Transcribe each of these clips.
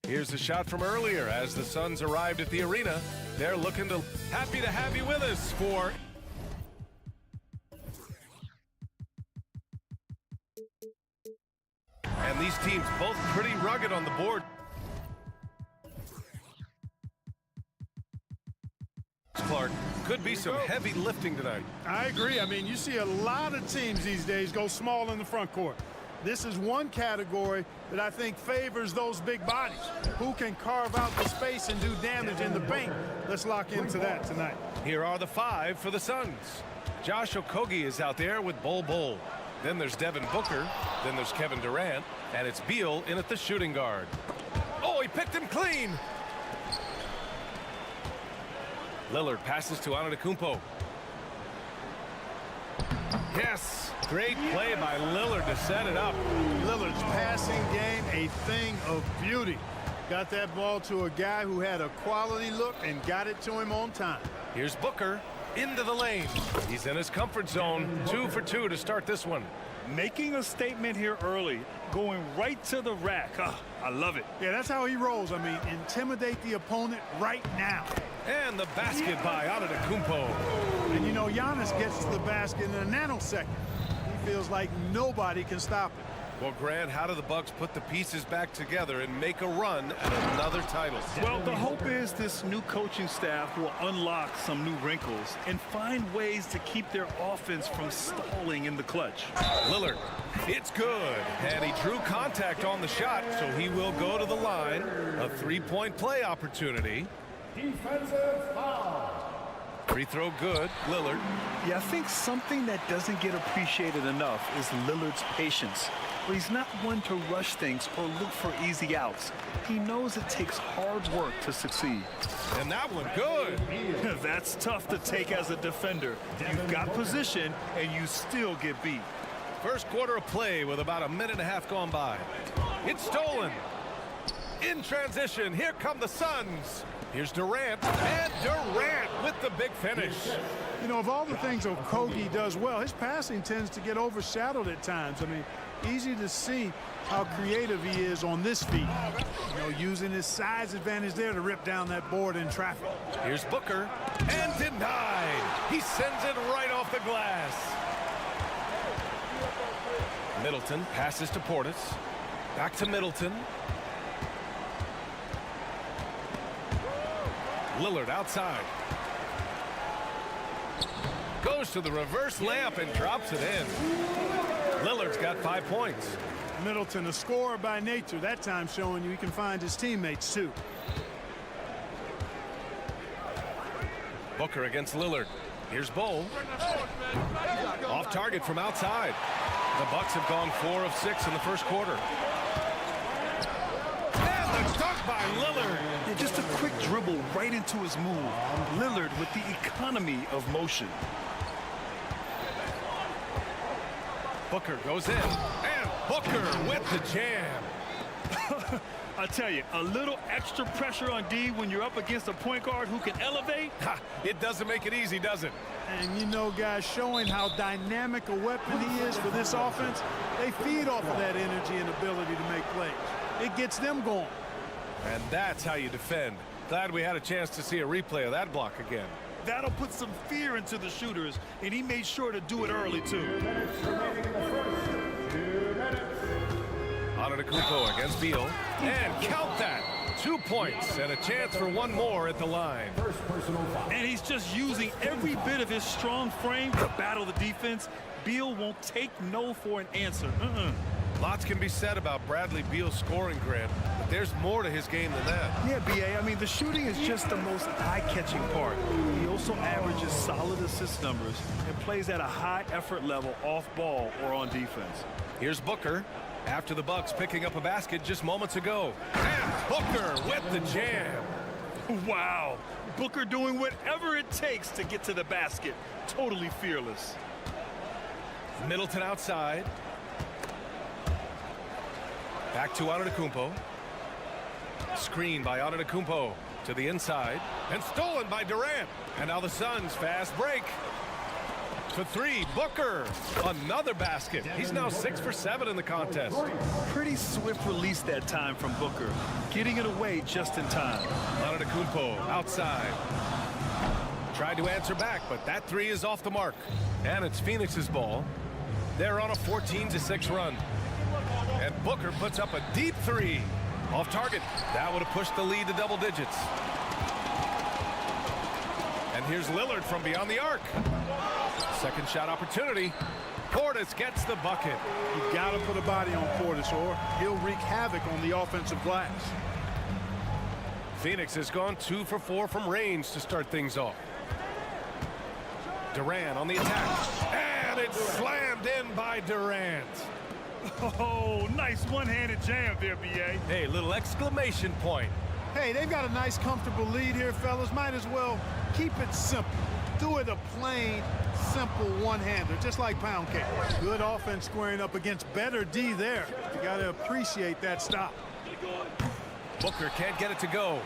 Here's the shot from earlier as the Suns arrived at the arena. They're looking to happy to have you with us for and these teams both pretty rugged on the board. Clark, could be some heavy lifting tonight. I agree. I mean, you see a lot of teams these days go small in the front court. This is one category that I think favors those big bodies who can carve out the space and do damage in the paint. Let's lock into that tonight. Here are the 5 for the Suns. Josh Okogie is out there with Bol. Then there's Devin Booker. Then there's Kevin Durant. And it's Beal in at the shooting guard. Oh, he picked him clean. Lillard passes to Antetokounmpo. Yes, great play by Lillard to set it up. Lillard's passing game, a thing of beauty. Got that ball to a guy who had a quality look and got it to him on time. Here's Booker into the lane. He's in his comfort zone. 2 for 2 to start this one. Making a statement here early, going right to the rack. I love it. Yeah, that's how he rolls. I mean, intimidate the opponent right now. And the basket by Antetokounmpo. And you know, Giannis gets to the basket in a nanosecond. He feels like nobody can stop him. Well, Grant, how do the Bucks put the pieces back together and make a run at another title? Well, the hope is this new coaching staff will unlock some new wrinkles and find ways to keep their offense from stalling in the clutch. Lillard, it's good. And he drew contact on the shot, so he will go to the line. A 3-point play opportunity. Defensive foul. Free throw good, Lillard. Yeah, I think something that doesn't get appreciated enough is Lillard's patience. But he's not one to rush things or look for easy outs. He knows it takes hard work to succeed. And that one good. That's tough to take as a defender. You've got position and you still get beat. First quarter of play with about a minute and a half gone by. It's stolen. In transition, here come the Suns. Here's Durant, and Durant with the big finish. You know, of all the things Okogie does well, his passing tends to get overshadowed at times. I mean, easy to see how creative he is on this feed. You know, using his size advantage there to rip down that board in traffic. Here's Booker, and denied. He sends it right off the glass. Middleton passes to Portis. Back to Middleton. Lillard outside. Goes to the reverse layup and drops it in. Lillard's got 5 points. Middleton, a scorer by nature, that time showing you he can find his teammates too. Booker against Lillard. Here's Bol. Off target from outside. The Bucks have gone 4 of 6 in the first quarter. And the dunk by Lillard. Yeah, just a quick dribble right into his move. Lillard with the economy of motion. Booker goes in, and Booker with the jam. I tell you, a little extra pressure on D when you're up against a point guard who can elevate. It doesn't make it easy, does it? And you know, guys, showing how dynamic a weapon he is for this offense, they feed off of that energy and ability to make plays. It gets them going. And that's how you defend. Glad we had a chance to see a replay of that block again. That'll put some fear into the shooters, and he made sure to do it early, too. Antetokounmpo against Beal. And count that. 2 points and a chance for one more at the line. And he's just using every bit of his strong frame to battle the defense. Beal won't take no for an answer. Lots can be said about Bradley Beal's scoring, Grant, but there's more to his game than that. Yeah, B.A., I mean, the shooting is just the most eye-catching part. He also averages solid assist numbers and plays at a high effort level off ball or on defense. Here's Booker after the Bucks picking up a basket just moments ago. And Booker with the jam. Wow. Booker doing whatever it takes to get to the basket. Totally fearless. Middleton outside. Back to Antetokounmpo. Screen by Antetokounmpo to the inside. And stolen by Durant. And now the Suns fast break. for three. Booker, another basket. He's now 6 for 7 in the contest. Pretty swift release that time from Booker, getting it away just in time. Antetokounmpo outside. Tried to answer back, but that three is off the mark. And it's Phoenix's ball. They're on a 14-6 run. And Booker puts up a deep three. Off target. That would have pushed the lead to double digits. And here's Lillard from beyond the arc. Second shot opportunity. Portis gets the bucket. You got to put a body on Portis or he'll wreak havoc on the offensive glass. Phoenix has gone 2 for 4 from range to start things off. Durant on the attack. And it's slammed in by Durant. Oh, nice one-handed jam there, B.A. Hey, little exclamation point. Hey, they've got a nice, comfortable lead here, fellas. Might as well keep it simple. Do it a plain, simple one-hander, just like pound cake. Good offense squaring up against better D there. You got to appreciate that stop. Booker can't get it to go.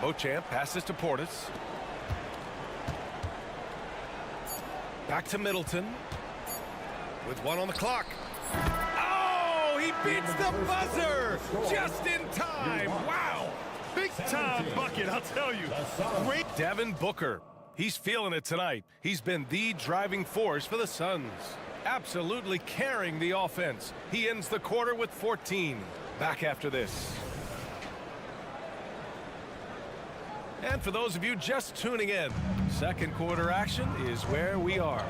Beauchamp passes to Portis. Back to Middleton. With 1 on the clock. Oh, he beats the buzzer just in time. Wow. Big time bucket, I'll tell you. Great. Devin Booker. He's feeling it tonight. He's been the driving force for the Suns. Absolutely carrying the offense. He ends the quarter with 14. Back after this. And for those of you just tuning in, second quarter action is where we are.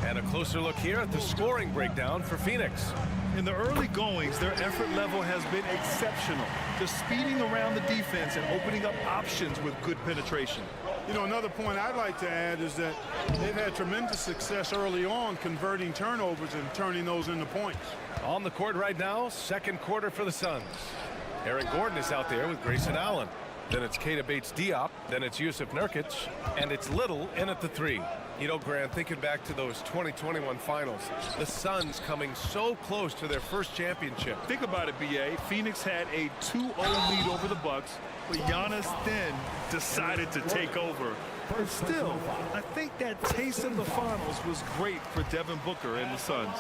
And a closer look here at the scoring breakdown for Phoenix. In the early goings, their effort level has been exceptional. They're speeding around the defense and opening up options with good penetration. You know, another point I'd like to add is that they've had tremendous success early on converting turnovers and turning those into points. On the court right now, second quarter for the Suns. Aaron Gordon is out there with Grayson Allen. Then it's Keita Bates-Diop. Then it's Yusuf Nurkic. And it's Little in at the three. You know, Grant, thinking back to those 2021 finals, the Suns coming so close to their first championship. Think about it, B.A. Phoenix had a 2-0 lead over the Bucks, but Giannis then decided to take over. But still, I think that taste of the finals was great for Devin Booker and the Suns.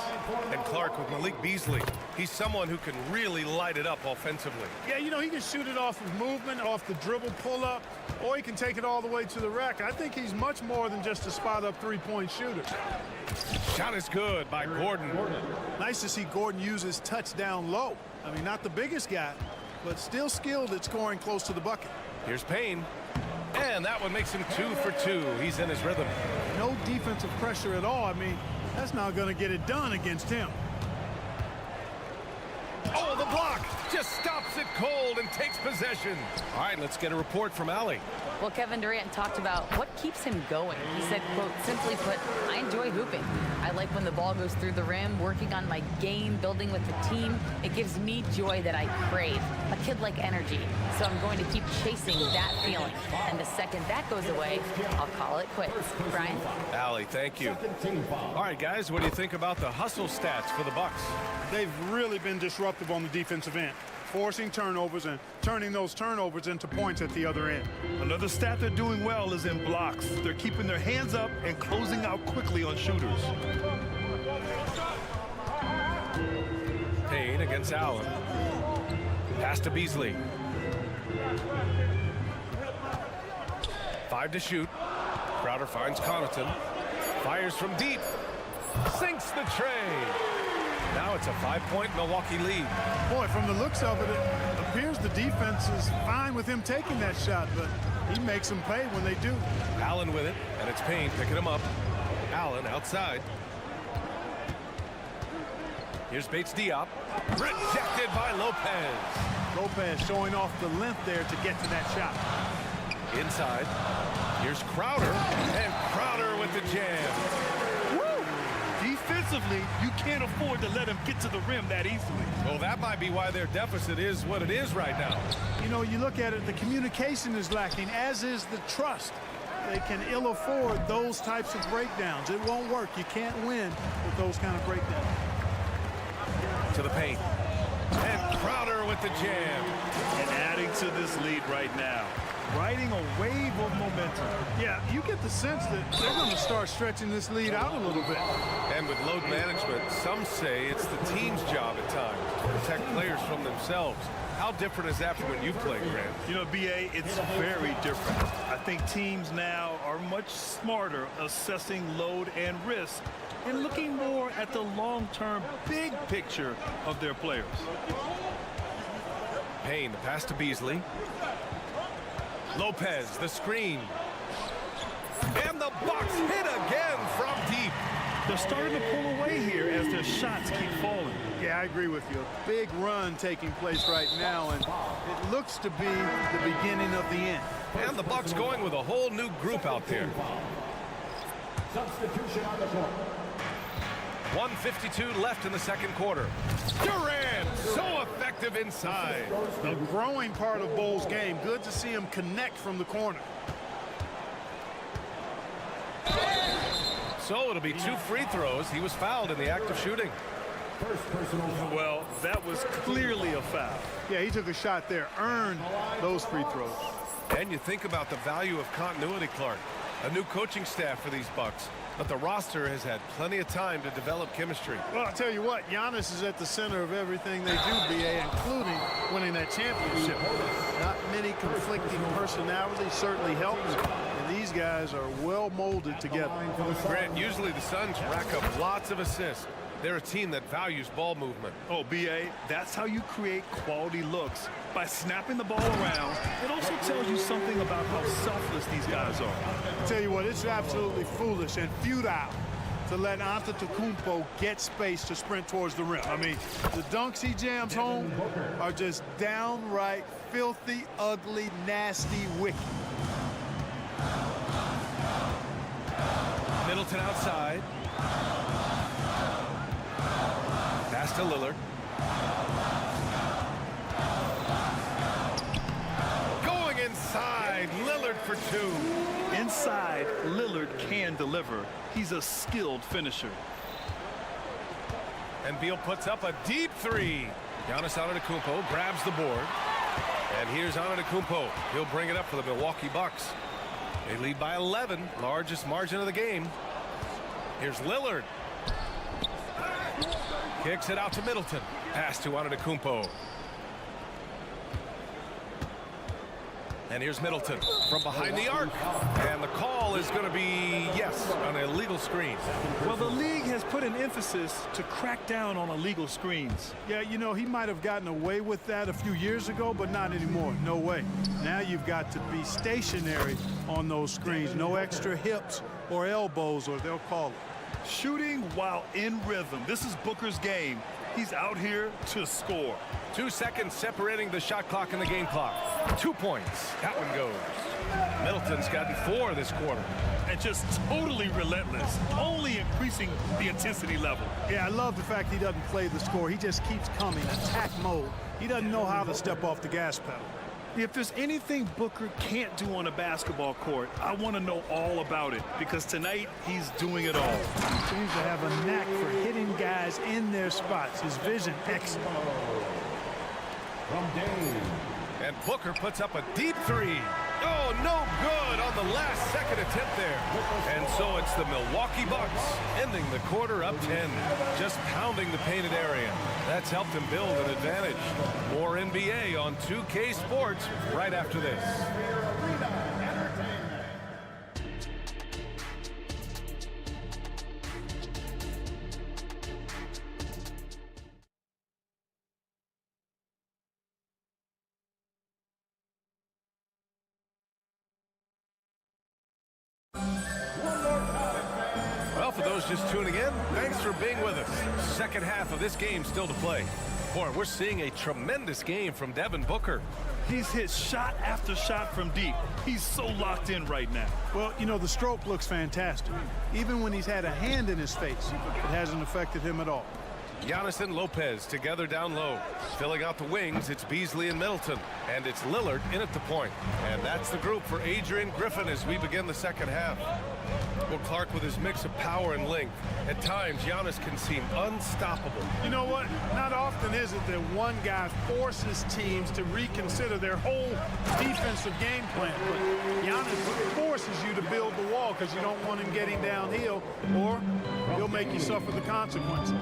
And Clark with Malik Beasley. He's someone who can really light it up offensively. Yeah, you know, he can shoot it off of movement, off the dribble pull-up, or he can take it all the way to the rack. I think he's much more than just a spot-up three-point shooter. Shot is good by Gordon. Nice to see Gordon use his touch down low. I mean, not the biggest guy, but still skilled at scoring close to the bucket. Here's Payne. And that one makes him 2 for 2. He's in his rhythm. No defensive pressure at all. I mean, that's not going to get it done against him. Oh, the block just stops it cold and takes possession. All right, let's get a report from Allie. Well, Kevin Durant talked about what keeps him going. He said, quote, simply put, I enjoy hooping. I like when the ball goes through the rim, working on my game, building with the team. It gives me joy that I crave, a kid-like energy. So I'm going to keep chasing that feeling. And the second that goes away, I'll call it quits. Brian? Allie, thank you. All right, guys, what do you think about the hustle stats for the Bucks? They've really been disruptive on the defensive end, forcing turnovers and turning those turnovers into points at the other end. Another stat they're doing well is in blocks. They're keeping their hands up and closing out quickly on shooters. Payne against Allen. Pass to Beasley. 5 to shoot. Crowder finds Connaughton. Fires from deep. Sinks the tray. Now it's a 5-point Milwaukee lead. Boy, from the looks of it, it appears the defense is fine with him taking that shot, but he makes them pay when they do. Allen with it, and it's Payne picking him up. Allen outside. Here's Bates-Diop. Rejected by Lopez. Lopez showing off the length there to get to that shot. Inside. Here's Crowder, and Crowder with the jam. Defensively, you can't afford to let him get to the rim that easily. Well, that might be why their deficit is what it is right now. You know, you look at it, the communication is lacking, as is the trust. They can ill afford those types of breakdowns. It won't work. You can't win with those kind of breakdowns. To the paint. And Crowder with the jam. And adding to this lead right now. Riding a wave of momentum. Yeah, you get the sense that they're going to start stretching this lead out a little bit. And with load management, some say it's the team's job at times to protect players from themselves. How different is that from when you played, Grant? You know, B.A., it's very different. I think teams now are much smarter assessing load and risk and looking more at the long-term big picture of their players. Payne, the pass to Beasley. Lopez, the screen. And the Bucks hit again from deep. They're starting to pull away here as their shots keep falling. Yeah, I agree with you. A big run taking place right now, and it looks to be the beginning of the end. And the Bucks going with a whole new group out there. Substitution on the court. 1:52 left in the second quarter. Durant, so effective inside. A growing part of Bull's game. Good to see him connect from the corner. So it'll be 2 free throws. He was fouled in the act of shooting. Well, that was clearly a foul. Yeah, he took a shot there, earned those free throws. And you think about the value of continuity, Clark. A new coaching staff for these Bucks. But the roster has had plenty of time to develop chemistry. Well, I'll tell you what, Giannis is at the center of everything they do, B.A., including winning that championship. Not many conflicting personalities certainly helps, and these guys are well molded together. Grant, usually the Suns rack up lots of assists. They're a team that values ball movement. Oh, B.A., that's how you create quality looks. By snapping the ball around, it also tells you something about how selfless these guys are. I'll tell you what, it's absolutely foolish and futile to let Antetokounmpo get space to sprint towards the rim. I mean, the dunks he jams home are just downright filthy, ugly, nasty, wicked. Middleton outside. Pass to Lillard. Going inside, Lillard for 2. Inside, Lillard can deliver. He's a skilled finisher. And Beal puts up a deep 3. Giannis Antetokounmpo grabs the board. And here's Antetokounmpo. He'll bring it up for the Milwaukee Bucks. They lead by 11, largest margin of the game. Here's Lillard. Kicks it out to Middleton. Pass to Antetokounmpo. And here's Middleton from behind the arc. And the call is going to be, yes, an illegal screen. Well, the league has put an emphasis to crack down on illegal screens. Yeah, you know, he might have gotten away with that a few years ago, but not anymore. No way. Now you've got to be stationary on those screens. No extra hips or elbows, or they'll call it. Shooting while in rhythm. This is Booker's game. He's out here to score. 2 seconds separating the shot clock and the game clock. 2 points. That one goes. Middleton's gotten 4 this quarter. And just totally relentless, only increasing the intensity level. Yeah, I love the fact he doesn't play the score. He just keeps coming, attack mode. He doesn't know how to step off the gas pedal. If there's anything Booker can't do on a basketball court, I want to know all about it, because tonight he's doing it all. He seems to have a knack for hitting guys in their spots. His vision excellent. From Dave. And Booker puts up a deep 3. Oh, no good on the last second attempt there. And so it's the Milwaukee Bucks ending the quarter up 10. Just pounding the painted area. That's helped him build an advantage. More NBA on 2K Sports right after this. Well, for those just tuning in, thanks for being with us. Second half of this game still to play. Boy, we're seeing a tremendous game from Devin Booker. He's hit shot after shot from deep. He's so locked in right now. Well, you know, the stroke looks fantastic. Even when he's had a hand in his face, it hasn't affected him at all. Giannis and Lopez together down low. Filling out the wings, it's Beasley and Middleton. And it's Lillard in at the point. And that's the group for Adrian Griffin as we begin the second half. Well, Clark, with his mix of power and length, at times Giannis can seem unstoppable. You know what? Not often is it that one guy forces teams to reconsider their whole defensive game plan. But Giannis forces you to build the wall because you don't want him getting downhill, or he'll make you suffer the consequences.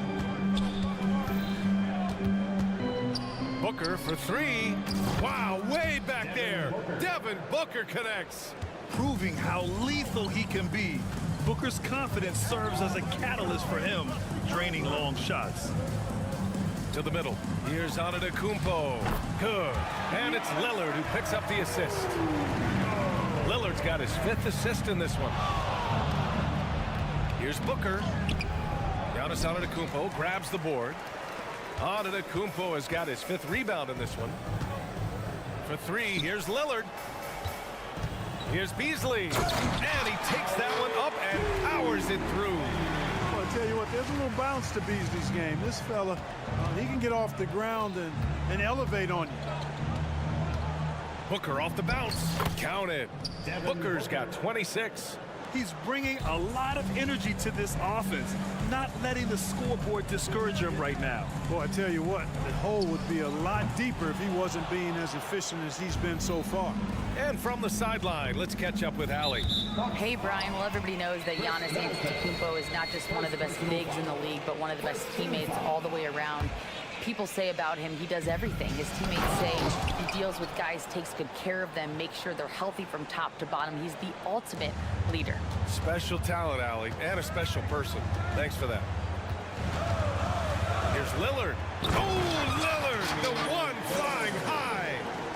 Booker for three. Wow, way back there. Devin Booker connects. Proving how lethal he can be. Booker's confidence serves as a catalyst for him, draining long shots. To the middle. Here's Antetokounmpo. Good. And it's Lillard who picks up the assist. Lillard's got his 5th assist in this one. Here's Booker. Giannis Antetokounmpo grabs the board. Antetokounmpo has got his 5th rebound in this one. For three, here's Lillard. Here's Beasley. And he takes that one up and powers it through. Well, I tell you what, there's a little bounce to Beasley's game. This fella, he can get off the ground and elevate on you. Booker off the bounce. Count it. Booker's got 26. He's bringing a lot of energy to this offense, not letting the scoreboard discourage him right now. Boy, I tell you what, the hole would be a lot deeper if he wasn't being as efficient as he's been so far. And from the sideline, let's catch up with Allie. Hey, Brian. Well, everybody knows that Giannis Antetokounmpo is not just one of the best bigs in the league, but one of the best teammates all the way around. People say about him, he does everything. His teammates say he deals with guys, takes good care of them, makes sure they're healthy from top to bottom. He's the ultimate leader. Special talent, Allie, and a special person. Thanks for that. Here's Lillard. Oh, Lillard, the one flying high.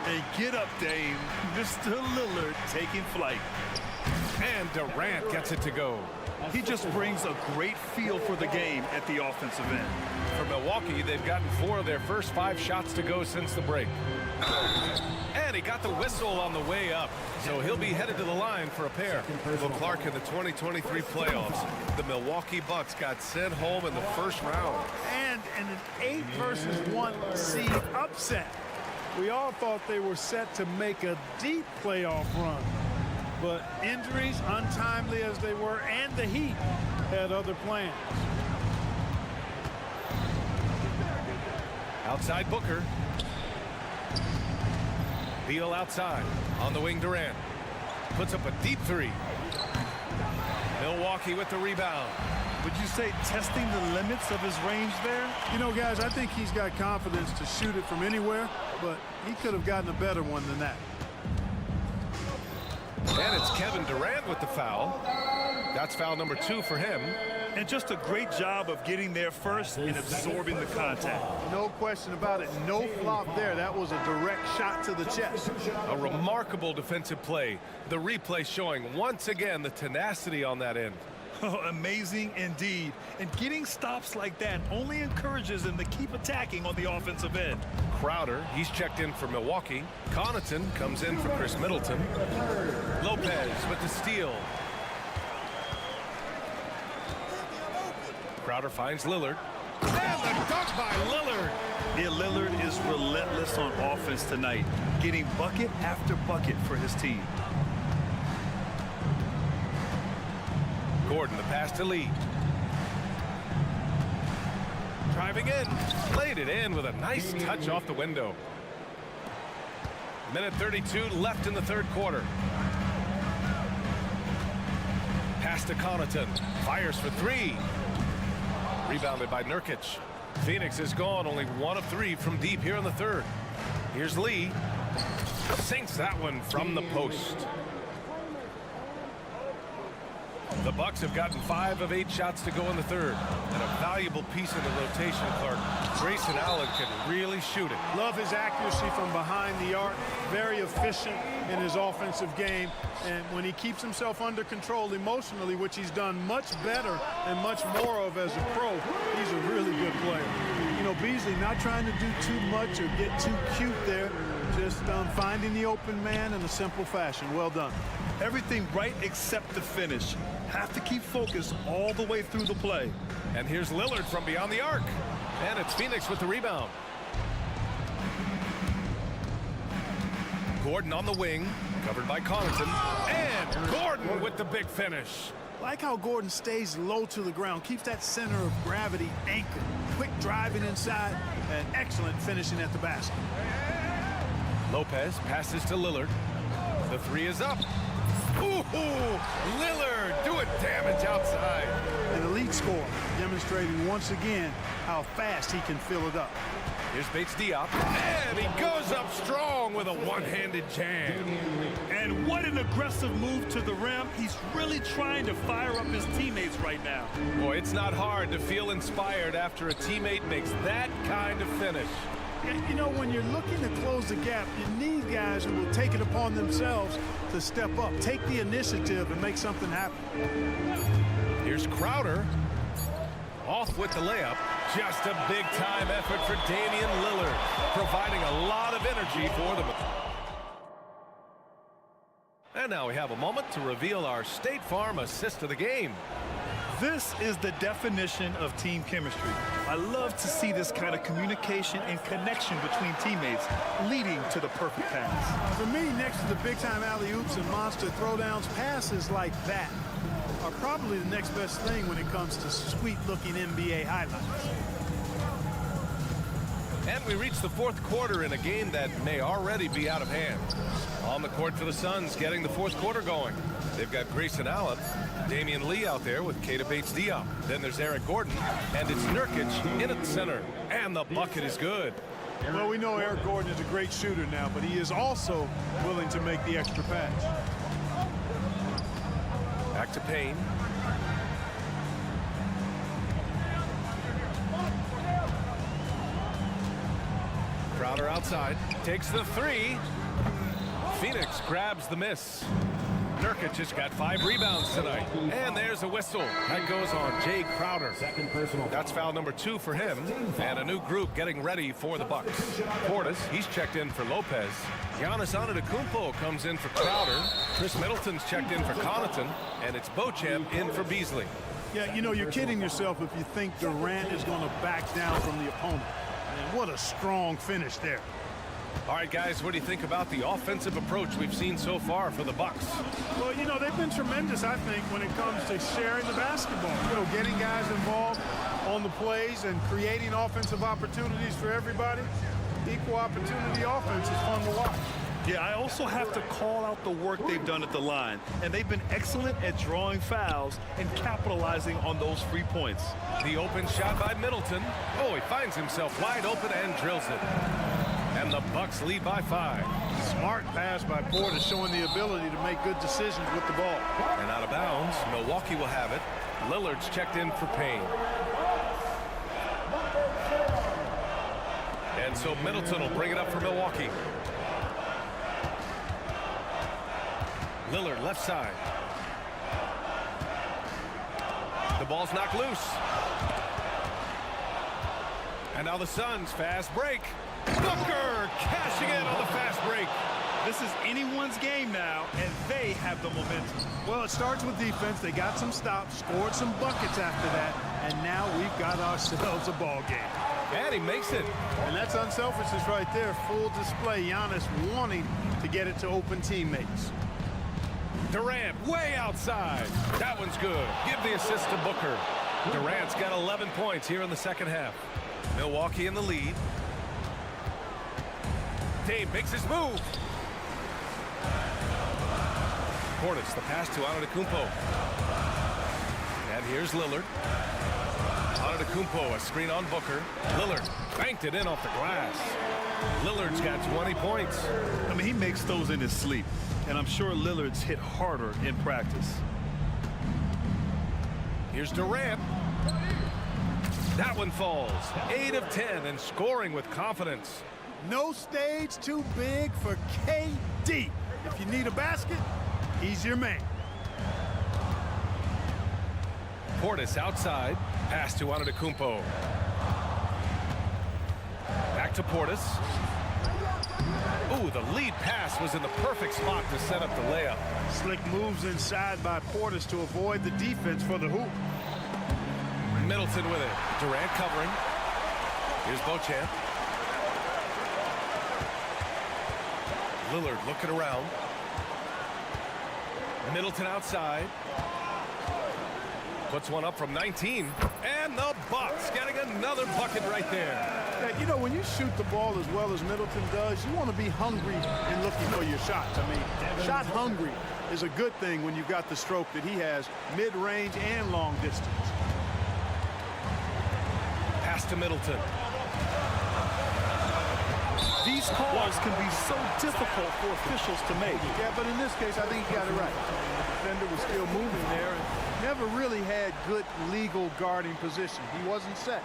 And get up, Dame. Mr. Lillard taking flight. And Durant gets it to go. He just brings a great feel for the game at the offensive end. For Milwaukee, they've gotten 4 of their first 5 shots to go since the break. And he got the whistle on the way up, so he'll be headed to the line for a pair. Well, Clark, in the 2023 playoffs, the Milwaukee Bucks got sent home in the first round. And in an 8-versus-1 seed upset. We all thought they were set to make a deep playoff run. But injuries, untimely as they were, and the Heat had other plans. Outside Booker. Beal outside. On the wing, Durant. Puts up a deep 3. Milwaukee with the rebound. Would you say testing the limits of his range there? You know, guys, I think he's got confidence to shoot it from anywhere, but he could have gotten a better one than that. And it's Kevin Durant with the foul. That's foul number 2 for him. And just a great job of getting there first and absorbing the contact. No question about it. No flop there. That was a direct shot to the chest. A remarkable defensive play. The replay showing once again the tenacity on that end. Oh, amazing indeed. And getting stops like that only encourages him to keep attacking on the offensive end. Crowder, he's checked in for Milwaukee. Connaughton comes in for Chris Middleton. Lopez with the steal. Crowder finds Lillard. And the dunk by Lillard. Yeah, Lillard is relentless on offense tonight, getting bucket after bucket for his team. Gordon, the pass to Lee. Driving in. Laid it in with a nice touch off the window. Minute 32 left in the third quarter. Pass to Connaughton. Fires for 3. Rebounded by Nurkic. Phoenix is gone, only 1 of 3 from deep here in the third. Here's Lee. Sinks that one from the post. The Bucks have gotten 5 of 8 shots to go in the third. And a valuable piece of the rotation, Clark. Grayson Allen can really shoot it. Love his accuracy from behind the arc. Very efficient in his offensive game. And when he keeps himself under control emotionally, which he's done much better and much more of as a pro, he's a really good player. You know, Beasley not trying to do too much or get too cute there. Just finding the open man in a simple fashion. Well done. Everything right except the finish. Have to keep focused all the way through the play. And here's Lillard from beyond the arc. And it's Phoenix with the rebound. Gordon on the wing, covered by Connaughton. And Gordon with the big finish. Like how Gordon stays low to the ground, keeps that center of gravity anchored. Quick driving inside, and excellent finishing at the basket. Lopez passes to Lillard. The three is up. Ooh, Lillard doing damage outside. An elite scorer, demonstrating once again how fast he can fill it up. Here's Bates Diop, and he goes up strong with a one-handed jam. And what an aggressive move to the rim. He's really trying to fire up his teammates right now. Boy, it's not hard to feel inspired after a teammate makes that kind of finish. You know, when you're looking to close the gap, you need guys who will take it upon themselves to step up, take the initiative, and make something happen. Here's Crowder. Off with the layup. Just a big-time effort for Damian Lillard, providing a lot of energy for them. And now we have a moment to reveal our State Farm assist of the game. This is the definition of team chemistry. I love to see this kind of communication and connection between teammates leading to the perfect pass. For me, next to the big-time alley-oops and monster throwdowns, passes like that are probably the next best thing when it comes to sweet-looking NBA highlights. And we reach the fourth quarter in a game that may already be out of hand. On the court for the Suns, getting the fourth quarter going. They've got Grayson Allen, Damian Lee out there with Keita Bates-Diop. Then there's Eric Gordon, and it's Nurkic in at the center. And the bucket is good. Well, we know Eric Gordon is a great shooter now, but he is also willing to make the extra pass. Back to Payne. Crowder outside, takes the three. Phoenix grabs the miss. Nurkic has got 5 rebounds tonight. And there's a whistle. That goes on Jay Crowder. Second personal. That's foul number 2 for him. And a new group getting ready for the Bucks. Portis, he's checked in for Lopez. Giannis Antetokounmpo comes in for Crowder. Chris Middleton's checked in for Connaughton. And it's Beauchamp in for Beasley. Yeah, you know, you're kidding yourself if you think Durant is going to back down from the opponent. And what a strong finish there. All right, guys, what do you think about the offensive approach we've seen so far for the Bucks? Well, you know, they've been tremendous, I think, when it comes to sharing the basketball. You know, getting guys involved on the plays and creating offensive opportunities for everybody. Equal opportunity offense is fun to watch. Yeah, I also have to call out the work they've done at the line. And they've been excellent at drawing fouls and capitalizing on those free points. The open shot by Middleton. Oh, he finds himself wide open and drills it. And the Bucks lead by 5. Smart pass by Portis, showing the ability to make good decisions with the ball. And out of bounds, Milwaukee will have it. Lillard's checked in for Payne. And so Middleton will bring it up for Milwaukee. Lillard left side. The ball's knocked loose. And now the Suns fast break. Booker cashing in on the fast break. This is anyone's game now, and they have the momentum. Well, it starts with defense. They got some stops, scored some buckets after that, and now we've got ourselves a ball game. And he makes it. And that's unselfishness right there. Full display. Giannis wanting to get it to open teammates. Durant way outside. That one's good. Give the assist to Booker. Durant's got 11 points here in the second half. Milwaukee in the lead. Dame makes his move. Portis, the pass to Antetokounmpo. And here's Lillard. Antetokounmpo, a screen on Booker. Lillard banked it in off the glass. Lillard's got 20 points. I mean, he makes those in his sleep. And I'm sure Lillard's hit harder in practice. Here's Durant. That one falls. 8 of 10 and scoring with confidence. No stage too big for KD. If you need a basket, he's your man. Portis outside. Pass to Antetokounmpo. Back to Portis. Ooh, the lead pass was in the perfect spot to set up the layup. Slick moves inside by Portis to avoid the defense for the hoop. Middleton with it. Durant covering. Here's Beauchamp. Lillard looking around. Middleton outside. Puts one up from 19. And the Bucks getting another bucket right there. Yeah, you know, when you shoot the ball as well as Middleton does, you want to be hungry and looking for your shots. I mean, shot hungry is a good thing when you've got the stroke that he has, mid-range and long distance. Pass to Middleton. These calls can be so difficult for officials to make. Yeah, but in this case, I think he got it right. The defender was still moving there and never really had good legal guarding position. He wasn't set.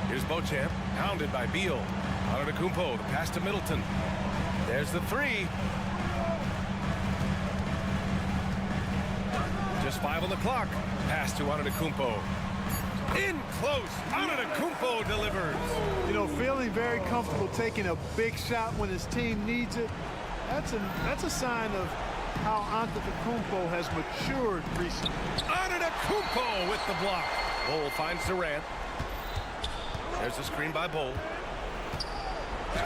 Here's Beauchamp, pounded by Beal. Antetokounmpo, the pass to Middleton. There's the three. Just 5 on the clock. Pass to Antetokounmpo. In close. Antetokounmpo delivers. You know, feeling very comfortable taking a big shot when his team needs it. That's a sign of how Antetokounmpo has matured recently. Antetokounmpo with the block. Bol finds Durant. There's a screen by Bol.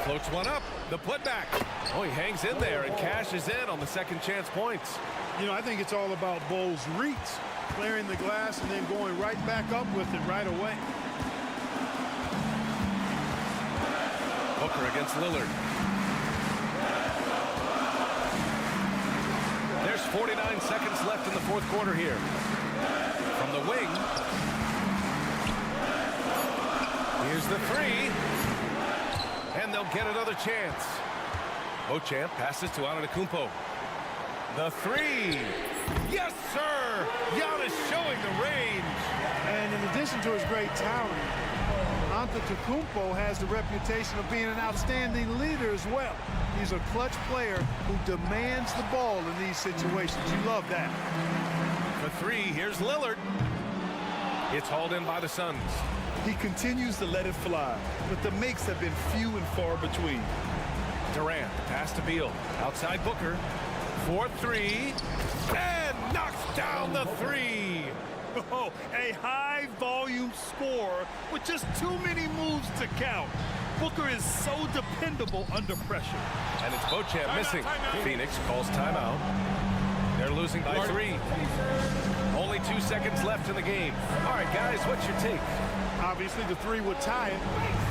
Floats one up. The putback. Oh, he hangs in there and cashes in on the second chance points. You know, I think it's all about Bol's reach, clearing the glass and then going right back up with it right away. Booker against Lillard. There's 49 seconds left in the fourth quarter here. From the wing. Here's the three. And they'll get another chance. Beauchamp passes to Antetokounmpo. The three. Yes, sir. Giannis showing the range. And in addition to his great talent, Antetokounmpo has the reputation of being an outstanding leader as well. He's a clutch player who demands the ball in these situations. You love that. For three, here's Lillard. It's hauled in by the Suns. He continues to let it fly, but the makes have been few and far between. Durant, pass to Beal. Outside Booker. 4-3. And knocks down the three. Oh, a high-volume score with just too many moves to count. Booker is so dependable under pressure. And it's Beauchamp missing. Phoenix calls timeout. They're losing by 3. Only 2 seconds left in the game. All right, guys, what's your take? Obviously, the three would tie it.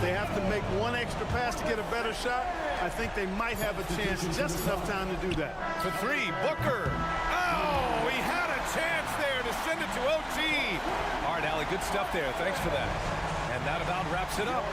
They have to make one extra pass to get a better shot. I think they might have a chance, just enough time to do that. For three, Booker. Oh, he had a chance there to send it to OT. All right, Allie, good stuff there. Thanks for that. And that about wraps it up.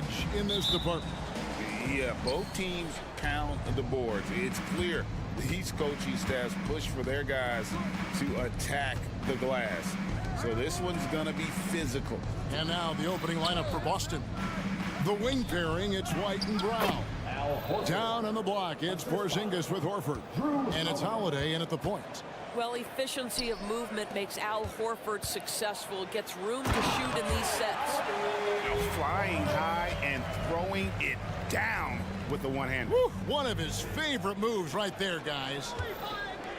edge in this department. Yeah, both teams pound the boards. It's clear these coaching staffs push for their guys to attack the glass. So this one's going to be physical. And now the opening lineup for Boston. The wing pairing, it's White and Brown. Down on the block, it's Porzingis with Horford. And it's Holiday in at the point. Well, efficiency of movement makes Al Horford successful. Gets room to shoot in these sets. Flying high and throwing it down with the one hand. Woo, one of his favorite moves right there, guys.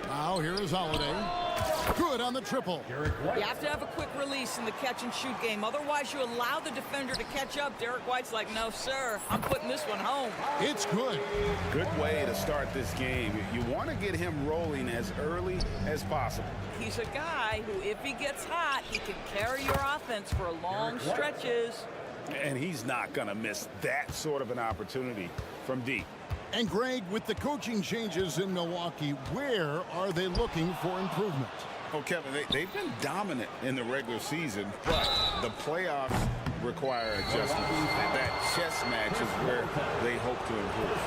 Now here is Holiday. Good on the triple. You have to have a quick release in the catch-and-shoot game. Otherwise, you allow the defender to catch up. Derek White's like, no, sir. I'm putting this one home. It's good. Good way to start this game. You want to get him rolling as early as possible. He's a guy who, if he gets hot, he can carry your offense for long stretches. And he's not going to miss that sort of an opportunity from deep. And Greg, with the coaching changes in Milwaukee, where are they looking for improvement? Oh, Kevin, they've been dominant in the regular season, but the playoffs require adjustments. That chess match is where they hope to improve.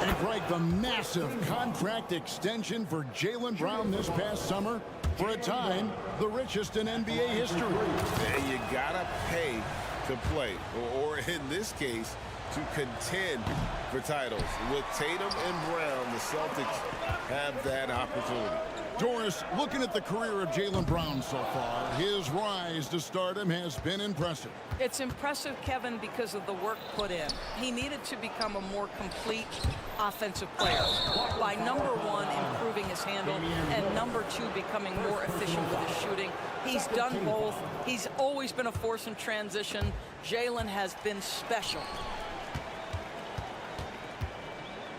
And Greg, the massive contract extension for Jaylen Brown this past summer, for a time, the richest in NBA history. And you gotta pay to play, or in this case, to contend for titles. With Tatum and Brown, the Celtics have that opportunity. Doris, looking at the career of Jaylen Brown so far, his rise to stardom has been impressive. It's impressive, Kevin, because of the work put in. He needed to become a more complete offensive player by, number one, improving his handle, and number two, becoming more efficient with his shooting. He's done both. He's always been a force in transition. Jaylen has been special.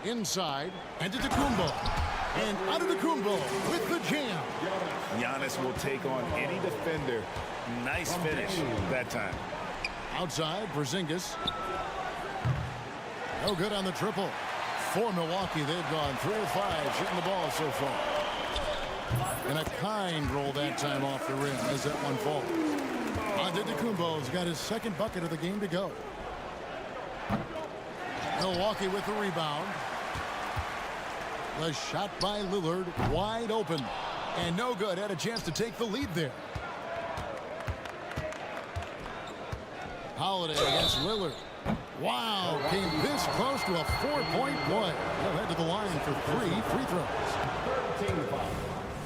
Inside, and to Antetokounmpo. And Antetokounmpo with the jam. Giannis will take on any defender. Nice finish that time. Outside, Porzingis. No good on the triple. For Milwaukee, they've gone 3 of 5 shooting the ball so far. And a kind roll that time off the rim as that one falls. Antetokounmpo's got his second bucket of the game to go. Milwaukee with the rebound. The shot by Lillard, wide open. And no good, had a chance to take the lead there. Holiday against Lillard. Wow, came this close to a 4-point play. They'll head to the line for 3 free throws.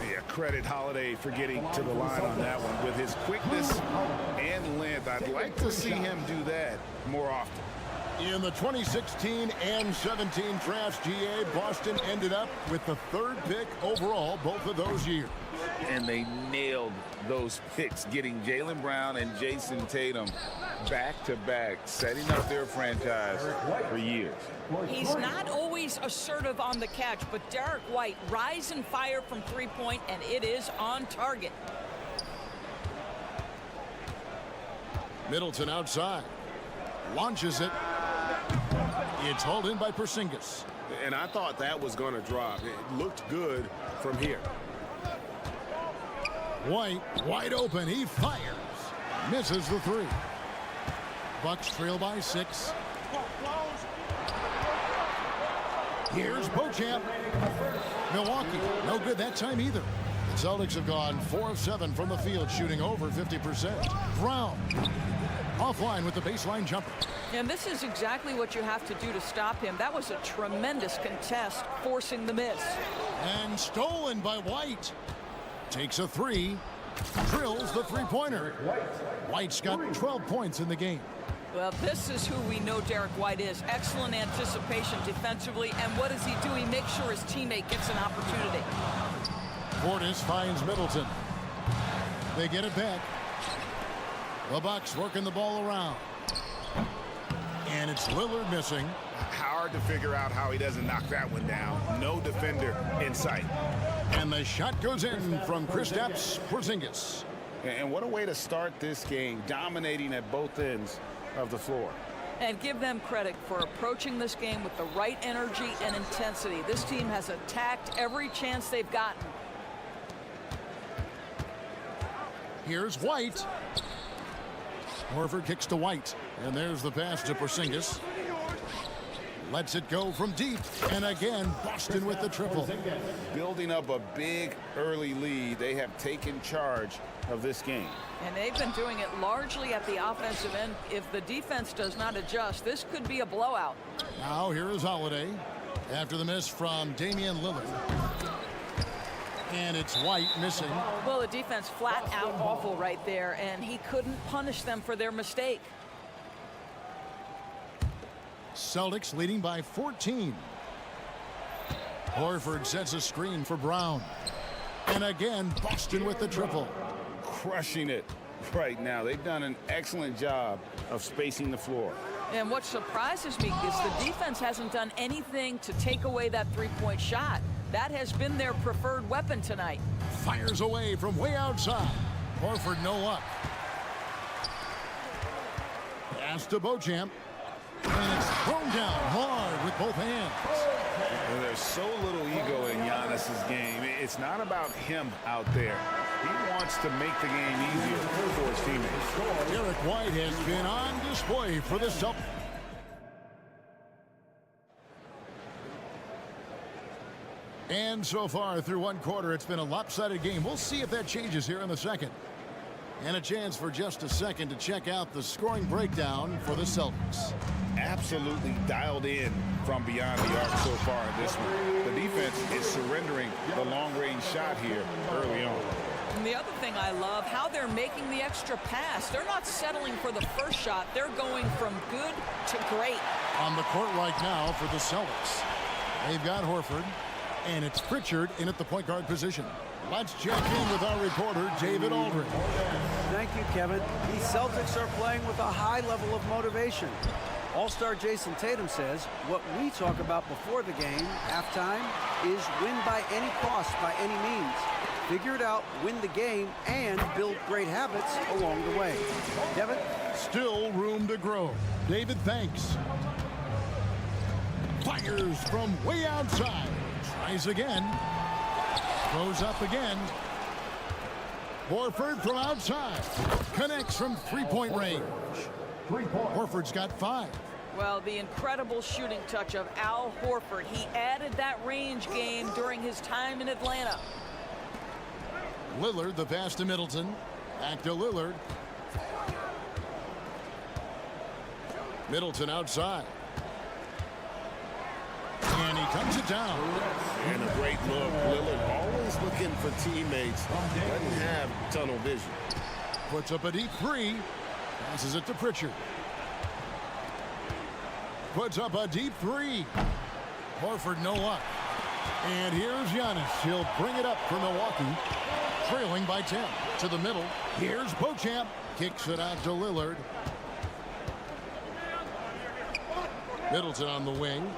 Yeah, credit Holiday for getting to the line on that one. With his quickness and length, I'd like to see him do that more often. In the 2016 and 17 drafts, GA, Boston ended up with the 3rd pick overall both of those years. And they nailed those picks, getting Jaylen Brown and Jason Tatum back-to-back, setting up their franchise for years. He's not always assertive on the catch, but Derek White rise and fire from three-point, and it is on target. Middleton outside. Launches it. It's hauled in by Porzingis. And I thought that was going to drop. It looked good from here. White, wide open. He fires. Misses the 3. Bucks trail by 6. Here's Beauchamp. Milwaukee, no good that time either. The Celtics have gone 4 of 7 from the field, shooting over 50%. Brown, offline with the baseline jumper. And this is exactly what you have to do to stop him. That was a tremendous contest, forcing the miss. And stolen by White. Takes a 3. Drills the three-pointer. White's got 12 points in the game. Well, this is who we know Derek White is. Excellent anticipation defensively. And what does he do? He makes sure his teammate gets an opportunity. Portis finds Middleton. They get it back. The Bucks working the ball around. And it's Lillard missing. Hard to figure out how he doesn't knock that one down. No defender in sight. And the shot goes in from Kristaps Porzingis. And what a way to start this game, dominating at both ends of the floor. And give them credit for approaching this game with the right energy and intensity. This team has attacked every chance they've gotten. Here's White. Horford kicks to White. And there's the pass to Porzingis. Lets it go from deep. And again, Boston with the triple. Building up a big early lead. They have taken charge of this game. And they've been doing it largely at the offensive end. If the defense does not adjust, this could be a blowout. Now here is Holiday after the miss from Damian Lillard. And it's White missing. Well, the defense flat out awful right there, and he couldn't punish them for their mistake. Celtics leading by 14. Horford sets a screen for Brown. And again, Boston with the triple. Crushing it right now. They've done an excellent job of spacing the floor. And what surprises me is the defense hasn't done anything to take away that three-point shot. That has been their preferred weapon tonight. Fires away from way outside. Horford no luck. Pass to Beauchamp. And it's thrown down hard with both hands. And there's so little ego in Giannis's game. It's not about him out there. He wants to make the game easier for his teammates. Derek White has been on display for the Celtics. And so far through one quarter, it's been a lopsided game. We'll see if that changes here in the second. And a chance for just a second to check out the scoring breakdown for the Celtics. Absolutely dialed in from beyond the arc so far in this one. The defense is surrendering the long-range shot here early on. And the other thing I love, how they're making the extra pass. They're not settling for the first shot. They're going from good to great. On the court right now for the Celtics. They've got Horford, and it's Pritchard in at the point guard position. Let's check in with our reporter, David Aldridge. Thank you, Kevin. The Celtics are playing with a high level of motivation. All-star Jason Tatum says, what we talk about before the game, halftime, is win by any cost, by any means. Figure it out, win the game, and build great habits along the way. Kevin? Still room to grow. David, thanks. Fires from way outside. Tries again. Goes up again. Horford from outside. Connects from three-point range. Horford's got 5. Well, the incredible shooting touch of Al Horford. He added that range game during his time in Atlanta. Lillard, the pass to Middleton. Back to Lillard. Middleton outside. And he comes it down. And a great look. Lillard always looking for teammates. Doesn't have tunnel vision. Puts up a deep 3. Passes it to Pritchard. Puts up a deep 3. Horford no luck. And here's Giannis. He'll bring it up for Milwaukee. Trailing by 10. To the middle. Here's Beauchamp. Kicks it out to Lillard. Middleton on the wing.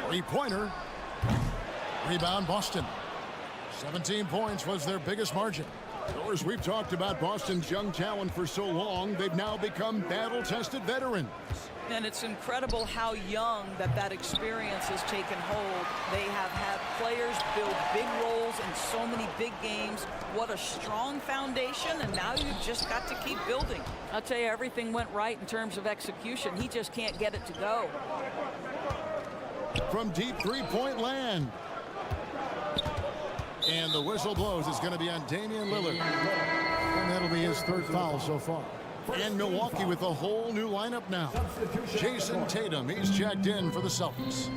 Three-pointer. Rebound Boston. 17 points was their biggest margin. Of course, we've talked about Boston's young talent for so long. They've now become battle-tested veterans. And it's incredible how young that experience has taken hold. They have had players build big roles in so many big games. What a strong foundation, and now you've just got to keep building. I'll tell you, everything went right in terms of execution. He just can't get it to go. From deep three-point land. And the whistle blows. It's going to be on Damian Lillard. And that'll be his 3rd foul so far. And Milwaukee with a whole new lineup now. Jason Tatum, he's checked in for the Celtics.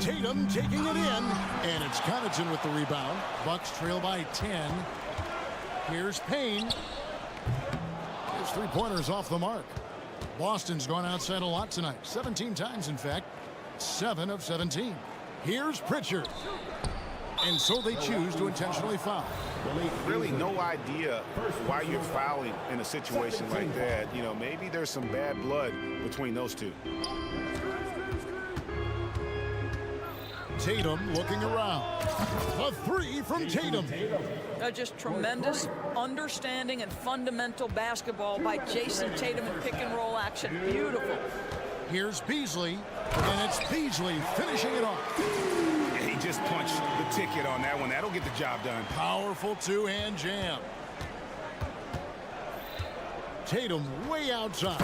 Tatum taking it in. And it's Connaughton with the rebound. Bucks trail by 10. Here's Payne. His three-pointer's off the mark. Boston's gone outside a lot tonight. 17 times, in fact. 7 of 17. Here's Pritchard. And so they choose to intentionally foul. Really no idea why you're fouling in a situation like that. You know, maybe there's some bad blood between those two. Tatum looking around. A 3 from Tatum. Just tremendous understanding and fundamental basketball by Jason Tatum in pick-and-roll action. Beautiful. Here's Beasley, and it's Beasley finishing it off. He just punched the ticket on that one. That'll get the job done. Powerful two-hand jam. Tatum way outside.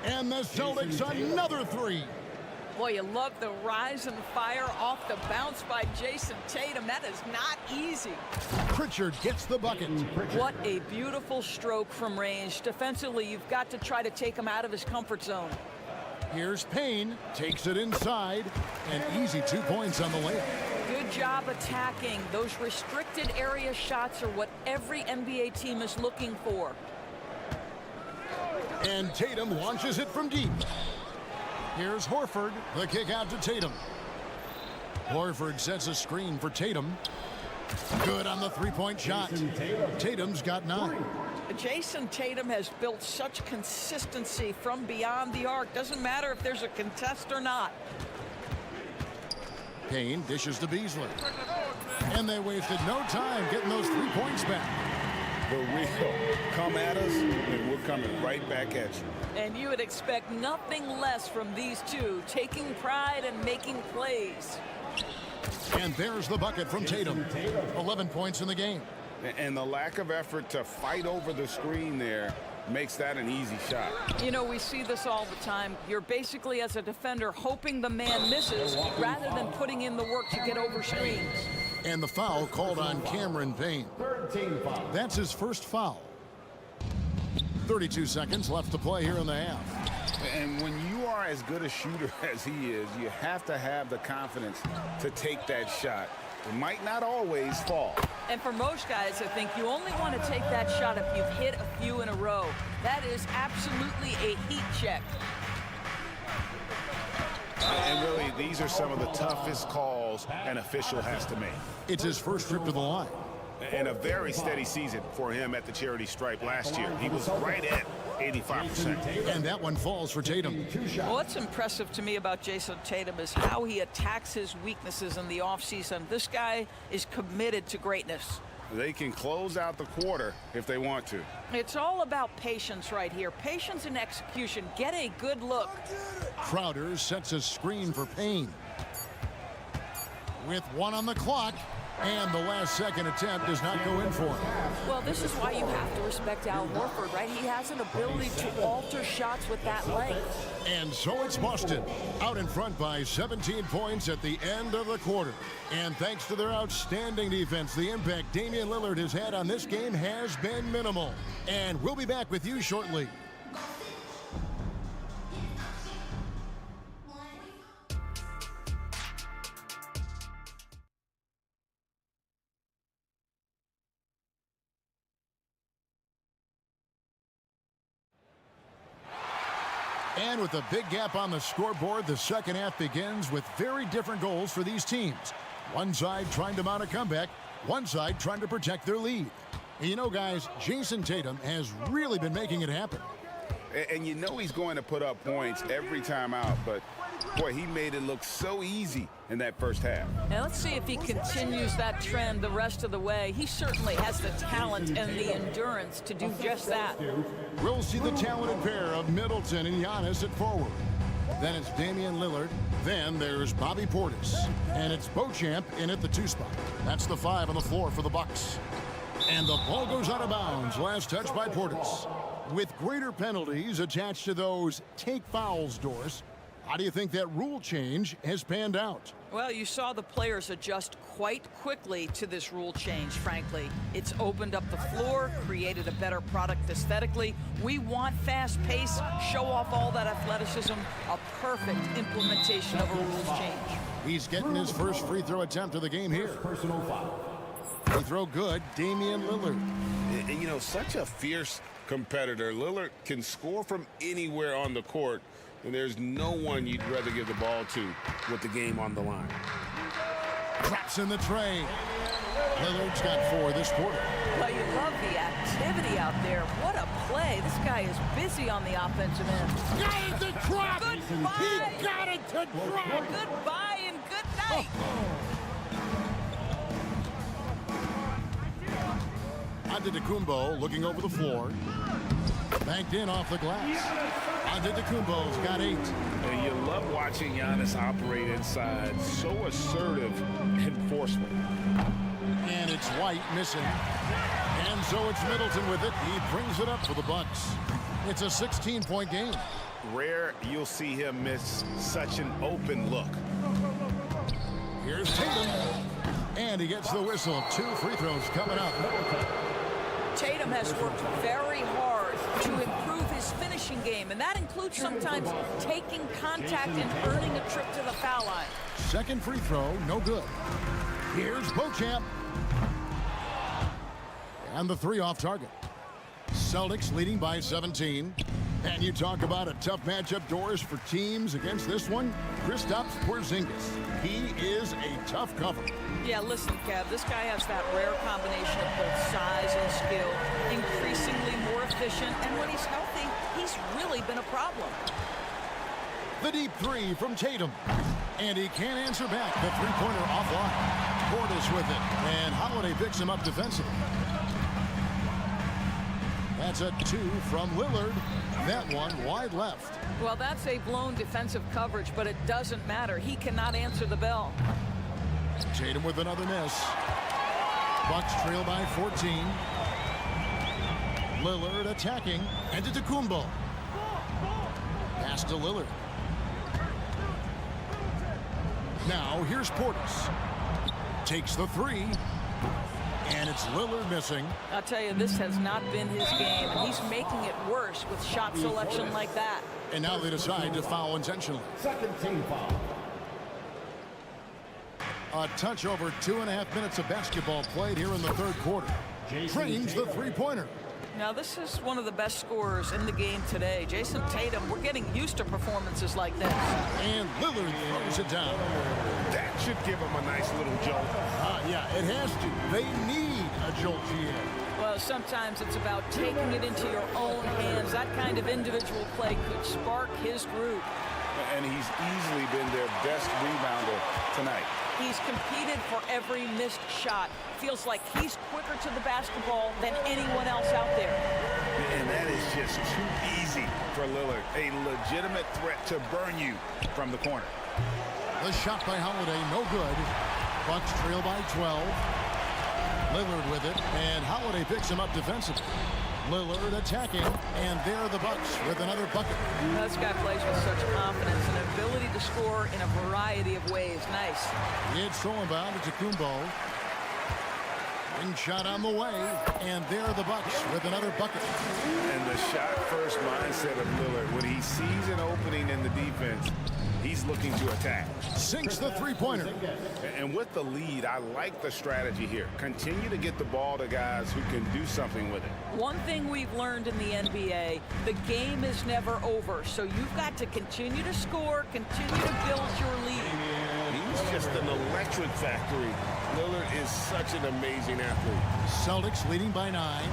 And the Celtics another three. Boy, you love the rise and fire off the bounce by Jason Tatum. That is not easy. Pritchard gets the bucket. What a beautiful stroke from range. Defensively, you've got to try to take him out of his comfort zone. Here's Payne, takes it inside, and easy 2 points on the layup. Good job attacking. Those restricted area shots are what every NBA team is looking for. And Tatum launches it from deep. Here's Horford, the kick out to Tatum. Horford sets a screen for Tatum. Good on the three-point shot. Tatum's got 9. Jason Tatum has built such consistency from beyond the arc. Doesn't matter if there's a contest or not. Payne dishes to Beasley. And they wasted no time getting those 3 points back. The real come at us, and we're coming right back at you. And you would expect nothing less from these two, taking pride and making plays. And there's the bucket from Tatum. 11 points in the game. And the lack of effort to fight over the screen there makes that an easy shot. You know, we see this all the time. You're basically, as a defender, hoping the man misses rather than putting in the work to get over screens. And the foul called on Cameron Payne. That's his first foul. 32 seconds left to play here in the half. And when you are as good a shooter as he is, you have to have the confidence to take that shot. It might not always fall. And for most guys, I think you only want to take that shot if you've hit a few in a row. That is absolutely a heat check. And really, these are some of the toughest calls an official has to make. It's his first trip to the line. And a very steady season for him at the charity stripe last year. He was right at 85%. And that one falls for Tatum. Well, what's impressive to me about Jason Tatum is how he attacks his weaknesses in the offseason. This guy is committed to greatness. They can close out the quarter if they want to. It's all about patience right here. Patience and execution. Get a good look. Crowder sets a screen for Payne. With 1 on the clock. And the last second attempt does not go in for him. Well, this is why you have to respect Al Horford, right? He has an ability to alter shots with that length. And so it's Boston, out in front by 17 points at the end of the quarter. And thanks to their outstanding defense, the impact Damian Lillard has had on this game has been minimal. And we'll be back with you shortly. And with a big gap on the scoreboard, the second half begins with very different goals for these teams. One side trying to mount a comeback, one side trying to protect their lead. And you know, guys, Jason Tatum has really been making it happen. And you know he's going to put up points every time out, but boy, he made it look so easy in that first half. Now let's see if he continues that trend the rest of the way. He certainly has the talent and the endurance to do just that. We'll see the talented pair of Middleton and Giannis at forward. Then it's Damian Lillard. Then there's Bobby Portis. And it's Beauchamp in at the 2 spot. That's the 5 on the floor for the Bucks. And the ball goes out of bounds. Last touch by Portis. With greater penalties attached to those take fouls, Doris, how do you think that rule change has panned out? Well, you saw the players adjust quite quickly to this rule change, frankly. It's opened up the floor, created a better product aesthetically. We want fast pace, show off all that athleticism, a perfect implementation of a rules change. He's getting his first free throw attempt of the game here. Personal foul. Free throw good, Damian Lillard. And, you know, such a fierce competitor. Lillard can score from anywhere on the court, and there's no one you'd rather give the ball to with the game on the line. Traps in the tray. Lillard's got 4 this quarter. Well, you love the activity out there. What a play. This guy is busy on the offensive end. Got it to drop! Goodbye! He got it to drop! Goodbye and good night! Antetokounmpo looking over the floor. Banked in off the glass. Antetokounmpo's got 8. And you love watching Giannis operate inside. So assertive enforcement. And it's White missing. And so it's Middleton with it. He brings it up for the Bucks. It's a 16-point game. Rare you'll see him miss such an open look. Here's Tatum. And he gets the whistle. 2 free throws coming up. Tatum has worked very hard to improve his finishing game, and that includes sometimes taking contact and earning a trip to the foul line. Second free throw, no good. Here's Beauchamp. And the 3 off target. Celtics leading by 17. And you talk about a tough matchup, Doris, for teams against this one. Kristaps Porzingis. He is a tough cover. Yeah, listen, Kev, this guy has that rare combination of both size and skill, increasingly more efficient, and when he's healthy, he's really been a problem. The deep 3 from Tatum. And he can't answer back. The three-pointer offline. Portis with it. And Holiday picks him up defensively. That's a 2 from Lillard. That one wide left. Well, that's a blown defensive coverage, but it doesn't matter. He cannot answer the bell. Tatum with another miss. Bucks trail by 14. Lillard attacking. And to Kumbo. Pass to Lillard. Now here's Portis. Takes the 3. And it's Lillard missing. I'll tell you, this has not been his game, and he's making it worse with shot selection like that. And now they decide to foul intentionally. Second team foul. A touch over 2.5 minutes of basketball played here in the third quarter. Trains the three-pointer. Now, this is one of the best scorers in the game today. Jason Tatum, we're getting used to performances like this. And Lillard throws it down. That should give him a nice little jolt. Yeah, it has to. They need a jolt here. Well, sometimes it's about taking it into your own hands. That kind of individual play could spark his group. And he's easily been their best rebounder tonight. He's competed for every missed shot. Feels like he's quicker to the basketball than anyone else out there. And that is just too easy for Lillard. A legitimate threat to burn you from the corner. The shot by Holiday, no good. Bucks trail by 12. Lillard with it, and Holiday picks him up defensively. Lillard attacking, and there are the Bucks with another bucket. This guy plays with such confidence and ability to score in a variety of ways. Nice. It's thrown bound to Kumbo. Ring shot on the way, and there are the Bucks with another bucket. And the shot-first mindset of Lillard, when he sees an opening in the defense, he's looking to attack. Sinks the three-pointer. And with the lead, I like the strategy here. Continue to get the ball to guys who can do something with it. One thing we've learned in the NBA, the game is never over. So you've got to continue to score, continue to build your lead. He's just an electric factory. Lillard is such an amazing athlete. Celtics leading by 9.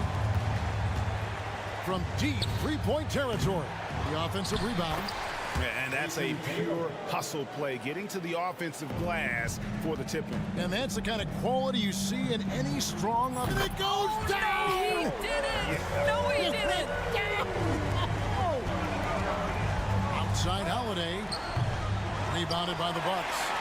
From deep three-point territory. The offensive rebound. And that's a pure hustle play, getting to the offensive glass for the tip-in. And that's the kind of quality you see in any strong up. And it goes down! He did it! No, he didn't! Outside Holiday. Rebounded by the Bucks.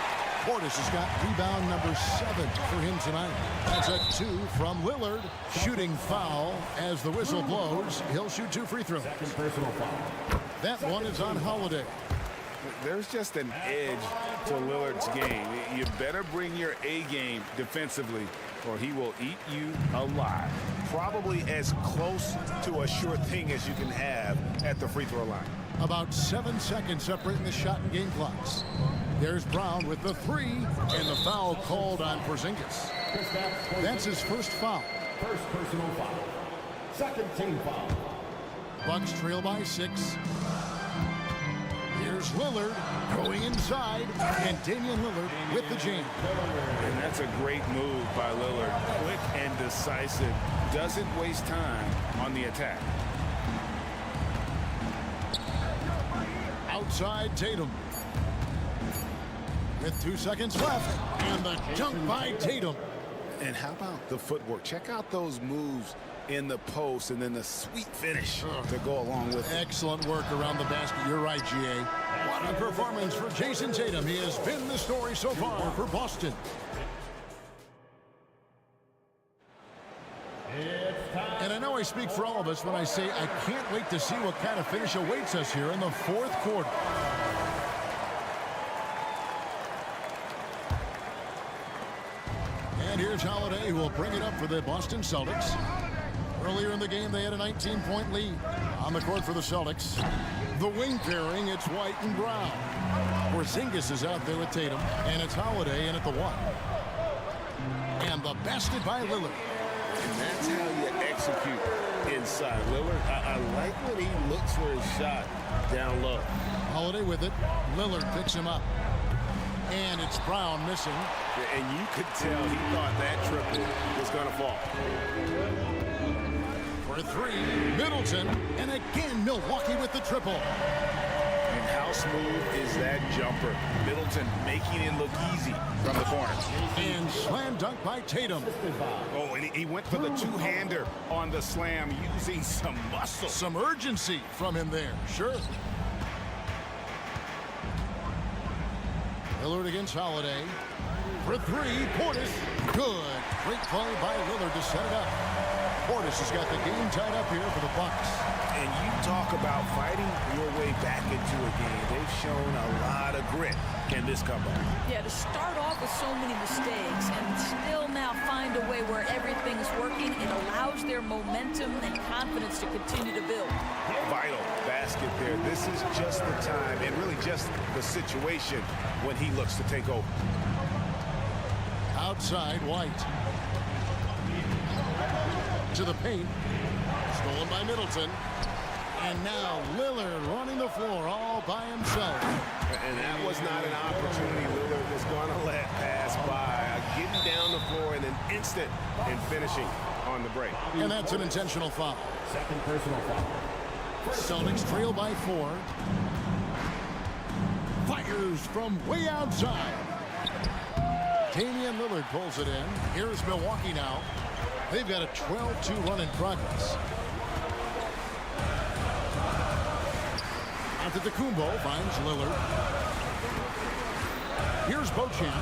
Portis has got rebound number 7 for him tonight. That's a 2 from Lillard. Shooting foul as the whistle blows. He'll shoot 2 free throws. Second personal foul. That one is on Holiday. There's just an edge to Lillard's game. You better bring your A game defensively, or he will eat you alive. Probably as close to a sure thing as you can have at the free throw line. About 7 seconds separating the shot and game clocks. There's Brown with the 3, and the foul called on Porzingis. That's his first foul. First personal foul. Second team foul. Bucks trail by 6. Here's Lillard going inside, and Damian Lillard with the jam. And that's a great move by Lillard. Quick and decisive. Doesn't waste time on the attack. Outside Tatum. With 2 seconds left, and the dunk by Tatum. And how about the footwork? Check out those moves in the post and then the sweet finish to go along with it. Excellent work around the basket. You're right, G.A. What a performance for Jason Tatum. He has been the story so far for Boston. It's And I know I speak for all of us when I say I can't wait to see what kind of finish awaits us here in the fourth quarter. And here's Holiday, who will bring it up for the Boston Celtics. Earlier in the game, they had a 19-point lead. On the court for the Celtics, the wing pairing, it's White and Brown. Porzingis is out there with Tatum, and it's Holiday in at the 1. And the basket by Lillard. And that's how you execute inside. Lillard, I like when he looks for his shot down low. Holiday with it. Lillard picks him up. And it's Brown missing. And you could tell he thought that triple was going to fall. For 3, Middleton. And again, Milwaukee with the triple. And how smooth is that jumper? Middleton making it look easy from the corner. And slam dunk by Tatum. Oh, and he went for the two-hander on the slam using some muscle. Some urgency from him there, sure. Lillard against Holiday. For 3, Portis. Good. Great play by Lillard to set it up. Portis has got the game tied up here for the Bucks. And you talk about fighting your way back into a game. They've shown a lot of grit in this comeback. Yeah, to start off with so many mistakes and still now find a way where everything's working, it allows their momentum and confidence to continue to build. Vital basket there. This is just the time and really just the situation when he looks to take over. Outside, White. To the paint. Stolen by Middleton. And now Lillard running the floor all by himself. And that was not an opportunity Lillard was going to let pass by. Getting down the floor in an instant and finishing on the break. And that's an intentional foul. Second personal foul. Celtics trail by 4. Fires from way outside. Damian Lillard pulls it in. Here's Milwaukee now. They've got a 12-2 run in progress. Antetokounmpo finds Lillard. Here's Beauchamp.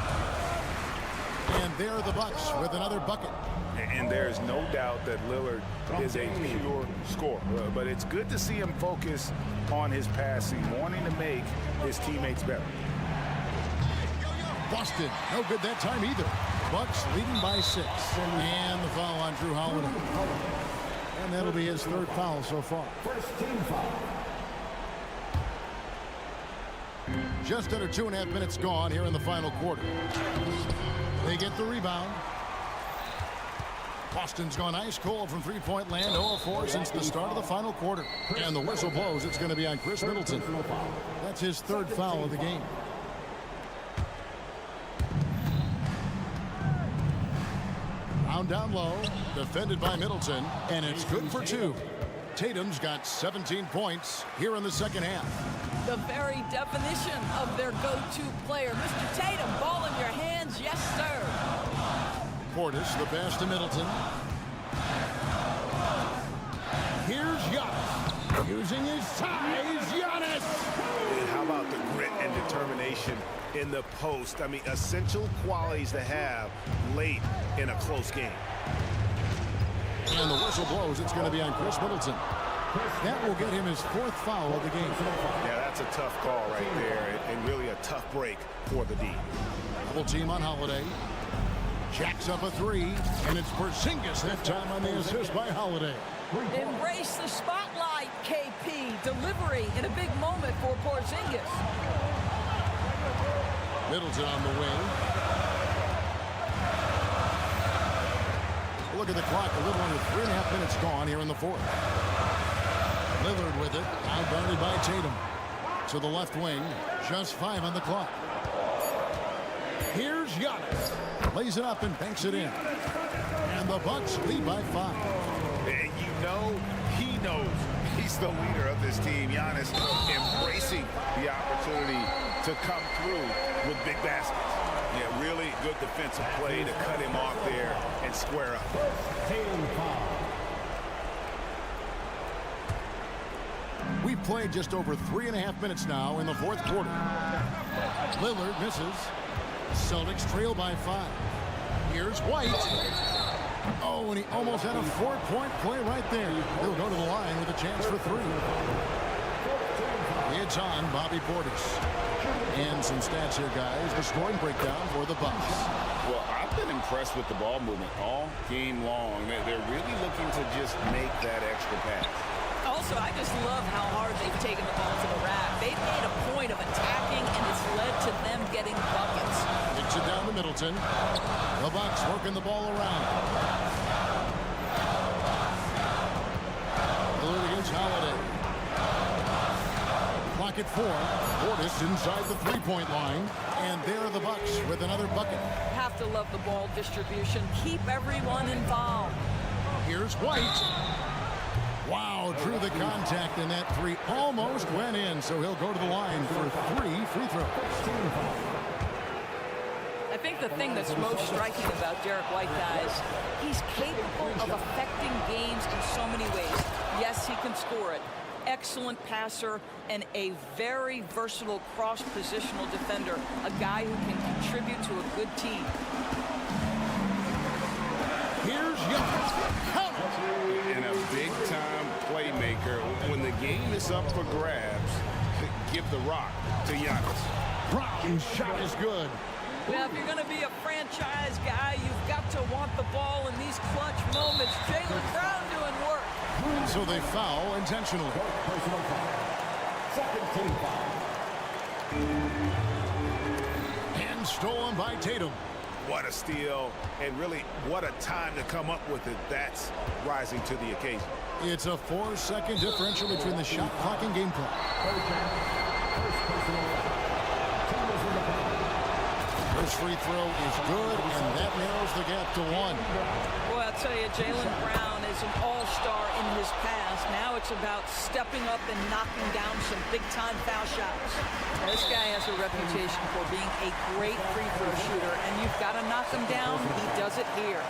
And there are the Bucks with another bucket. And there's no doubt that Lillard is a pure scorer. But it's good to see him focus on his passing, wanting to make his teammates better. Boston, no good that time either. Bucks leading by 6. And the foul on Drew Holiday. And that'll be his 3rd foul so far. First team foul. Just under 2.5 minutes gone here in the final quarter. They get the rebound. Boston's gone ice cold from three-point land, 0-4 since the start of the final quarter. And the whistle blows. It's going to be on Chris Middleton. That's his 3rd foul of the game. Down low, defended by Middleton, and it's good for 2. Tatum's got 17 points here in the second half. The very definition of their go-to player. Mr. Tatum, ball in your hands, yes, sir. Portis, the pass to Middleton. Here's Giannis. Using his size, Giannis! And how about the grit and determination in the post? I mean, essential qualities to have late in a close game. And the whistle blows. It's going to be on Chris Middleton. That will get him his 4th foul of the game. Yeah, that's a tough call right there, and really a tough break for the D. Double team on Holiday. Jacks up a 3, and it's Porzingis that time on the assist by Holiday. Embrace the spotlight, KP. Delivery in a big moment for Porzingis. Middleton on the wing. Look at the clock. A little under 3.5 minutes gone here in the 4th. Lillard with it. Outbounded by Tatum. To the left wing. Just 5 on the clock. Here's Giannis. Lays it up and banks it in. And the Bucks lead by 5. And you know he knows he's the leader of this team. Giannis embracing the opportunity to come through with big baskets. Yeah, really good defensive play to cut him off there and square up. Tatum foul. We've played just over 3.5 minutes now in the 4th quarter. Lillard misses. Celtics trail by 5. Here's White. Oh, and he almost had a 4-point play right there. He'll go to the line with a chance for 3. It's on Bobby Portis. And some stats here, guys. The scoring breakdown for the Bucks. Well, I've been impressed with the ball movement all game long. They're really looking to just make that extra pass. Also, I just love how hard they've taken the ball to the rack. They've made a point of attacking, and it's led to them getting buckets. Kicks it down to Middleton. The Bucks working the ball around. Lillard against Holiday. Clock at 4. Portis inside the 3-point line. And there are the Bucks with another bucket. Have to love the ball distribution. Keep everyone involved. Here's White. Wow, drew the contact, and that 3 almost went in, so he'll go to the line for 3 free throws. I think the thing that's most striking about Derek White, guys, he's capable of affecting games in so many ways. Yes, he can score it. Excellent passer and a very versatile cross-positional defender, a guy who can contribute to a good team. Here's Giannis. And a big-time playmaker. When the game is up for grabs, give the rock to Giannis. Brown's shot is good. Well, if you're going to be a franchise guy, you've got to want the ball in these clutch moments. Jaylen Brown doing work. So they foul intentionally. Personal foul. Second team foul. And stolen by Tatum. What a steal, and really what a time to come up with it. That's rising to the occasion. It's a 4-second differential between the shot clock and game clock. First free throw is good, and that narrows the gap to 1. Boy, I'll tell you, Jaylen Brown is an all-star in his past. Now it's about stepping up and knocking down some big-time foul shots. Now, this guy has a reputation for being a great free throw shooter, and you've got to knock him down. He does it here.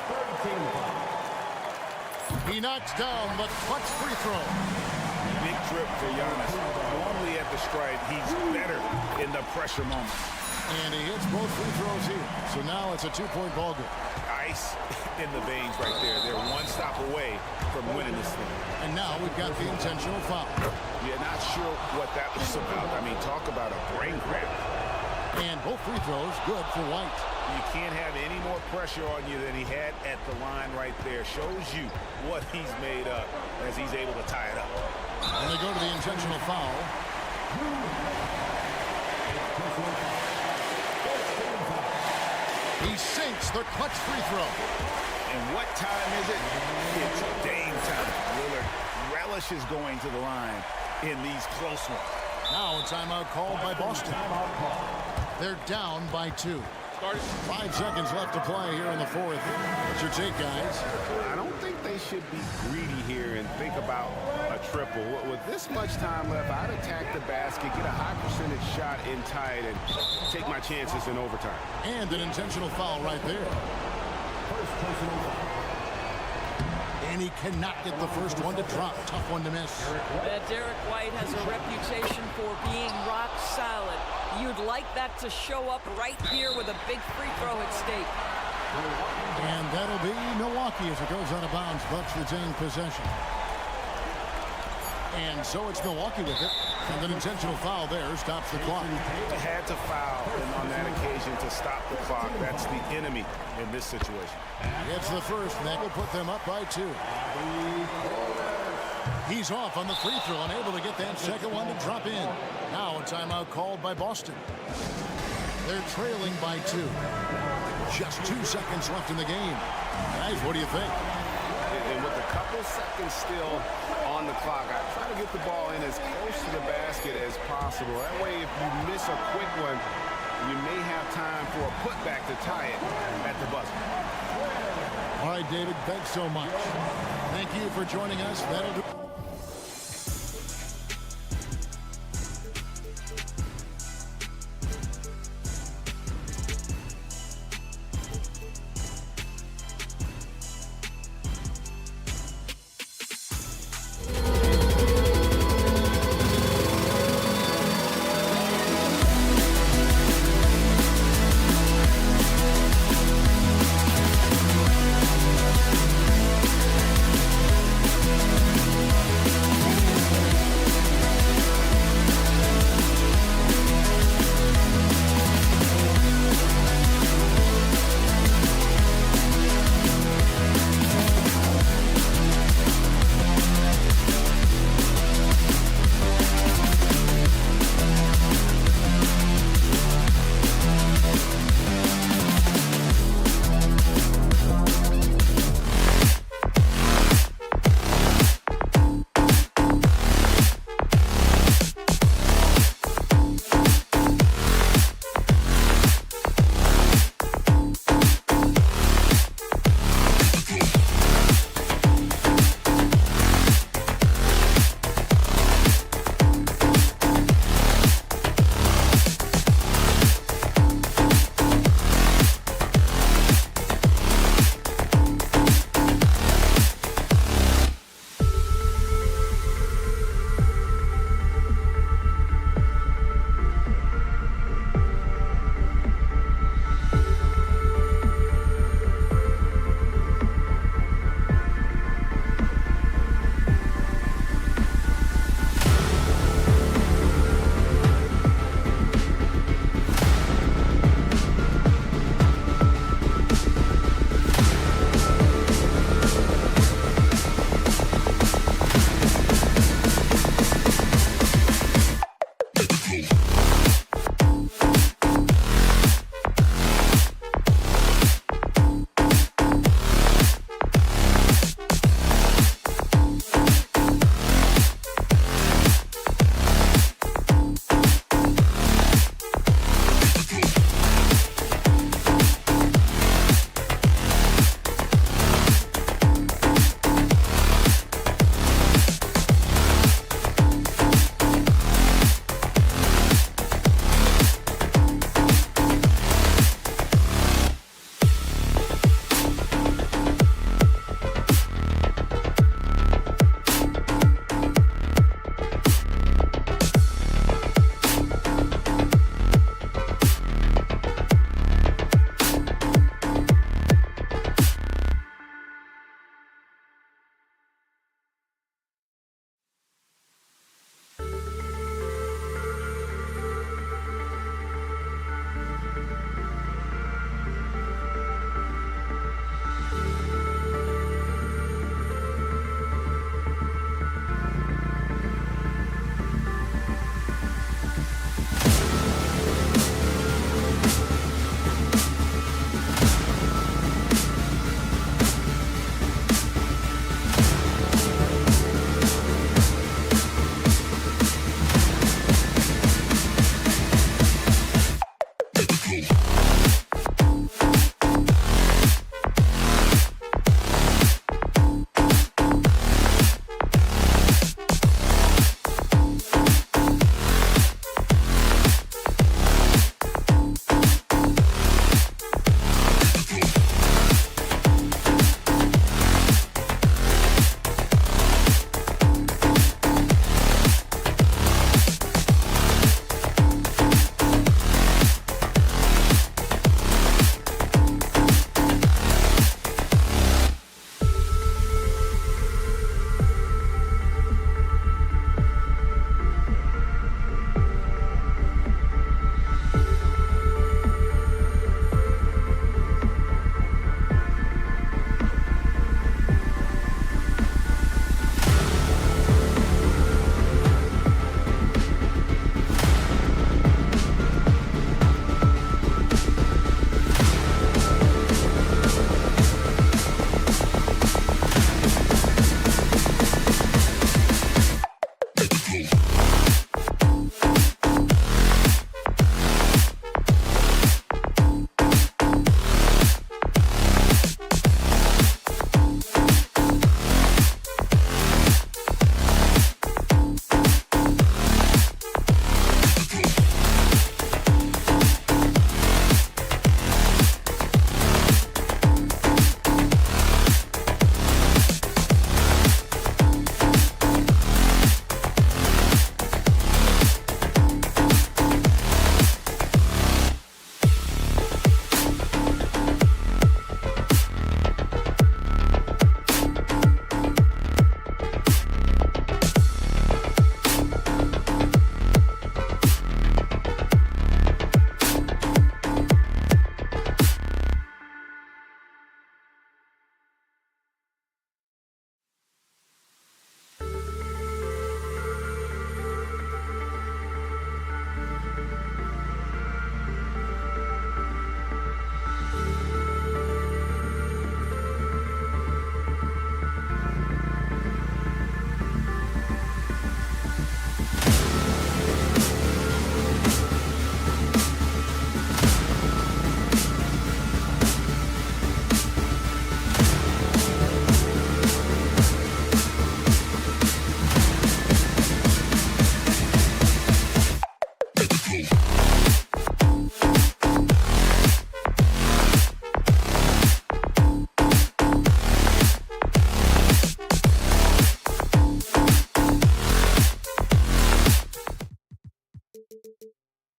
He knocks down the clutch free throw. Big trip for Giannis. Normally at the stripe, he's better in the pressure moment. And he hits both free throws here. So now it's a 2-point ball game. Ice in the veins right there. They're one stop away from winning this thing. And now we've got the intentional foul. Yeah, not sure what that was about. I mean, talk about a brain cramp. And both free throws good for White. You can't have any more pressure on you than he had at the line right there. Shows you what he's made up as he's able to tie it up. And they go to the intentional foul. He sinks the clutch free throw. And what time is it? It's Dame time. Lillard relishes going to the line in these close ones. Now a timeout called by Boston. They're down by 2. 5 seconds left to play here in the 4th. What's your take, guys? I don't think they should be greedy here and think about a triple. With this much time left, I'd attack the basket, get a high percentage shot in tight, and take my chances in overtime. And an intentional foul right there. And he cannot get the first one to drop. Tough one to miss. Derek White has a reputation for being rock solid. You'd like that to show up right here with a big free throw at stake. And that'll be Milwaukee as it goes out of bounds. Bucks retain possession. And so it's Milwaukee with it. And an intentional foul there stops the clock. Had to foul on that occasion to stop the clock. That's the enemy in this situation. It's the first, and that will put them up by 2. He's off on the free throw, unable to get that second one to drop in. Now a timeout called by Boston. They're trailing by 2. Just 2 seconds left in the game. Guys, what do you think? And with a couple seconds still on the clock, I try to get the ball in as close to the basket as possible. That way, if you miss a quick one, you may have time for a putback to tie it at the buzzer. All right, David, thanks so much. Thank you for joining us. That'll do.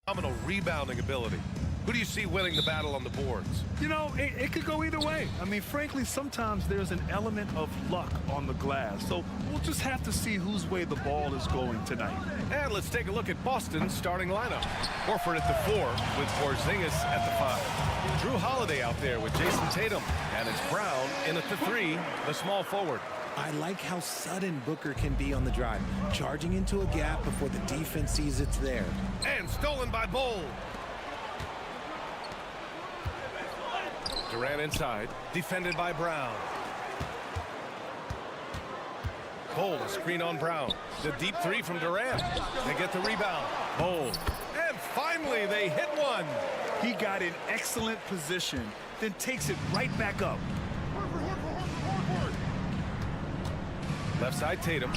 Phenomenal rebounding ability. Who do you see winning the battle on the boards? You know, it could go either way. I mean, frankly, sometimes there's an element of luck on the glass. So we'll just have to see whose way the ball is going tonight. And let's take a look at Boston's starting lineup. Horford at the 4 with Porzingis at the 5. Drew Holiday out there with Jason Tatum. And it's Brown in at the 3, the small forward. I like how sudden Booker can be on the drive, charging into a gap before the defense sees it's there. And stolen by Bull. Durant inside, defended by Brown. Bull, a screen on Brown. The deep three from Durant. They get the rebound. Bull. And finally, they hit one. He got in excellent position, then takes it right back up. Left side Tatum.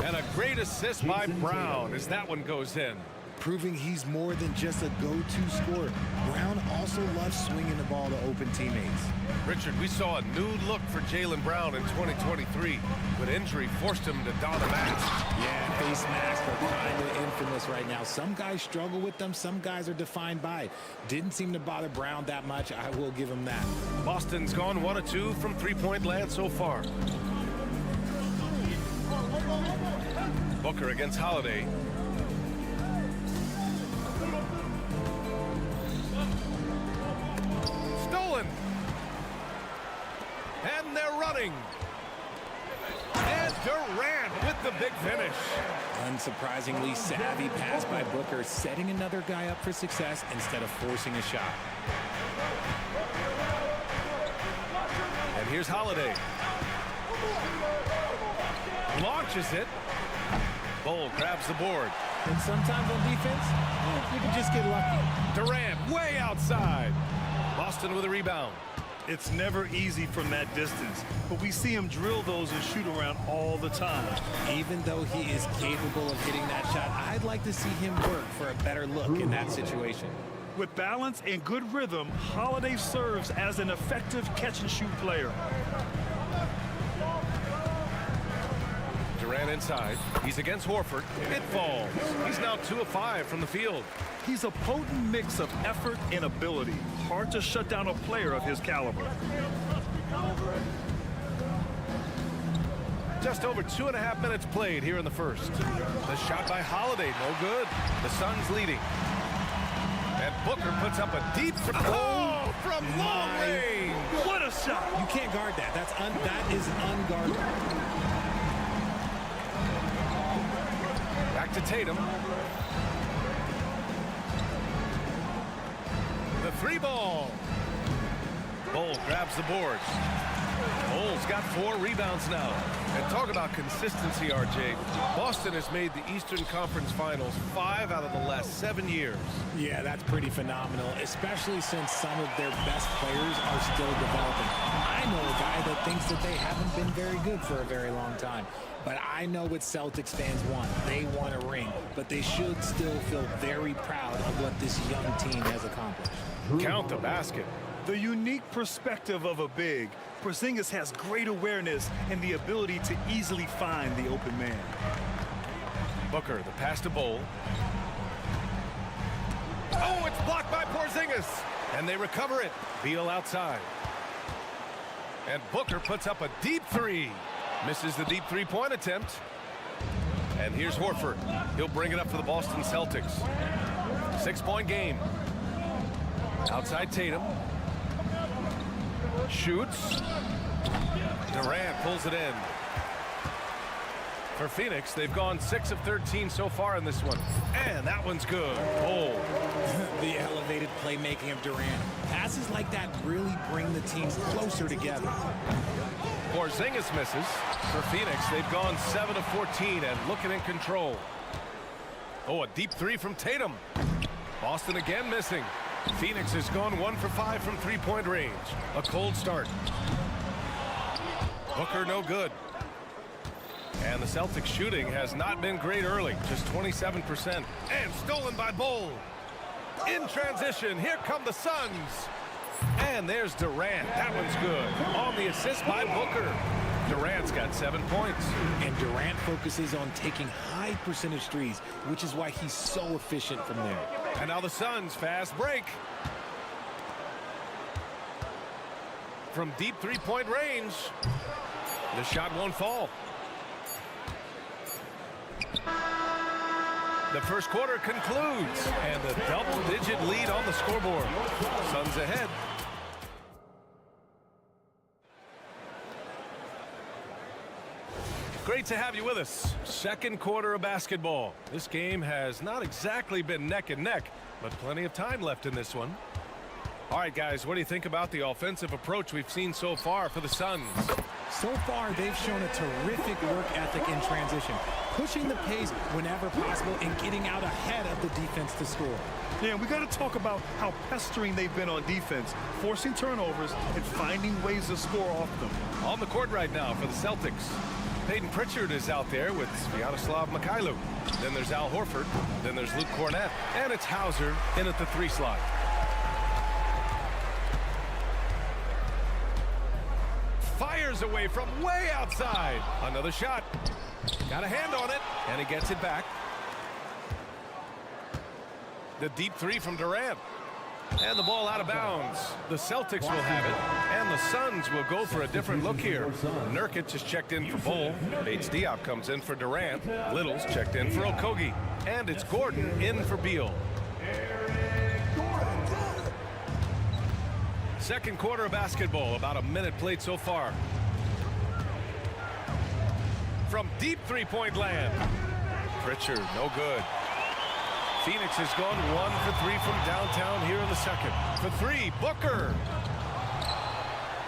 And a great assist by Brown as that one goes in. Proving he's more than just a go-to scorer. Brown also loves swinging the ball to open teammates. Richard, we saw a new look for Jaylen Brown in 2023, but injury forced him to don a mask. Yeah, face masks are kind of infamous right now. Some guys struggle with them. Some guys are defined by it. Didn't seem to bother Brown that much. I will give him that. Boston's gone 1 of 2 from three-point land so far. Booker against Holiday. Stolen. And they're running. And Durant with the big finish. Unsurprisingly savvy pass by Booker, setting another guy up for success instead of forcing a shot. And here's Holiday. Launches it. Bull grabs the board. And sometimes on defense, you can just get lucky. Durant way outside. Boston with a rebound. It's never easy from that distance, but we see him drill those and shoot around all the time. Even though he is capable of hitting that shot, I'd like to see him work for a better look in that situation. With balance and good rhythm, Holiday serves as an effective catch-and-shoot player. Durant inside. He's against Horford. It falls. He's now 2 of 5 from the field. He's a potent mix of effort and ability. Hard to shut down a player of his caliber. Just over 2.5 minutes played here in the first. The shot by Holiday, no good. The Suns leading. And Booker puts up a deep from long range. What a shot! You can't guard that. That is unguardable. Back to Tatum. The 3-ball. Bull grabs the board. Bull's got 4 rebounds now. And talk about consistency, RJ. Boston has made the Eastern Conference Finals 5 out of the last 7 years. Yeah, that's pretty phenomenal, especially since some of their best players are still developing. I know a guy that thinks that they haven't been very good for a very long time. But I know what Celtics fans want. They want a ring, but they should still feel very proud of what this young team has accomplished. Count the basket. The unique perspective of a big, Porzingis has great awareness and the ability to easily find the open man. Booker, the pass to Bull. Oh, it's blocked by Porzingis. And they recover it. Beal outside. And Booker puts up a deep 3. Misses the deep 3-point attempt. And here's Horford. He'll bring it up for the Boston Celtics. 6-point game. Outside Tatum. Shoots. Durant pulls it in. For Phoenix, they've gone 6 of 13 so far in this one. And that one's good. Oh. The elevated playmaking of Durant. Passes like that really bring the teams closer together. Porzingis misses. For Phoenix, they've gone 7 of 14 and looking in control. Oh, a deep 3 from Tatum. Boston again missing. Phoenix has gone 1 for 5 from 3-point range. A cold start. Booker no good. And the Celtics shooting has not been great early. Just 27%. And stolen by Bull. In transition, here come the Suns. And there's Durant. That one's good. On the assist by Booker. Durant's got 7 points. And Durant focuses on taking high percentage threes, which is why he's so efficient from there. And now the Suns fast break. From deep 3-point range. The shot won't fall. The first quarter concludes. And the double-digit lead on the scoreboard. Suns ahead. Great to have you with us. Second quarter of basketball. This game has not exactly been neck and neck, but plenty of time left in this one. All right, guys, what do you think about the offensive approach we've seen so far for the Suns? So far, they've shown a terrific work ethic in transition, pushing the pace whenever possible and getting out ahead of the defense to score. Yeah, we got to talk about how pestering they've been on defense, forcing turnovers and finding ways to score off them. On the court right now for the Celtics, Peyton Pritchard is out there with Sviatoslav Mikhailuk. Then there's Al Horford. Then there's Luke Cornett. And it's Hauser in at the 3 slot. Fires away from way outside. Another shot. Got a hand on it, and he gets it back. The deep 3 from Durant. And the ball out of bounds. The Celtics will have it, and the Suns will go for a different look here. Nurkic is checked in for Bull. Bates Diop comes in for Durant. Little's checked in for Okogie. And it's Gordon in for Beal. Second quarter of basketball, about a minute played so far. From deep three-point land. Pritchard, no good. Phoenix has gone 1 for 3 from downtown here in the second. For 3, Booker.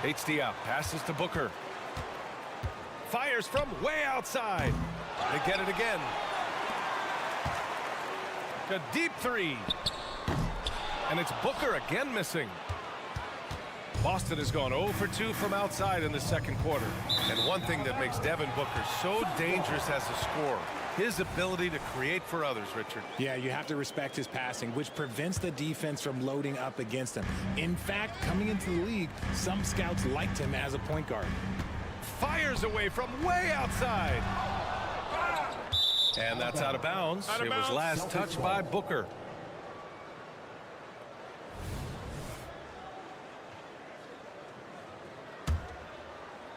Bates Diop passes to Booker. Fires from way outside. They get it again. A deep 3. And it's Booker again missing. Boston has gone 0 for 2 from outside in the second quarter. And one thing that makes Devin Booker so dangerous as a scorer, his ability to create for others, Richard. Yeah, you have to respect his passing, which prevents the defense from loading up against him. In fact, coming into the league, some scouts liked him as a point guard. Fires away from way outside. And that's out of bounds. It was last touched by Booker.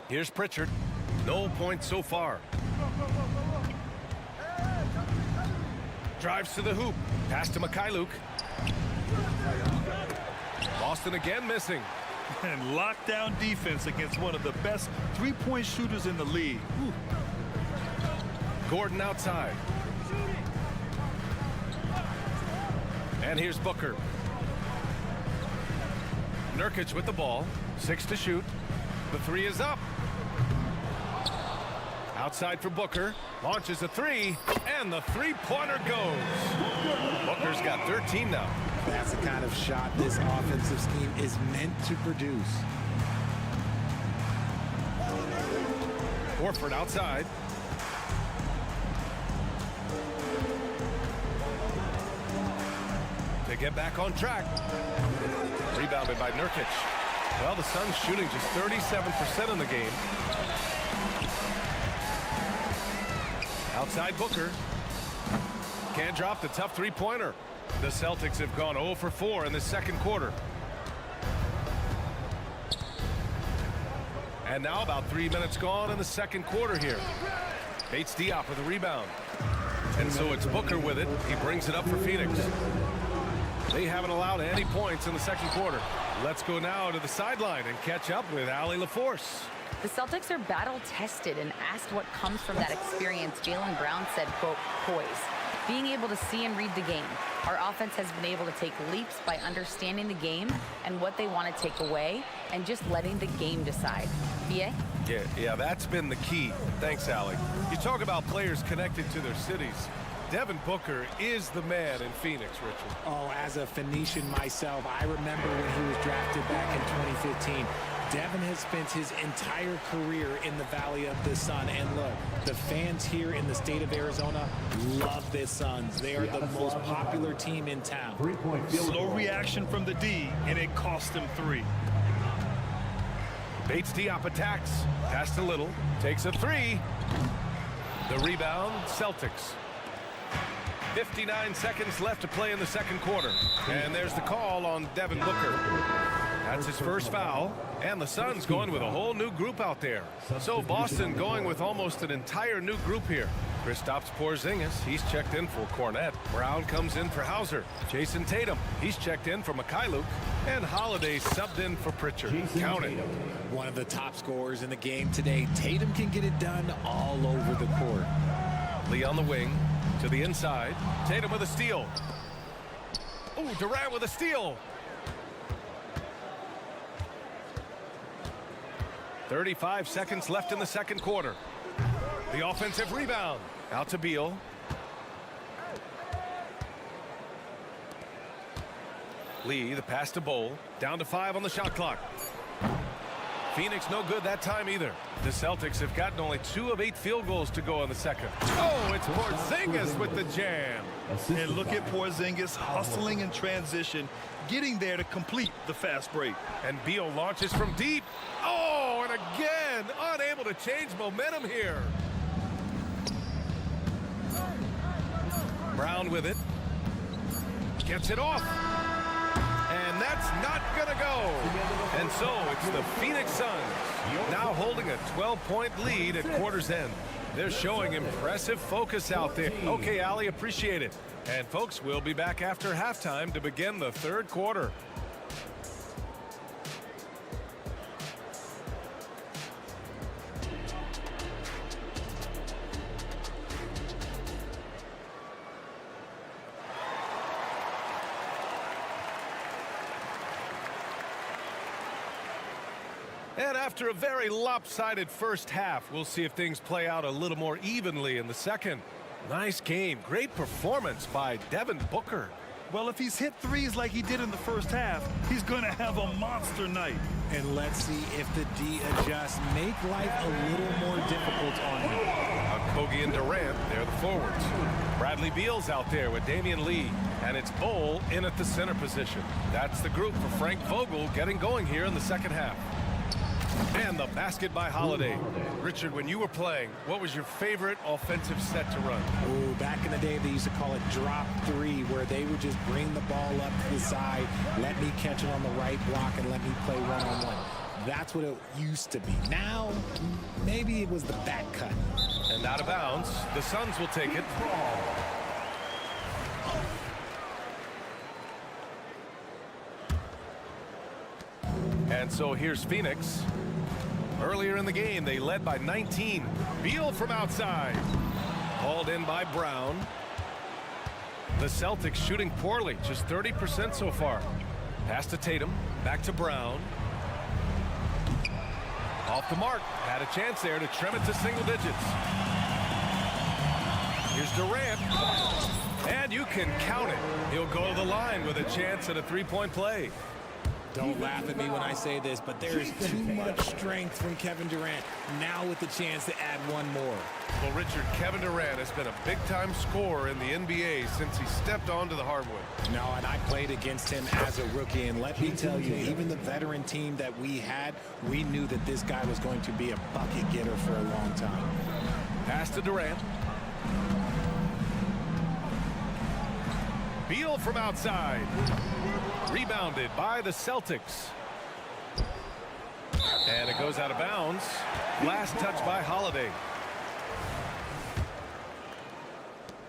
Here's Pritchard. No points so far. Drives to the hoop. Pass to Mikhailuk. Boston again missing. And lockdown defense against one of the best three-point shooters in the league. Ooh. Gordon outside. And here's Booker. Nurkic with the ball. 6 to shoot. The 3 is up. Outside for Booker. Launches a 3. And the three-pointer goes. Booker's got 13 now. That's the kind of shot this offensive scheme is meant to produce. Horford outside. They get back on track. Rebounded by Nurkic. Well, the Suns shooting just 37% in the game. Outside Booker. Can't drop the tough three-pointer. The Celtics have gone 0 for 4 in the second quarter. And now about 3 minutes gone in the second quarter here. Bates Diop with a rebound. And so it's Booker with it. He brings it up for Phoenix. They haven't allowed any points in the second quarter. Let's go now to the sideline and catch up with Allie LaForce. The Celtics are battle-tested, and asked what comes from that experience, Jaylen Brown said, quote, poise. Being able to see and read the game. Our offense has been able to take leaps by understanding the game and what they want to take away and just letting the game decide. BA? Yeah, that's been the key. Thanks, Allie. You talk about players connected to their cities. Devin Booker is the man in Phoenix, Richard. Oh, as a Phoenician myself, I remember when he was drafted back in 2015. Devin has spent his entire career in the Valley of the Sun. And look, the fans here in the state of Arizona love the Suns. They are the most popular team in town. Slow reaction from the D, and it cost them 3. Bates Diop attacks. Pass to Little. Takes a 3. The rebound, Celtics. 59 seconds left to play in the second quarter. And there's the call on Devin Booker. That's his first foul. And the Suns going with a whole new group out there. So Boston going with almost an entire new group here. Kristaps Porzingis, he's checked in for Cornette. Brown comes in for Hauser. Jason Tatum, he's checked in for Mikhailuk. And Holiday subbed in for Pritchard. Count it. One of the top scorers in the game today. Tatum can get it done all over the court. Lee on the wing to the inside. Tatum with a steal. Oh, Durant with a steal. 35 seconds left in the second quarter. The offensive rebound. Out to Beal. Lee, the pass to Bowl. Down to 5 on the shot clock. Phoenix no good that time either. The Celtics have gotten only 2 of 8 field goals to go in the second. Oh, it's Porzingis with the jam. And look at Porzingis hustling in transition, getting there to complete the fast break. And Beal launches from deep. Oh, and again, unable to change momentum here. Brown with it. Gets it off. And that's not going to go. And so it's the Phoenix Suns now holding a 12-point lead at quarter's end. They're showing impressive focus out there. Okay, Allie, appreciate it. And folks, we'll be back after halftime to begin the third quarter. And after a very lopsided first half, we'll see if things play out a little more evenly in the second. Nice game. Great performance by Devin Booker. Well, if he's hit threes like he did in the first half, he's going to have a monster night. And let's see if the D adjusts, make life a little more difficult on him. Kogi and Durant, they're the forwards. Bradley Beal's out there with Damian Lee. And it's Bowl in at the center position. That's the group for Frank Vogel getting going here in the second half. And the basket by Holiday. Richard, when you were playing, what was your favorite offensive set to run? Oh, back in the day, they used to call it drop 3, where they would just bring the ball up to the side, let me catch it on the right block, and let me play one-on-one. That's what it used to be. Now, maybe it was the back cut. And out of bounds, the Suns will take it. And so here's Phoenix. Earlier in the game, they led by 19. Beal from outside. Hauled in by Brown. The Celtics shooting poorly, just 30% so far. Pass to Tatum, back to Brown. Off the mark, had a chance there to trim it to single digits. Here's Durant. And you can count it. He'll go to the line with a chance at a three-point play. Don't laugh at me when I say this, but there is too much strength from Kevin Durant, now with the chance to add one more. Well, Richard, Kevin Durant has been a big-time scorer in the NBA since he stepped onto the hardwood. No, and I played against him as a rookie, and let me tell you, even the veteran team that we had, we knew that this guy was going to be a bucket getter for a long time. Pass to Durant. Beal from outside. Rebounded by the Celtics. And it goes out of bounds. Last touch by Holiday.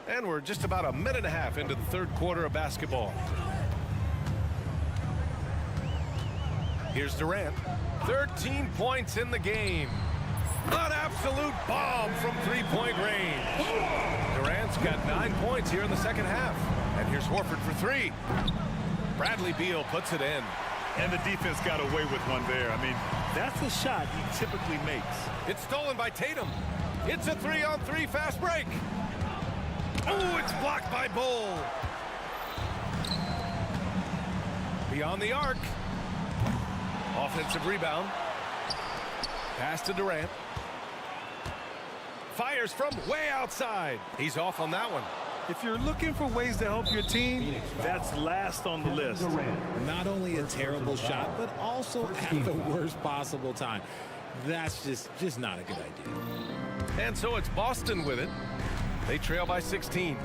And we're just about a minute and a half into the third quarter of basketball. Here's Durant. 13 points in the game. An absolute bomb from three-point range. Durant's got 9 points here in the second half. And here's Horford for 3. Bradley Beal puts it in. And the defense got away with one there. I mean, that's a shot he typically makes. It's stolen by Tatum. It's a 3-on-3 fast break. Oh, it's blocked by Bowl. Beyond the arc. Offensive rebound. Pass to Durant. Fires from way outside. He's off on that one. If you're looking for ways to help your team, that's last on the list. Not only a terrible shot, but also at the worst possible time. That's just not a good idea. And so it's Boston with it. They trail by 16.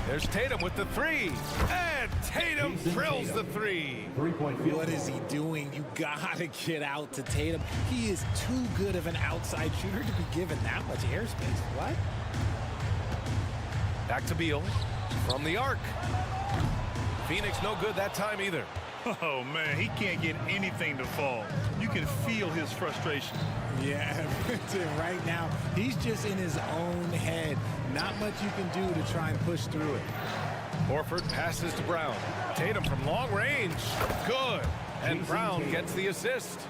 There's Tatum with the three. And Tatum drills the three. What is he doing? You gotta get out to Tatum. He is too good of an outside shooter to be given that much airspace. What? Back to Beal from the arc. Phoenix no good that time either. Oh, man, he can't get anything to fall. You can feel his frustration. Yeah, right now, he's just in his own head. Not much you can do to try and push through it. Horford passes to Brown. Tatum from long range. Good. And Brown gets the assist.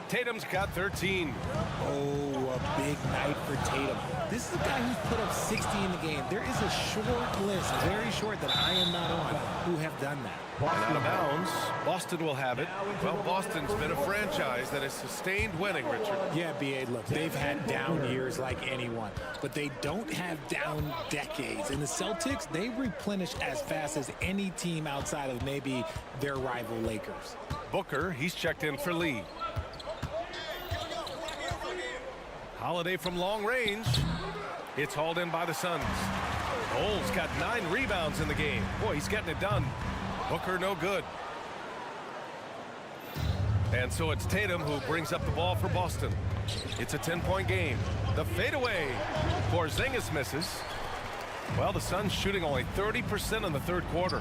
Tatum's got 13. Oh, a big night for Tatum. This is a guy who's put up 60 in the game. There is a short list, very short, that I am not on, who have done that. And out of bounds, Boston will have it. Well, Boston's been a franchise that has sustained winning, Richard. Yeah, B.A., look, they've had down years like anyone, but they don't have down decades. And the Celtics, they replenish as fast as any team outside of maybe their rival Lakers. Booker, he's checked in for Lee. Holiday from long range. It's hauled in by the Suns. Cole's got 9 rebounds in the game. Boy, he's getting it done. Booker no good. And so it's Tatum who brings up the ball for Boston. It's a 10-point game. The fadeaway. Porzingis misses. Well, the Suns shooting only 30% in the third quarter.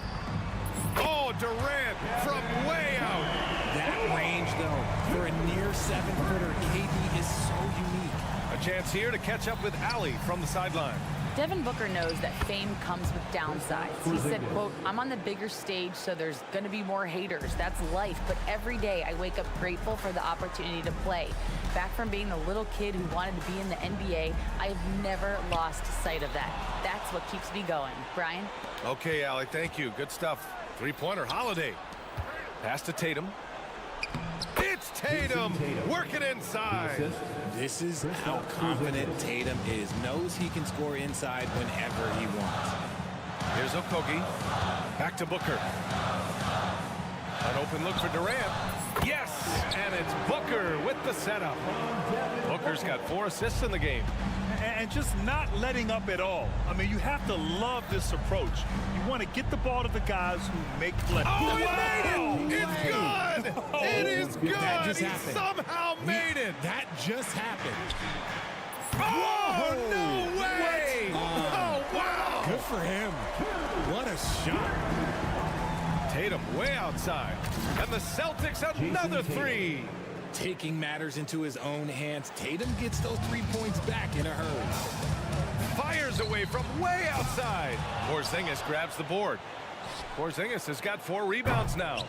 Oh, Durant from way out. That range, though, for a near 7-footer, KD is so unique. A chance here to catch up with Allie from the sideline. Devin Booker knows that fame comes with downsides. He said, quote, "I'm on the bigger stage, so there's going to be more haters. That's life. But every day I wake up grateful for the opportunity to play. Back from being the little kid who wanted to be in the NBA, I have never lost sight of that. That's what keeps me going." Brian? Okay, Allie, thank you. Good stuff. Three-pointer, Holiday. Pass to Tatum. It's Tatum working inside. This is how confident Tatum is. Knows he can score inside whenever he wants. Here's Okogie. Back to Booker. An open look for Durant. Yes! And it's Booker with the setup. Booker's got 4 assists in the game. And just not letting up at all. I mean, you have to love this approach. You want to get the ball to the guys who make plays. Oh, he made it! It's good! It is good! That just he happened. somehow made it! That just happened. Oh, no way! Oh, wow! Good for him. What a shot. Tatum way outside. And the Celtics another 3. Taking matters into his own hands. Tatum gets those 3 points back in a hurry. Fires away from way outside. Porzingis grabs the board. Porzingis has got 4 rebounds now.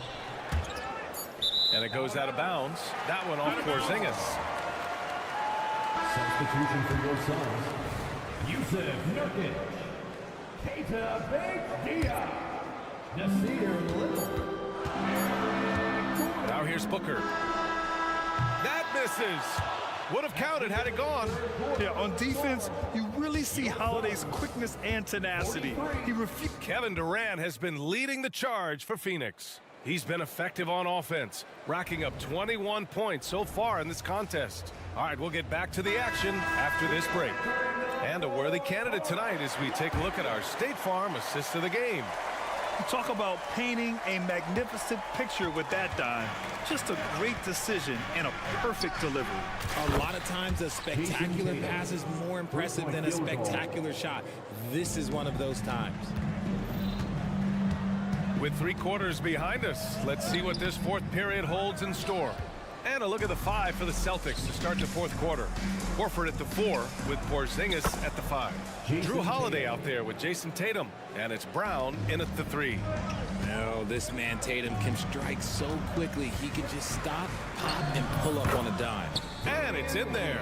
And it goes out of bounds. That one off Porzingis. Substitution for your Suns. Yusuf Nurkic. Keita Bates-Diaz. Nasir Little. Now here's Booker. That misses. Would have counted had it gone. Yeah, on defense, you really see Holiday's quickness and tenacity. He refused. Kevin Durant has been leading the charge for Phoenix. He's been effective on offense, racking up 21 points so far in this contest. All right, we'll get back to the action after this break. And a worthy candidate tonight as we take a look at our State Farm assist of the game. You talk about painting a magnificent picture with that dime. Just a great decision and a perfect delivery. A lot of times a spectacular pass is more impressive than a spectacular shot. This is one of those times. With 3 quarters behind us, let's see what this fourth period holds in store. And a look at the 5 for the Celtics to start the fourth quarter. Horford at the 4 with Porzingis at the 5. Drew Holiday out there with Jason Tatum. And it's Brown in at the 3. No, this man Tatum can strike so quickly. He can just stop, pop, and pull up on a dime. And it's in there.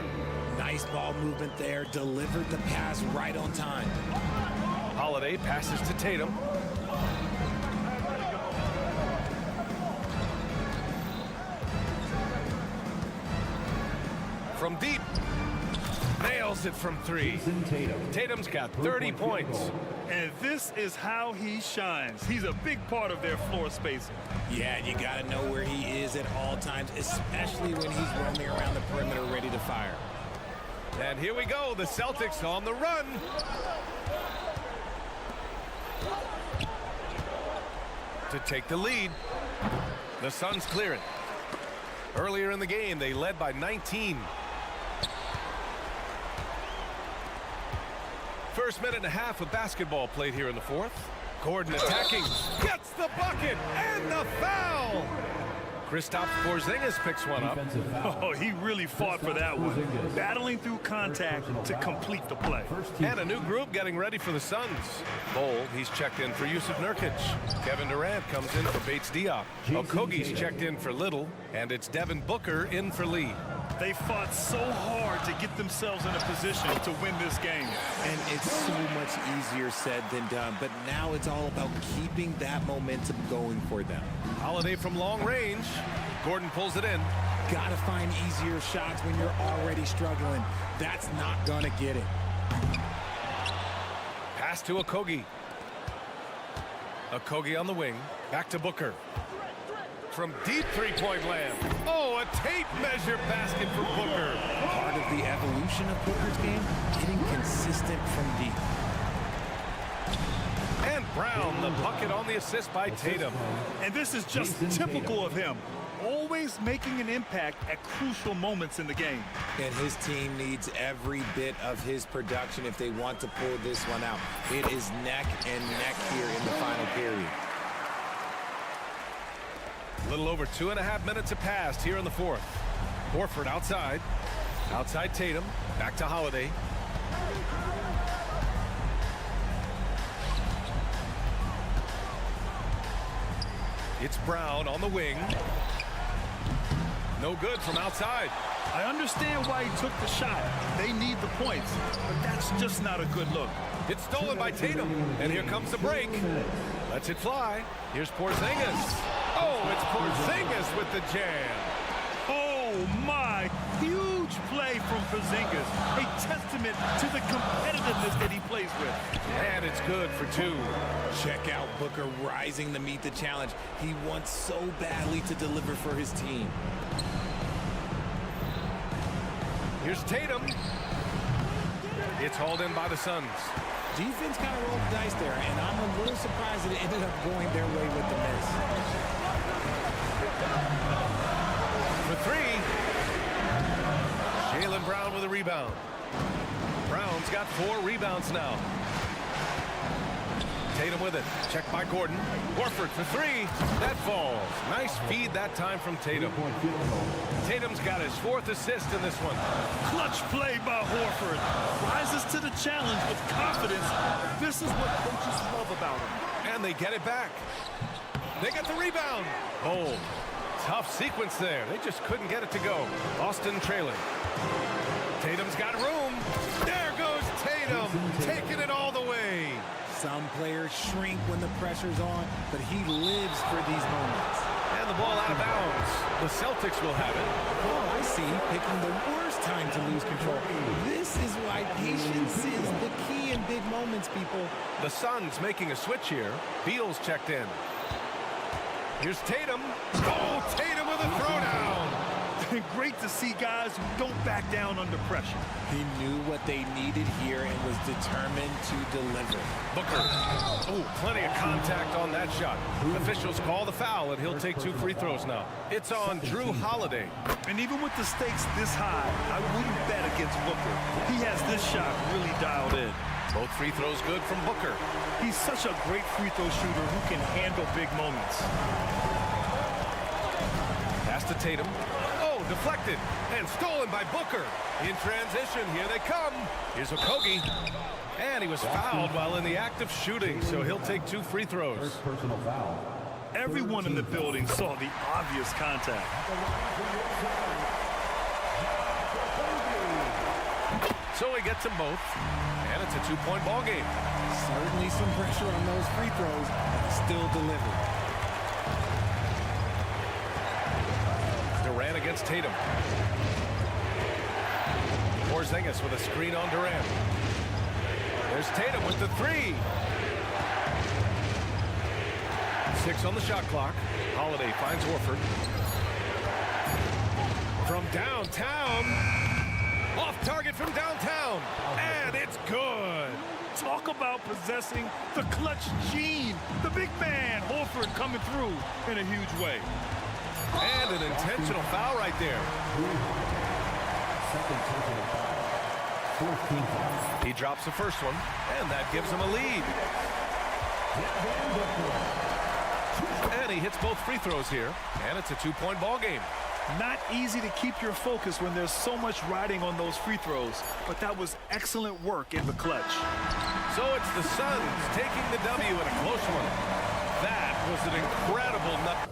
Nice ball movement there. Delivered the pass right on time. Holiday passes to Tatum. From deep. Nails it from 3. Tatum's got 30 points. And this is how he shines. He's a big part of their floor spacing. Yeah, you got to know where he is at all times, especially when he's roaming around the perimeter ready to fire. And here we go, the Celtics on the run. To take the lead. The Suns clear it. Earlier in the game, they led by 19. First minute and a half of basketball played here in the fourth. Gordon attacking. Gets the bucket and the foul. Kristaps Porzingis picks one up. Oh, he really fought for that one. Battling through contact to complete the play. And a new group getting ready for the Suns. Bol, he's checked in for Yusuf Nurkic. Kevin Durant comes in for Bates Diop. Okogie's checked in for Little. And it's Devin Booker in for Lee. They fought so hard to get themselves in a position to win this game. And it's so much easier said than done. But now it's all about keeping that momentum going for them. Holiday from long range. Gordon pulls it in. Gotta find easier shots when you're already struggling. That's not gonna get it. Pass to Okogie. Okogie on the wing. Back to Booker. From deep three-point land. Oh, a tape measure basket for Booker. Part of the evolution of Booker's game, getting consistent from deep. And Brown, the bucket on the assist by Tatum. And this is just typical of him. Always making an impact at crucial moments in the game. And his team needs every bit of his production if they want to pull this one out. It is neck and neck here in the final period. A little over 2.5 minutes have passed here in the fourth. Horford outside. Outside Tatum. Back to Holiday. It's Brown on the wing. No good from outside. I understand why he took the shot. They need the points, but that's just not a good look. It's stolen by Tatum. And here comes the break. Lets it fly. Here's Porzingis. Oh, it's Porzingis with the jam. Oh, my. Huge play from Porzingis. A testament to the competitiveness that he plays with. And it's good for two. Check out Booker rising to meet the challenge. He wants so badly to deliver for his team. Here's Tatum. It's hauled in by the Suns. Defense kind of rolled the dice there, and I'm a little surprised that it ended up going their way with the miss. For three. Jaylen Brown with a rebound. Brown's got 4 rebounds now. Tatum with it. Checked by Gordon. Horford for 3. That falls. Nice feed that time from Tatum. Tatum's got his 4th assist in this one. Clutch play by Horford. Rises to the challenge with confidence. This is what coaches love about him. And they get it back. They get the rebound. Oh, tough sequence there. They just couldn't get it to go. Osken trailing. Tatum's got room. There goes Tatum. Taking it all the way. Some players shrink when the pressure's on, but he lives for these moments. And the ball out of bounds. The Celtics will have it. Oh, I see. Picking the worst time to lose control. This is why patience is the key in big moments, people. The Suns making a switch here. Beal's checked in. Here's Tatum. Oh, Tatum with a throwdown. Great to see guys who don't back down under pressure. He knew what they needed here and was determined to deliver. Booker. Oh, plenty of contact on that shot. Officials call the foul, and he'll take 2 free throws now. It's on Drew Holiday. And even with the stakes this high, I wouldn't bet against Booker. He has this shot really dialed in. Both free throws good from Booker. He's such a great free throw shooter who can handle big moments. Pass to Tatum. Oh, deflected and stolen by Booker. In transition, here they come. Here's Okogie. And he was fouled while in the act of shooting, so he'll take 2 free throws. Personal foul. Everyone in the building saw the obvious contact. So he gets them both, and it's a 2-point ball game. Certainly some pressure on those free throws, but still delivered. Durant against Tatum. Porzingis with a screen on Durant. There's Tatum with the 3. 6 on the shot clock. Holiday finds Horford. From downtown. Off target from downtown. And it's good. Talk about possessing the clutch gene. The big man, Horford, coming through in a huge way. And an intentional foul right there. Second personal foul. 14 foul. He drops the first one, and that gives him a lead. And he hits both free throws here, and it's a 2-point ball game. Not easy to keep your focus when there's so much riding on those free throws, but that was excellent work in the clutch. So it's the Suns taking the W in a close one. That was an incredible nut.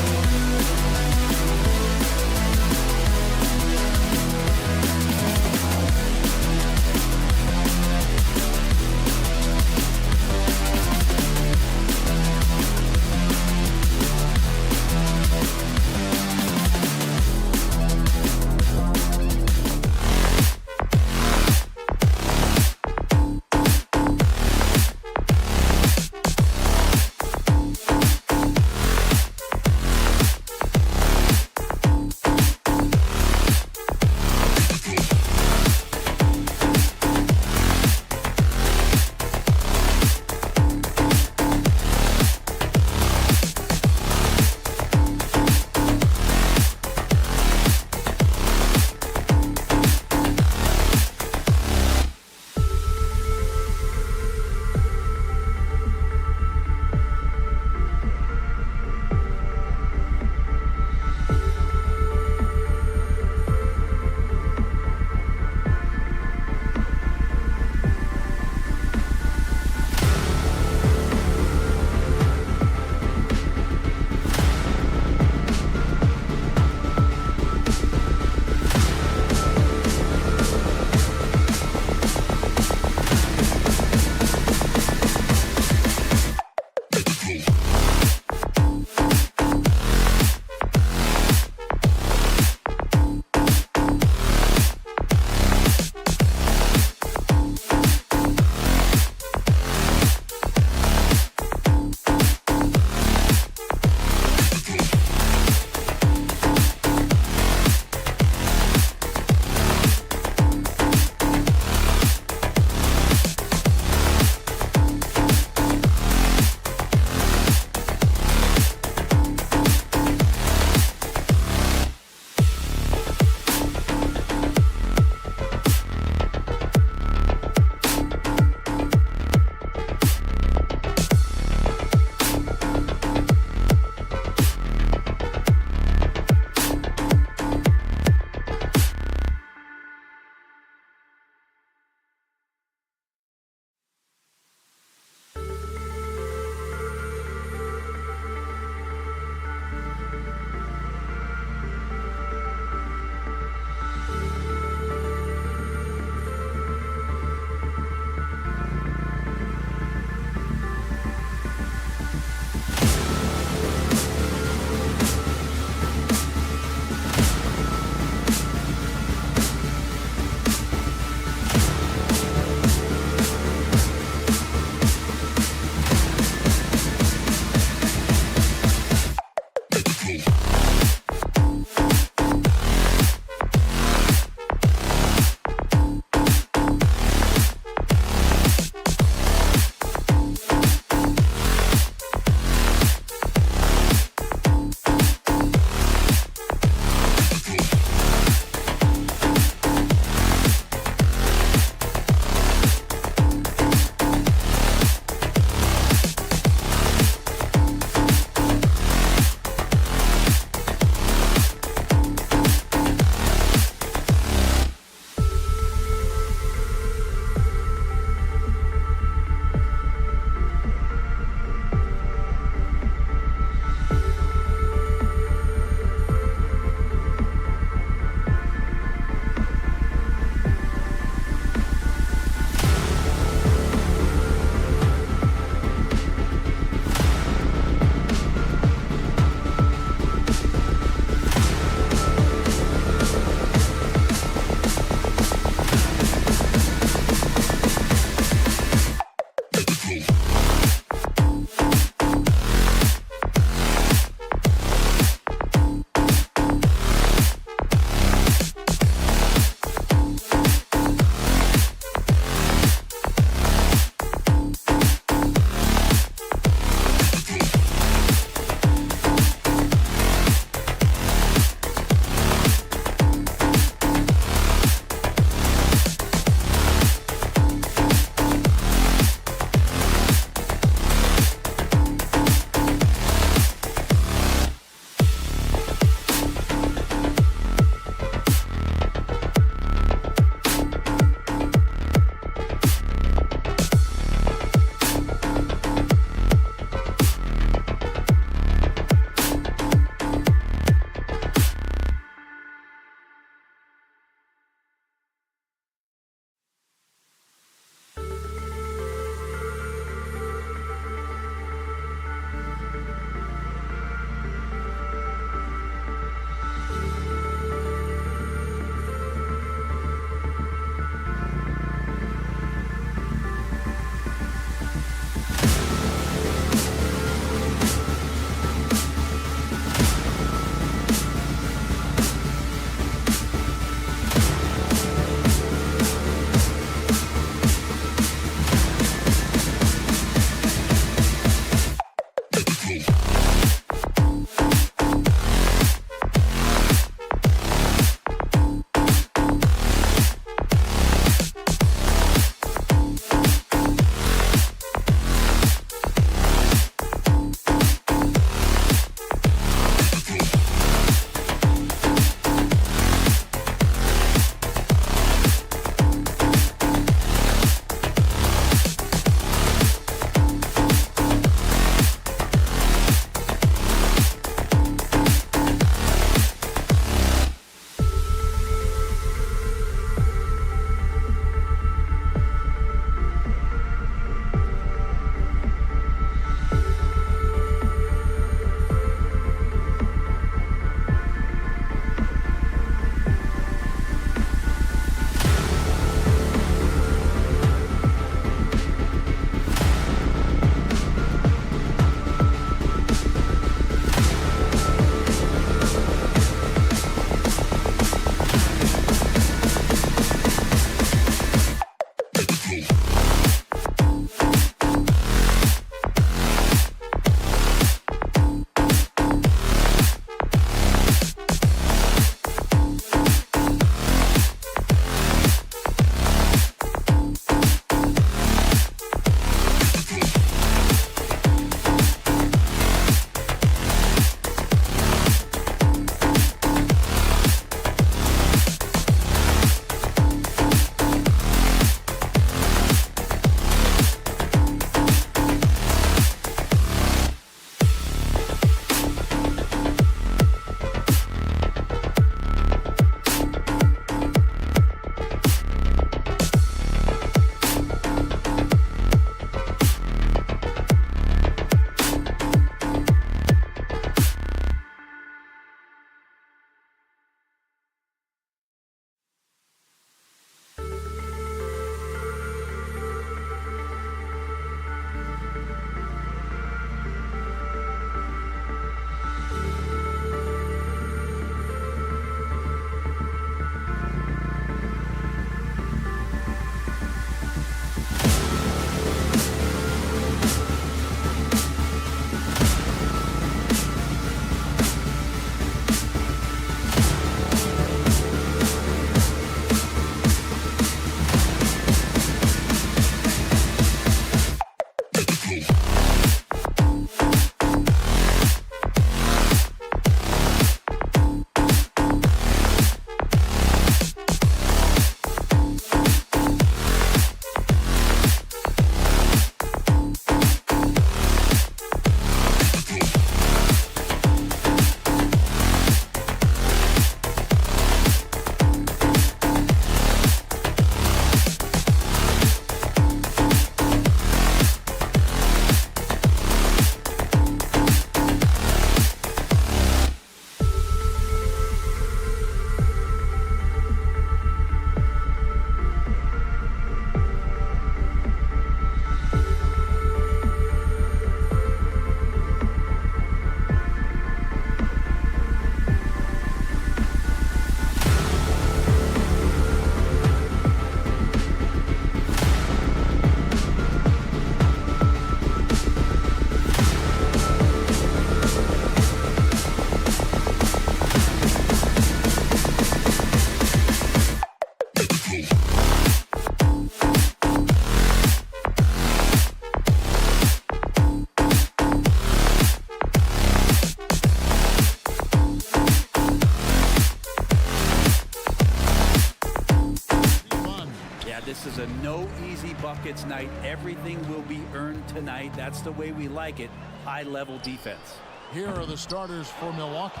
a no easy buckets night. Everything will be earned tonight. That's the way we like it. High-level defense. Here are the starters for Milwaukee.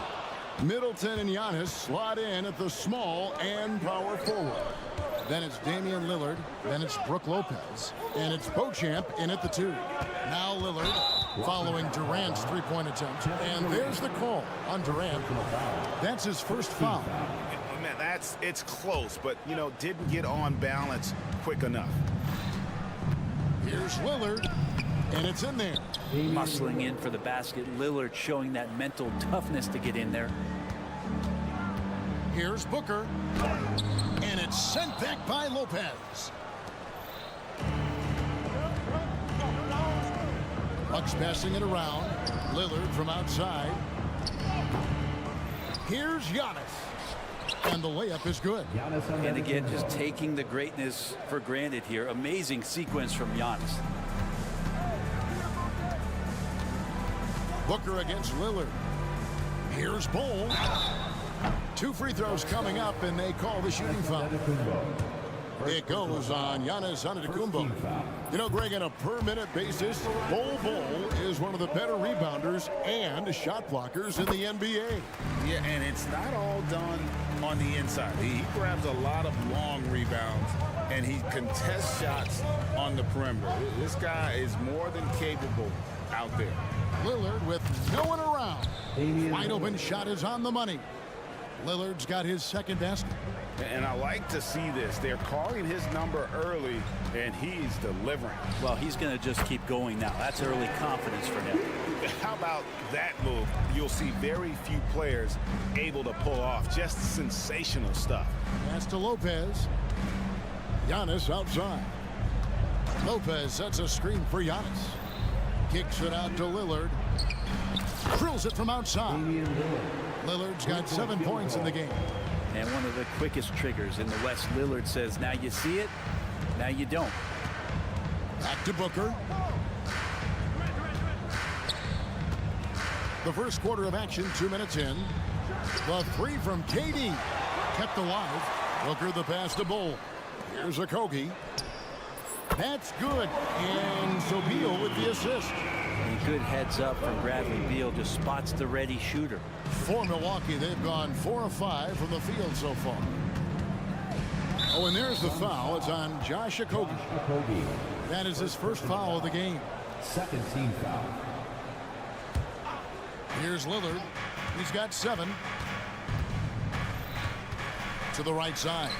Middleton and Giannis slot in at the small and power forward. Then it's Damian Lillard. Then it's Brook Lopez. And it's Beauchamp in at the 2. Now Lillard following Durant's three-point attempt. And there's the call on Durant. That's his first foul. Man, it's close, but, you know, didn't get on balance quick enough. Here's Lillard. And it's in there. Muscling in for the basket. Lillard showing that mental toughness to get in there. Here's Booker. And it's sent back by Lopez. Bucks passing it around. Lillard from outside. Here's Giannis. And the layup is good. And again, just taking the greatness for granted here. Amazing sequence from Giannis. Booker against Lillard. Here's Bol. 2 free throws coming up, and they call the shooting foul. It goes on Giannis Antetokounmpo. You know, Greg, on a per-minute basis, Bol is one of the better rebounders and shot blockers in the NBA. Yeah, and it's not all done on the inside. He grabs a lot of long rebounds, and he contests shots on the perimeter. This guy is more than capable out there. Lillard with no one around. Wide open shot is on the money. Lillard's got his second basket. And I like to see this. They're calling his number early, and he's delivering. Well, he's going to just keep going now. That's early confidence for him. How about that move? You'll see very few players able to pull off just sensational stuff. Pass to Lopez. Giannis outside. Lopez sets a screen for Giannis. Kicks it out to Lillard. Drills it from outside. Lillard's got 7 points in the game. And one of the quickest triggers in the West. Lillard says, now you see it, now you don't. Back to Booker. The first quarter of action, 2 minutes in. The 3 from KD. Kept alive. Booker the pass to Bol. Here's Okogie. That's good. And so Beal with the assist. A good heads up from Bradley Beal. Just spots the ready shooter. For Milwaukee, they've gone 4 of 5 from the field so far. Oh, and there's the foul. It's on Josh Okogie. That is his first foul of the game. Second team foul. Here's Lillard. He's got 7. To the right side.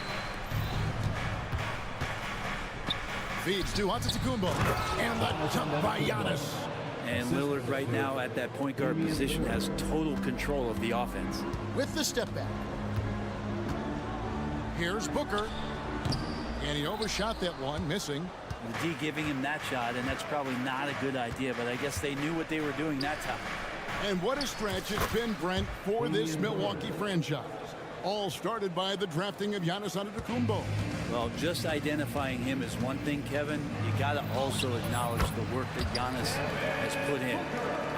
Feeds to Antetokounmpo. And the jump by Giannis. And Lillard right now at that point guard position has total control of the offense. With the step back. Here's Booker. And he overshot that one, missing. The D giving him that shot, and that's probably not a good idea, but I guess they knew what they were doing that time. And what a stretch it's been, Brent, for this Milwaukee franchise. All started by the drafting of Giannis Antetokounmpo. Well, just identifying him is one thing, Kevin. You got to also acknowledge the work that Giannis has put in.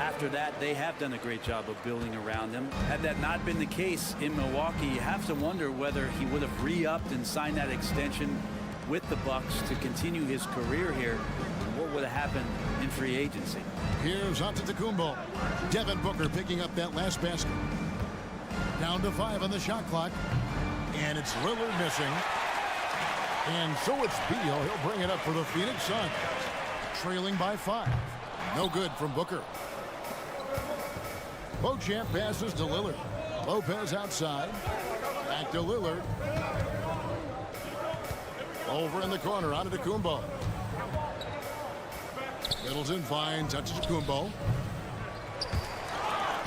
After that, they have done a great job of building around him. Had that not been the case in Milwaukee, you have to wonder whether he would have re-upped and signed that extension with the Bucks to continue his career here. And what would have happened in free agency? Here's Antetokounmpo. Devin Booker picking up that last basket. Down to 5 on the shot clock. And it's Lillard missing. And so it's Beal. He'll bring it up for the Phoenix Suns. Trailing by 5. No good from Booker. Beauchamp passes to Lillard. Lopez outside. Back to Lillard. Over in the corner, Antetokounmpo. Middleton finds Antetokounmpo.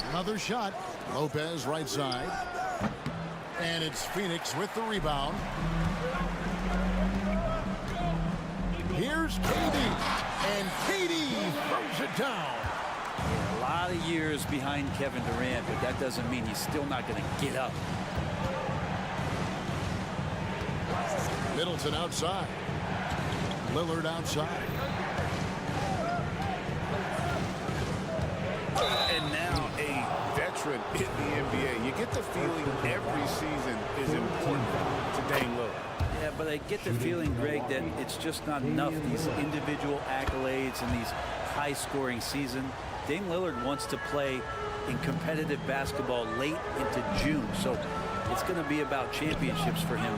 Another shot. Lopez right side. And it's Phoenix with the rebound. Here's KD. And KD throws it down. A lot of years behind Kevin Durant, but that doesn't mean he's still not going to get up. Middleton outside. Lillard outside. And now a veteran in the NBA. You get the feeling every season is important to Dame Lillard. Yeah, but I get the feeling, Greg, that it's just not enough. These individual accolades and these high-scoring season. Dame Lillard wants to play in competitive basketball late into June, so it's going to be about championships for him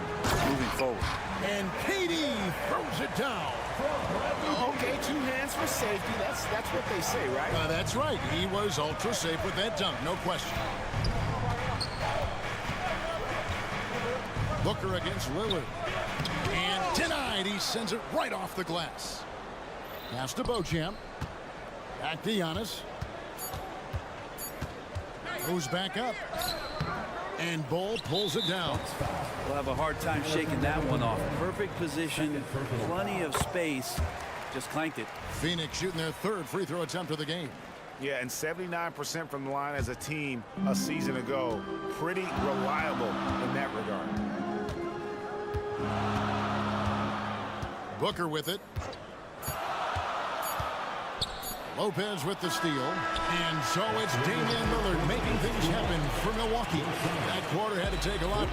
moving forward. And KD throws it down. Okay, 2 hands for safety. That's what they say, right? That's right. He was ultra safe with that dunk, no question. Booker against Lillard. And denied. He sends it right off the glass. Pass to Beauchamp. Back to Giannis. Goes back up. And Bull pulls it down. We'll have a hard time shaking that one off. Perfect position, plenty of space. Just clanked it. Phoenix shooting their 3rd free throw attempt of the game. Yeah, and 79% from the line as a team a season ago. Pretty reliable in that regard. Booker with it. Lopez with the steal. And so it's Damian Lillard making things happen for Milwaukee. That quarter had to take a lot.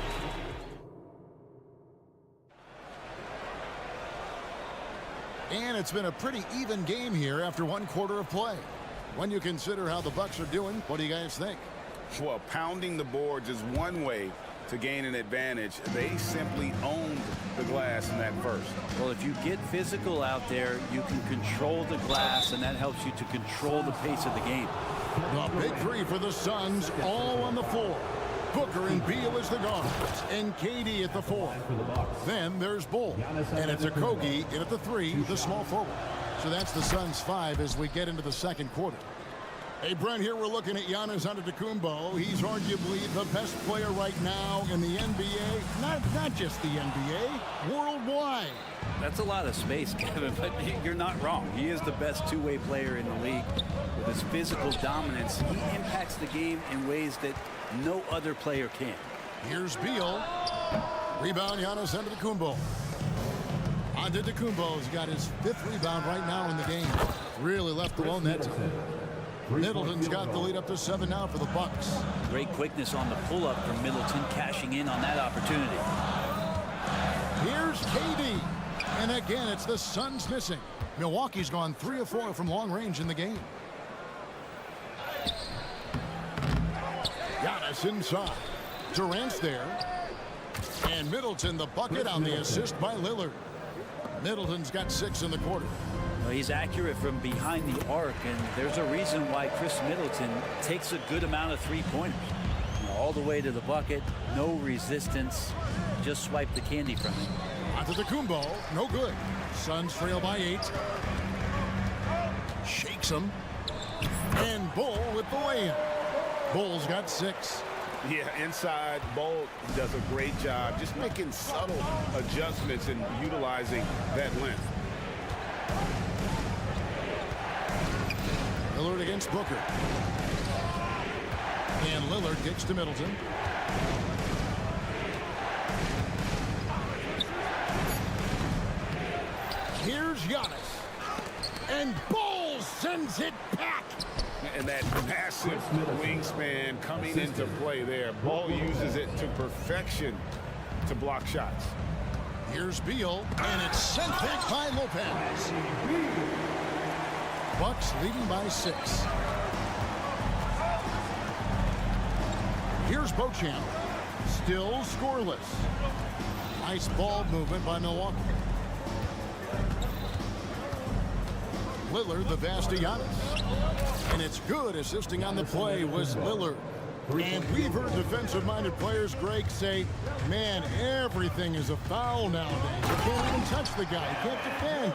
And it's been a pretty even game here after 1 quarter of play. When you consider how the Bucks are doing, what do you guys think? Well, pounding the boards is one way to gain an advantage. They simply owned the glass in that first. Well, if you get physical out there, you can control the glass, and that helps you to control the pace of the game. The big 3 for the Suns, all on the floor. Booker and Beal as the guards, and KD at the 4. Then there's Bull, and it's Okogie in at the 3, the small forward. So that's the Suns' 5 as we get into the 2nd quarter. Hey, Brent, here we're looking at Giannis Antetokounmpo. He's arguably the best player right now in the NBA. Not just the NBA, worldwide. That's a lot of space, Kevin, but you're not wrong. He is the best 2-way player in the league. With his physical dominance, he impacts the game in ways that no other player can. Here's Beal. Rebound, Giannis Antetokounmpo. Antetokounmpo's got his 5th rebound right now in the game. Really left alone that time. Middleton's got the lead up to 7 now for the Bucks. Great quickness on the pull-up from Middleton, cashing in on that opportunity. Here's KD. And again, it's the Suns missing. Milwaukee's gone 3 of 4 from long range in the game. Giannis inside. Durant's there. And Middleton the bucket on the assist by Lillard. Middleton's got 6 in the quarter. Well, he's accurate from behind the arc, and there's a reason why Chris Middleton takes a good amount of 3-pointers. All the way to the bucket, no resistance, just swipe the candy from him. Antetokounmpo, no good. Suns trail by 8. Shakes him. And Bull with the lay-in. Bull's got 6. Yeah, inside, Bull does a great job just making subtle adjustments and utilizing that length. Lillard against Booker. And Lillard gets to Middleton. Here's Giannis. And Bull sends it back. And that massive wingspan coming into play there. Ball uses it to perfection to block shots. Here's Beal, and it's sent back by Lopez. Bucks leading by 6. Here's Beauchamp. Still scoreless. Nice ball movement by Milwaukee. Lillard, the pass to Giannis. And it's good. Assisting on the play was Lillard. And we've heard defensive-minded players, Greg, say, man, everything is a foul nowadays. You can't even touch the guy. You can't defend.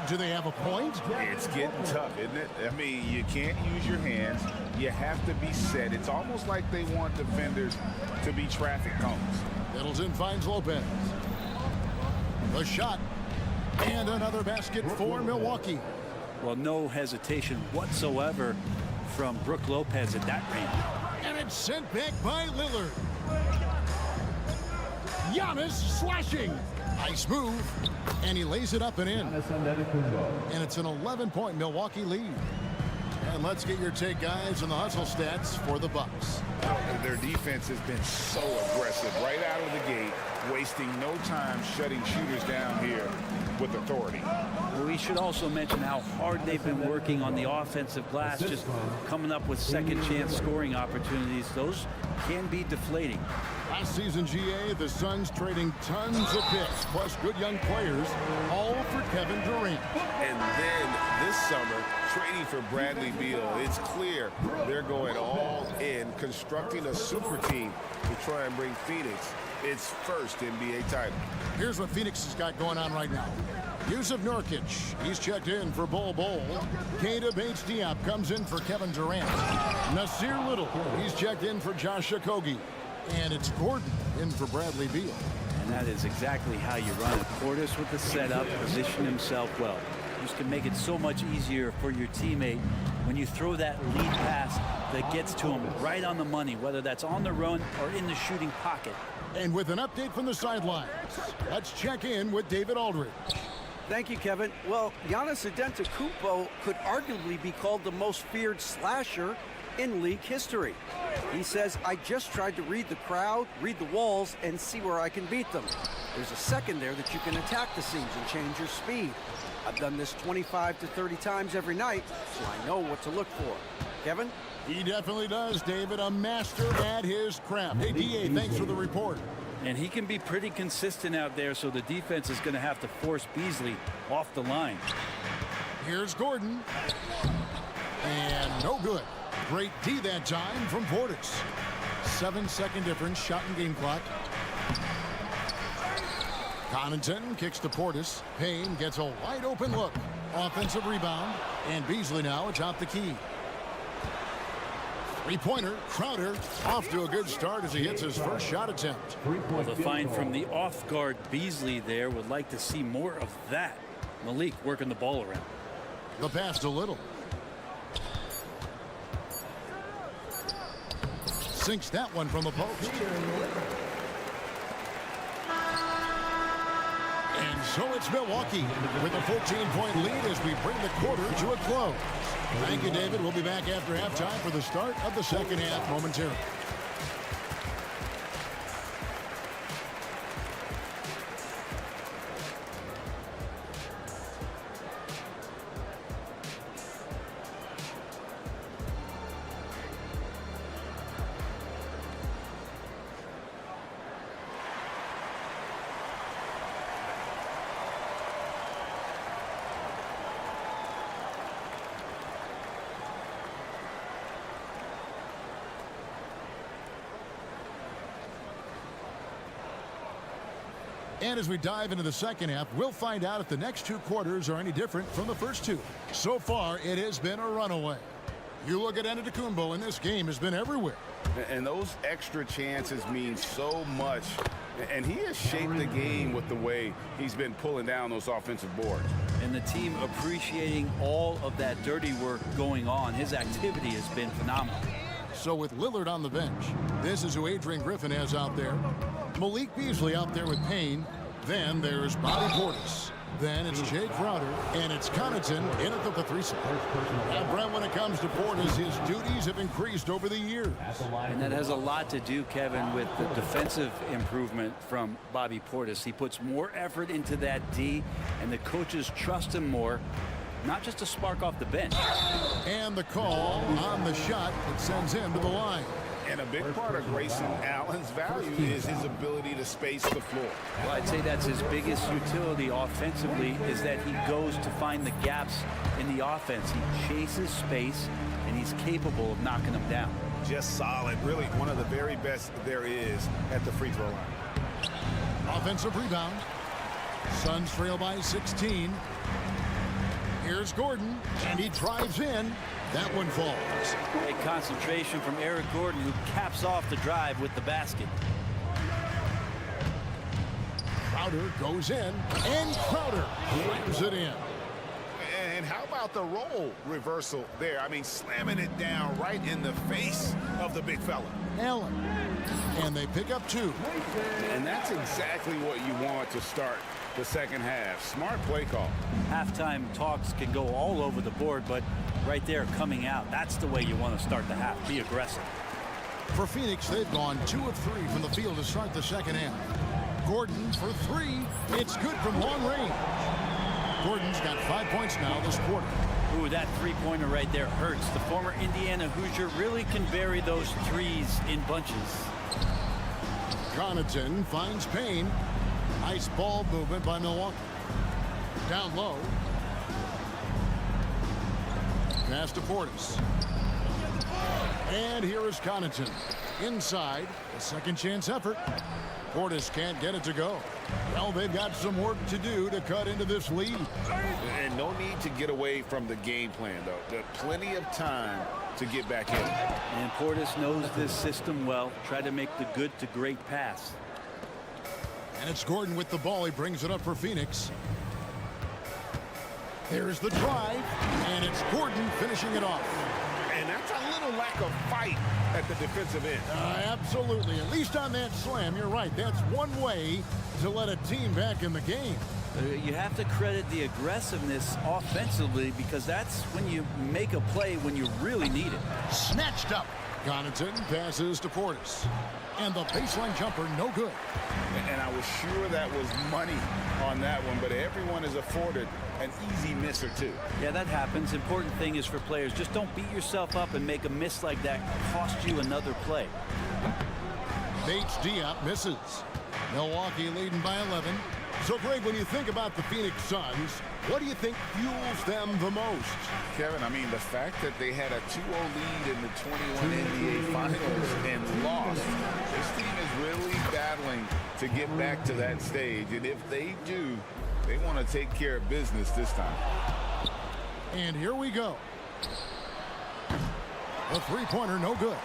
Do they have a point? It's getting tough, isn't it? I mean, you can't use your hands. You have to be set. It's almost like they want defenders to be traffic cones. Middleton finds Lopez. The shot. And another basket for Milwaukee. Well, no hesitation whatsoever from Brook Lopez at that range. And it's sent back by Lillard. Giannis slashing. Nice move. And he lays it up and in. And it's an 11-point Milwaukee lead. And let's get your take, guys, on the hustle stats for the Bucks. Their defense has been so aggressive right out of the gate, wasting no time shutting shooters down here with authority. We should also mention how hard they've been working on the offensive glass, just coming up with second chance scoring opportunities. Those can be deflating. Last season, GA, the Suns trading tons of picks, plus good young players, all for Kevin Durant. And then this summer, trading for Bradley Beal. It's clear they're going all in, constructing a super team to try and bring Phoenix its first NBA title. Here's what Phoenix has got going on right now. Yusuf Nurkic, he's checked in for Bol Bol. Keita Bates-Diop comes in for Kevin Durant. Nasir Little, he's checked in for Josh Okogie. And it's Gordon in for Bradley Beal. And that is exactly how you run it. Portis with the setup, position himself well. Just can make it so much easier for your teammate when you throw that lead pass that gets to him right on the money, whether that's on the run or in the shooting pocket. And with an update from the sidelines, let's check in with David Aldridge. Thank you, Kevin. Well, Giannis Antetokounmpo could arguably be called the most feared slasher in league history. He says, I just tried to read the crowd, read the walls, and see where I can beat them. There's a second there that you can attack the seams and change your speed. I've done this 25 to 30 times every night, so I know what to look for. Kevin? He definitely does, David. A master at his craft. Hey, DA, thanks for the report. And he can be pretty consistent out there, so the defense is going to have to force Beasley off the line. Here's Gordon. And no good. Great D that time from Portis. 7-second difference, shot and game clock. Connaughton kicks to Portis. Payne gets a wide open look. Offensive rebound. And Beasley now atop the key. Three-pointer, Crowder, off to a good start as he hits his first shot attempt. Well, the find from the off-guard Beasley there, would like to see more of that. Malik working the ball around. The pass to Little. Sinks that one from the post. And so it's Milwaukee with a 14-point lead as we bring the quarter to a close. Thank you, David. We'll be back after halftime for the start of the second half momentarily. And as we dive into the second half, we'll find out if the next two quarters are any different from the first two. So far, it has been a runaway. You look at Antetokounmpo, and this game has been everywhere. And those extra chances mean so much. And he has shaped the game with the way he's been pulling down those offensive boards. And the team appreciating all of that dirty work going on. His activity has been phenomenal. So with Lillard on the bench, this is who Adrian Griffin has out there. Malik Beasley out there with Payne. Then there's Bobby Portis. Then it's Jay Crowder, and it's Connaughton in at the threesome. And Brent, when it comes to Portis, his duties have increased over the years. And that has a lot to do, Kevin, with the defensive improvement from Bobby Portis. He puts more effort into that D, and the coaches trust him more, not just to spark off the bench. And the call on the shot that sends him to the line. And a big part of Grayson Allen's value is his ability to space the floor. Well, I'd say that's his biggest utility offensively, is that he goes to find the gaps in the offense. He chases space, and he's capable of knocking them down. Just solid. Really one of the very best there is at the free throw line. Offensive rebound. Suns trail by 16. Here's Gordon, and he drives in. That one falls. Great concentration from Eric Gordon, who caps off the drive with the basket. Crowder goes in, and Crowder slams it in. And how about the role reversal there? I mean, slamming it down right in the face of the big fella. Allen. And they pick up two. And that's exactly what you want to start the second half. Smart play call. Halftime talks can go all over the board, but right there coming out. That's the way you want to start the half. Be aggressive. For Phoenix, they've gone 2 of 3 from the field to start the second half. Gordon for 3. It's good from long range. Gordon's got 5 points now this quarter. Ooh, that three-pointer right there hurts. The former Indiana Hoosier really can bury those threes in bunches. Connaughton finds Payne. Nice ball movement by Milwaukee. Down low. Pass to Portis. And here is Connaughton. Inside. A second chance effort. Portis can't get it to go. Well, they've got some work to do to cut into this lead. And no need to get away from the game plan, though. There's plenty of time to get back in. And Portis knows this system well. Try to make the good to great pass. And it's Gordon with the ball. He brings it up for Phoenix. There's the drive. And it's Gordon finishing it off. And that's a little lack of fight at the defensive end. Absolutely. At least on that slam, you're right. That's one way to let a team back in the game. You have to credit the aggressiveness offensively because that's when you make a play when you really need it. Snatched up. Connaughton passes to Portis. And the baseline jumper, no good. And I was sure that was money on that one, but everyone is afforded an easy miss or two. Yeah, that happens. Important thing is for players, just don't beat yourself up and make a miss like that cost you another play. Bates Diop misses. Milwaukee leading by 11. So, Greg, when you think about the Phoenix Suns, what do you think fuels them the most? Kevin, I mean, the fact that they had a 2-0 lead in the 21 NBA Finals and lost. This team is really battling to get back to that stage. And if they do, they want to take care of business this time. And here we go. A three-pointer, no good.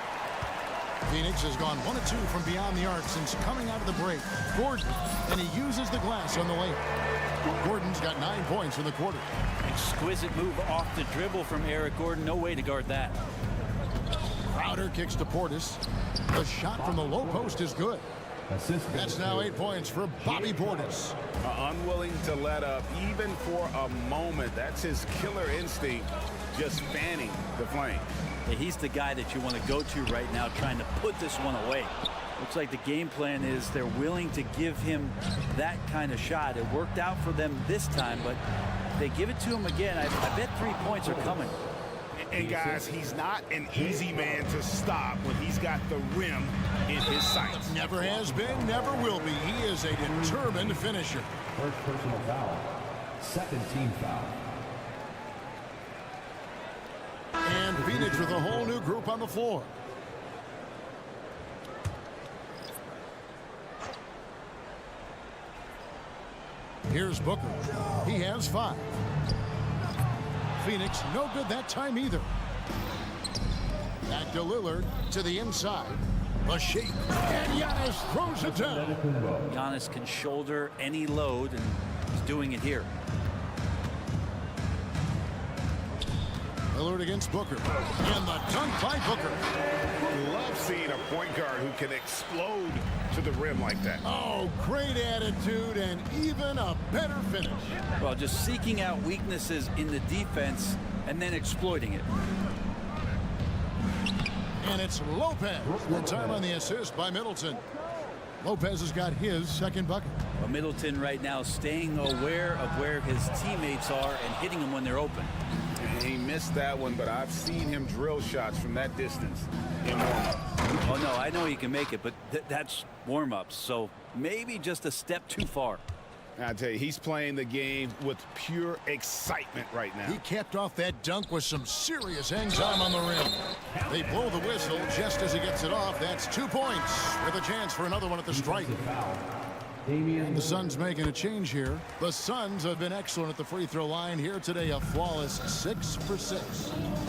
Phoenix has gone 1 of 2 from beyond the arc since coming out of the break. Gordon, and he uses the glass on the layup. Gordon's got 9 points in the quarter. Exquisite move off the dribble from Eric Gordon. No way to guard that. Crowder kicks to Portis. The shot from the low post is good. That's now 8 points for Bobby Portis. Unwilling to let up even for a moment. That's his killer instinct, just fanning the flame. Yeah, he's the guy that you want to go to right now, trying to put this one away. Looks like the game plan is they're willing to give him that kind of shot. It worked out for them this time, but if they give it to him again, I bet 3 points are coming. And guys, he's not an easy man to stop when he's got the rim in his sights. Never has been, never will be. He is a determined finisher. First personal foul. Second team foul. And Phoenix with a whole new group on the floor. Here's Booker. He has 5. Phoenix no good that time either. Back to Lillard to the inside. A shake. And Giannis throws it down. Giannis can shoulder any load, and he's doing it here. Lillard against Booker. And the dunk by Booker. Love seeing a point guard who can explode to the rim like that. Oh, great attitude and even a better finish. Well, just seeking out weaknesses in the defense and then exploiting it. And it's Lopez. The time on the assist by Middleton. Lopez has got his second bucket. Well, Middleton right now staying aware of where his teammates are and hitting them when they're open. He missed that one, but I've seen him drill shots from that distance in warm-up. Oh, no, I know he can make it, but that's warm-ups, so maybe just a step too far. I tell you, he's playing the game with pure excitement right now. He capped off that dunk with some serious hang time on the rim. They blow the whistle just as he gets it off. That's 2 points with a chance for another one at the stripe. And the Suns making a change here. The Suns have been excellent at the free throw line here today. A flawless 6 for 6.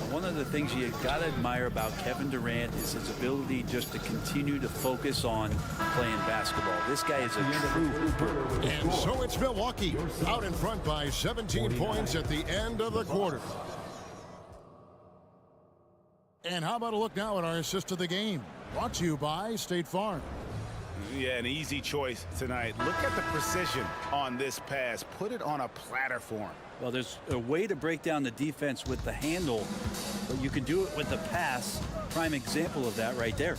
One of the things you got to admire about Kevin Durant is his ability just to continue to focus on playing basketball. This guy is a true hooper. And so it's Milwaukee out in front by 17 points at the end of the quarter. And how about a look now at our assist of the game? Brought to you by State Farm. Yeah, an easy choice tonight. Look at the precision on this pass. Put it on a platter for him. Well, there's a way to break down the defense with the handle, but you can do it with the pass. Prime example of that right there.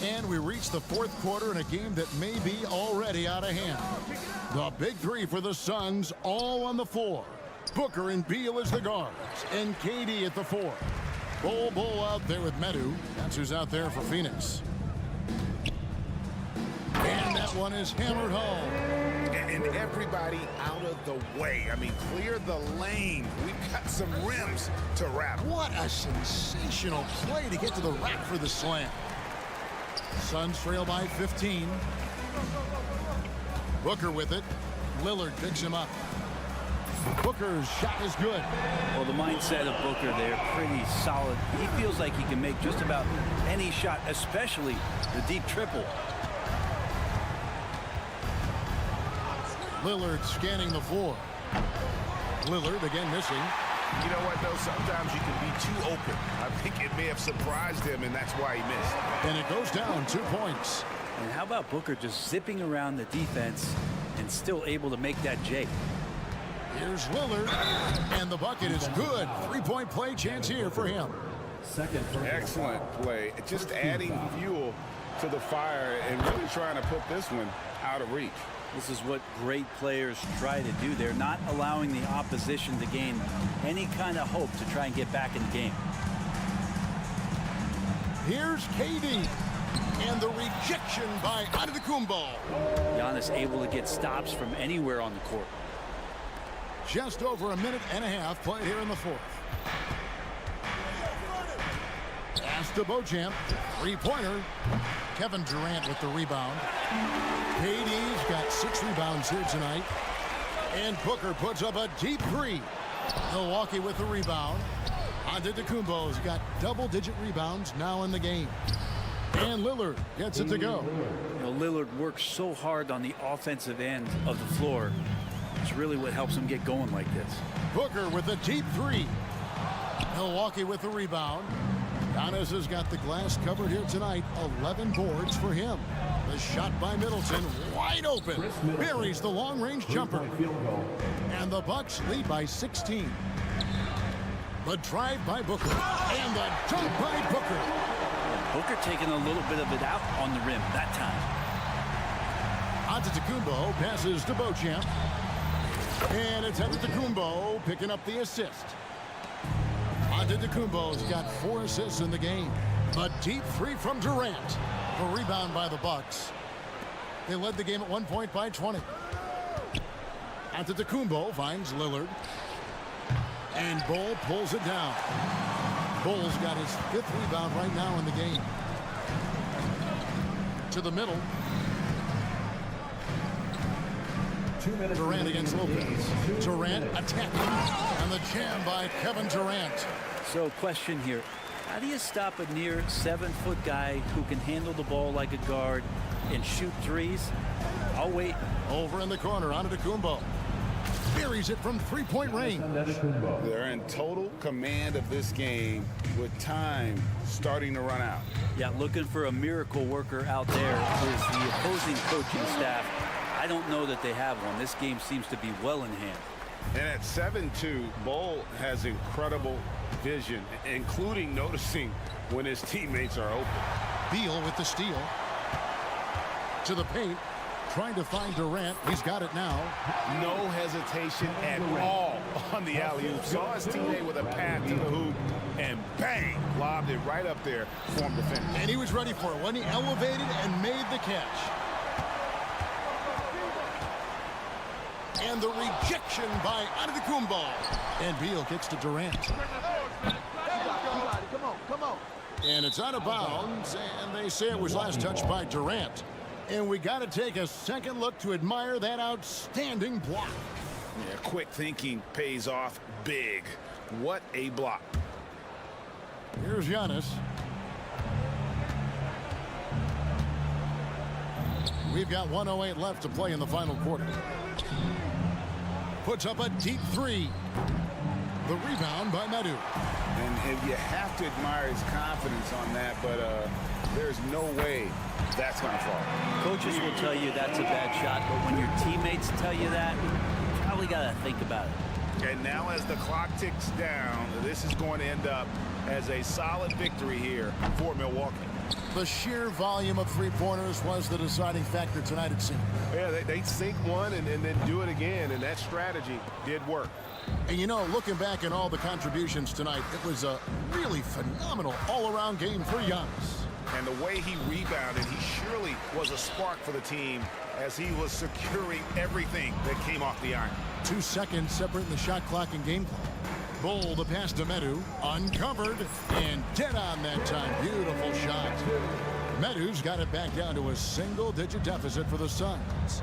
And we reach the fourth quarter in a game that may be already out of hand. The big three for the Suns all on the floor. Booker and Beal as the guards, and KD at the four. Bol out there with Medu. That's who's out there for Phoenix. And that one is hammered home. And everybody out of the way. I mean, clear the lane. We've got some rims to wrap. What a sensational play to get to the rack for the slam. Suns trail by 15. Booker with it. Lillard picks him up. Booker's shot is good. Well, the mindset of Booker there, pretty solid. He feels like he can make just about any shot, especially the deep triple. Lillard scanning the floor. Lillard again missing. You know what, though? Sometimes you can be too open. I think it may have surprised him, and that's why he missed. And it goes down 2 points. And how about Booker just zipping around the defense and still able to make that J? Here's Lillard, and the bucket is good. 3-point play chance here for him. Excellent play. Just adding fuel to the fire and really trying to put this one out of reach. This is what great players try to do. They're not allowing the opposition to gain any kind of hope to try and get back in the game. Here's KD, and the rejection by Antetokounmpo. Giannis able to get stops from anywhere on the court. Just over a minute and a half played here in the fourth. Pass to Beauchamp. Three-pointer. Kevin Durant with the rebound. KD's got 6 rebounds here tonight. And Booker puts up a deep three. Milwaukee with the rebound. Antetokounmpo's got double-digit rebounds now in the game. And Lillard gets it to go. You know, Lillard works so hard on the offensive end of the floor. It's really what helps him get going like this. Booker with a deep three. Milwaukee with the rebound. Giannis has got the glass covered here tonight. 11 boards for him. The shot by Middleton, wide open. Buries the long-range jumper. And the Bucks lead by 16. The drive by Booker. And the dunk by Booker. Booker taking a little bit of it out on the rim that time. Antetokounmpo passes to Beauchamp. And it's Antetokounmpo picking up the assist. Antetokounmpo's got 4 assists in the game. A deep three from Durant. A rebound by the Bucks. They led the game at 1 point by 20. Antetokounmpo finds Lillard. And Bol pulls it down. Bol's got his 5th rebound right now in the game. To the middle. Durant against Lopez. Durant attacking. And the jam by Kevin Durant. So question here. How do you stop a near 7-foot guy who can handle the ball like a guard and shoot threes? I'll wait. Over in the corner, Antetokounmpo. Buries it from 3-point range. They're in total command of this game with time starting to run out. Yeah, looking for a miracle worker out there is the opposing coaching staff. I don't know that they have one. This game seems to be well in hand. And at 7-2, Bol has incredible vision, including noticing when his teammates are open. Beal with the steal. To the paint. Trying to find Durant. He's got it now. No hesitation at all on the alley-oop. Saw his teammate with a path to the hoop, and bang, lobbed it right up there for him to finish. And he was ready for it when he elevated and made the catch. And the rejection by Antetokounmpo. And Beal kicks to Durant. Come on. And it's out of bounds, and they say it was last touched by Durant. And we got to take a second look to admire that outstanding block. Yeah, quick thinking pays off big. What a block. Here's Giannis. We've got 1:08 left to play in the final quarter. Puts up a deep three. The rebound by Medu. And you have to admire his confidence on that, but There's no way that's going to fall. Coaches will tell you that's a bad shot, but when your teammates tell you that, you probably got to think about it. And now as the clock ticks down, this is going to end up as a solid victory here for Milwaukee. The sheer volume of three-pointers was the deciding factor tonight, it seemed. Yeah, they sink one and then do it again, and that strategy did work. And you know, looking back at all the contributions tonight, it was a really phenomenal all-around game for Giannis. And the way he rebounded, he surely was a spark for the team as he was securing everything that came off the iron. 2 seconds separating the shot clock and game clock. Bull the pass to Medu, uncovered, and dead on that time. Beautiful shot. Medu's got it back down to a single-digit deficit for the Suns.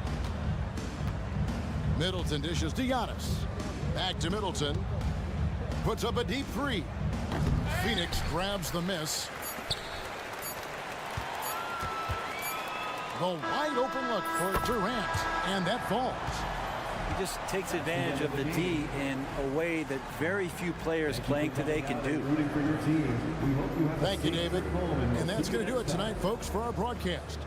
Middleton dishes to Giannis. Back to Middleton. Puts up a deep three. Phoenix grabs the miss. The wide open look for Durant, and that falls. He just takes advantage of the D in a way that very few players playing today can do. Thank you, David. And that's going to do it tonight, folks, for our broadcast.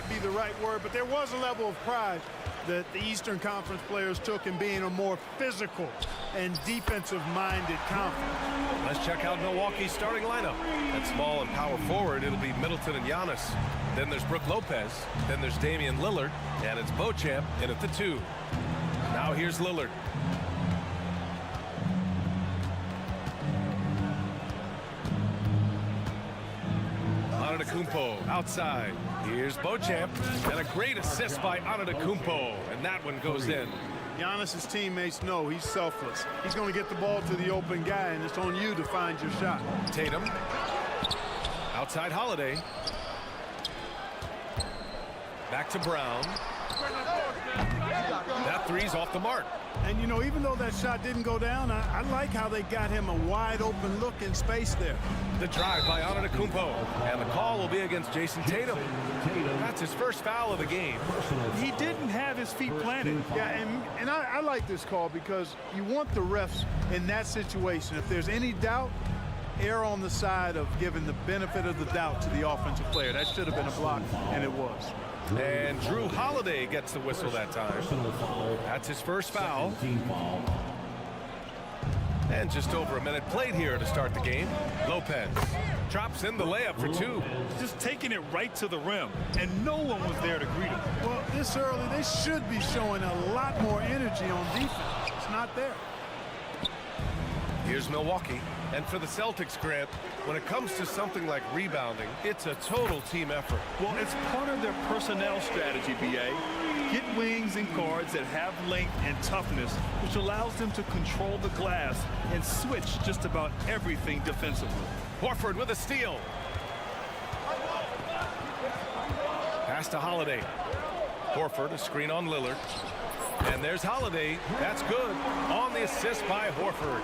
not be the right word, but there was a level of pride that the Eastern Conference players took in being a more physical and defensive-minded conference. Let's check out Milwaukee's starting lineup. At small and power forward, it'll be Middleton and Giannis. Then there's Brook Lopez. Then there's Damian Lillard. And it's Beauchamp in at the 2. Now here's Lillard. Antetokounmpo outside. Here's Beauchamp, and a great assist by Antetokounmpo, and that one goes in. Giannis's teammates know he's selfless. He's going to get the ball to the open guy, and it's on you to find your shot. Tatum. Outside Holiday. Back to Brown. That three's off the mark. And, you know, even though that shot didn't go down, I like how they got him a wide-open look in space there. The drive by Antetokounmpo, and the call will be against Jason Tatum. That's his first foul of the game. He didn't have his feet planted. Yeah, and I like this call because you want the refs in that situation. If there's any doubt, err on the side of giving the benefit of the doubt to the offensive player. That should have been a block, and it was. And Drew Holiday gets the whistle that time. That's his first foul. And just over a minute played here to start the game. Lopez drops in the layup for 2. Just taking it right to the rim, and no one was there to greet him. Well, this early, they should be showing a lot more energy on defense. It's not there. Here's Milwaukee. And for the Celtics, Grant, when it comes to something like rebounding, it's a total team effort. Well, it's part of their personnel strategy, B.A. Get wings and guards that have length and toughness, which allows them to control the glass and switch just about everything defensively. Horford with a steal. Pass to Holiday. Horford, a screen on Lillard. And there's Holiday. That's good. On the assist by Horford.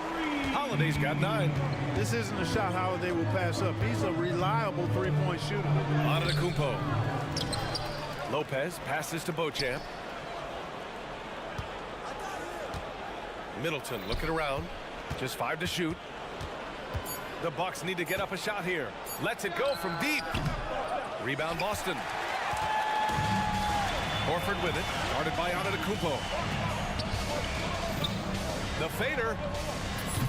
Holiday's got 9. This isn't a shot Holiday will pass up. He's a reliable three-point shooter. Antetokounmpo. Lopez passes to Beauchamp. Middleton looking around. Just 5 to shoot. The Bucks need to get up a shot here. Lets it go from deep. Rebound Boston. Horford with it. Guarded by Antetokounmpo. The fader.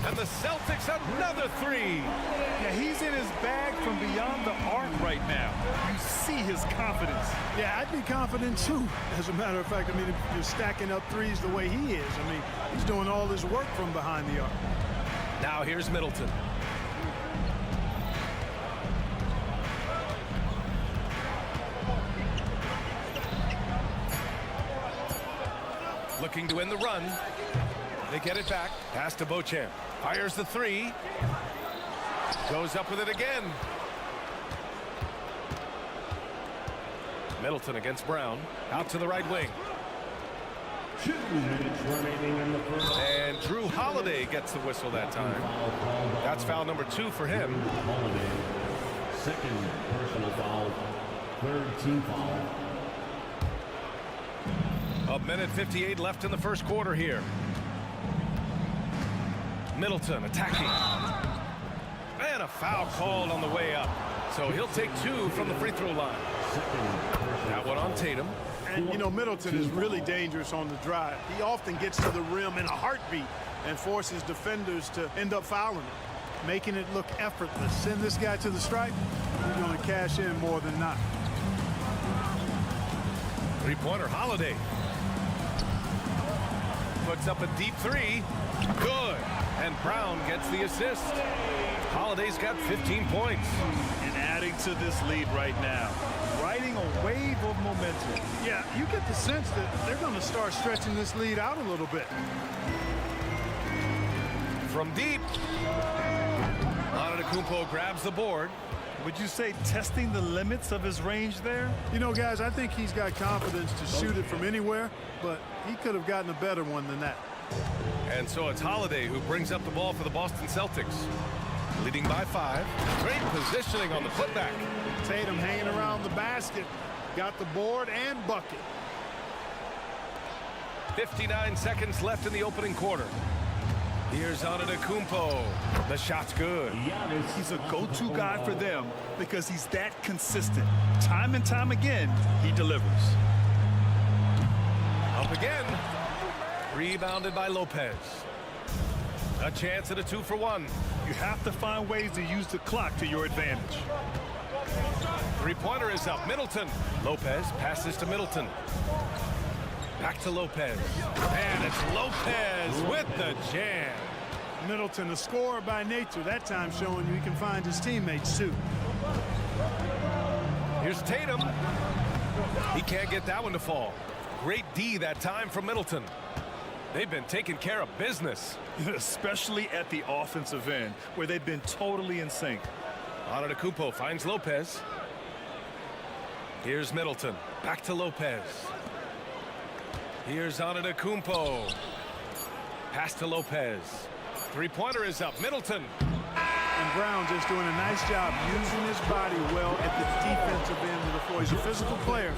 And the Celtics another 3. Yeah, he's in his bag from beyond the arc right now. You see his confidence. Yeah, I'd be confident too. As a matter of fact, I mean, if you're stacking up threes the way he is, I mean, he's doing all his work from behind the arc. Now here's Middleton. Looking to end the run. They get it back. Pass to Beauchamp. Fires the 3. Goes up with it again. Middleton against Brown. Out to the right wing. 2 minutes remaining in the first. And Drew Holiday gets the whistle that time. That's foul number 2 for him. Holiday. Second personal foul. Third team foul. A minute 58 left in the first quarter here. Middleton attacking. And a foul called on the way up. So he'll take 2 from the free throw line. That one on Tatum. And, you know, Middleton is really dangerous on the drive. He often gets to the rim in a heartbeat and forces defenders to end up fouling him, making it look effortless. Send this guy to the stripe, he's going to cash in more than not. Three-pointer Holiday. Puts up a deep 3. Good. And Brown gets the assist. Holiday's got 15 points. And adding to this lead right now. Riding a wave of momentum. Yeah, you get the sense that they're going to start stretching this lead out a little bit. From deep. Antetokounmpo grabs the board. Would you say testing the limits of his range there? You know, guys, I think he's got confidence to shoot it from anywhere, but he could have gotten a better one than that. And so it's Holiday who brings up the ball for the Boston Celtics. Leading by 5. Great positioning on the putback. Tatum hanging around the basket. Got the board and bucket. 59 seconds left in the opening quarter. Here's Antetokounmpo. The shot's good. He's a go-to guy for them because he's that consistent. Time and time again, he delivers. Up again. Rebounded by Lopez. A chance at a 2-for-1. You have to find ways to use the clock to your advantage. Three-pointer is up. Middleton. Lopez passes to Middleton. Back to Lopez. And it's Lopez with the jam. Middleton, a scorer by nature, that time showing you he can find his teammates too. Here's Tatum. He can't get that one to fall. Great D that time from Middleton. They've been taking care of business. Especially at the offensive end, where they've been totally in sync. Antetokounmpo finds Lopez. Here's Middleton. Back to Lopez. Here's Antetokounmpo. Pass to Lopez. Three-pointer is up. Middleton. And Brown just doing a nice job using his body well at the defensive end of the floor. He's a physical player.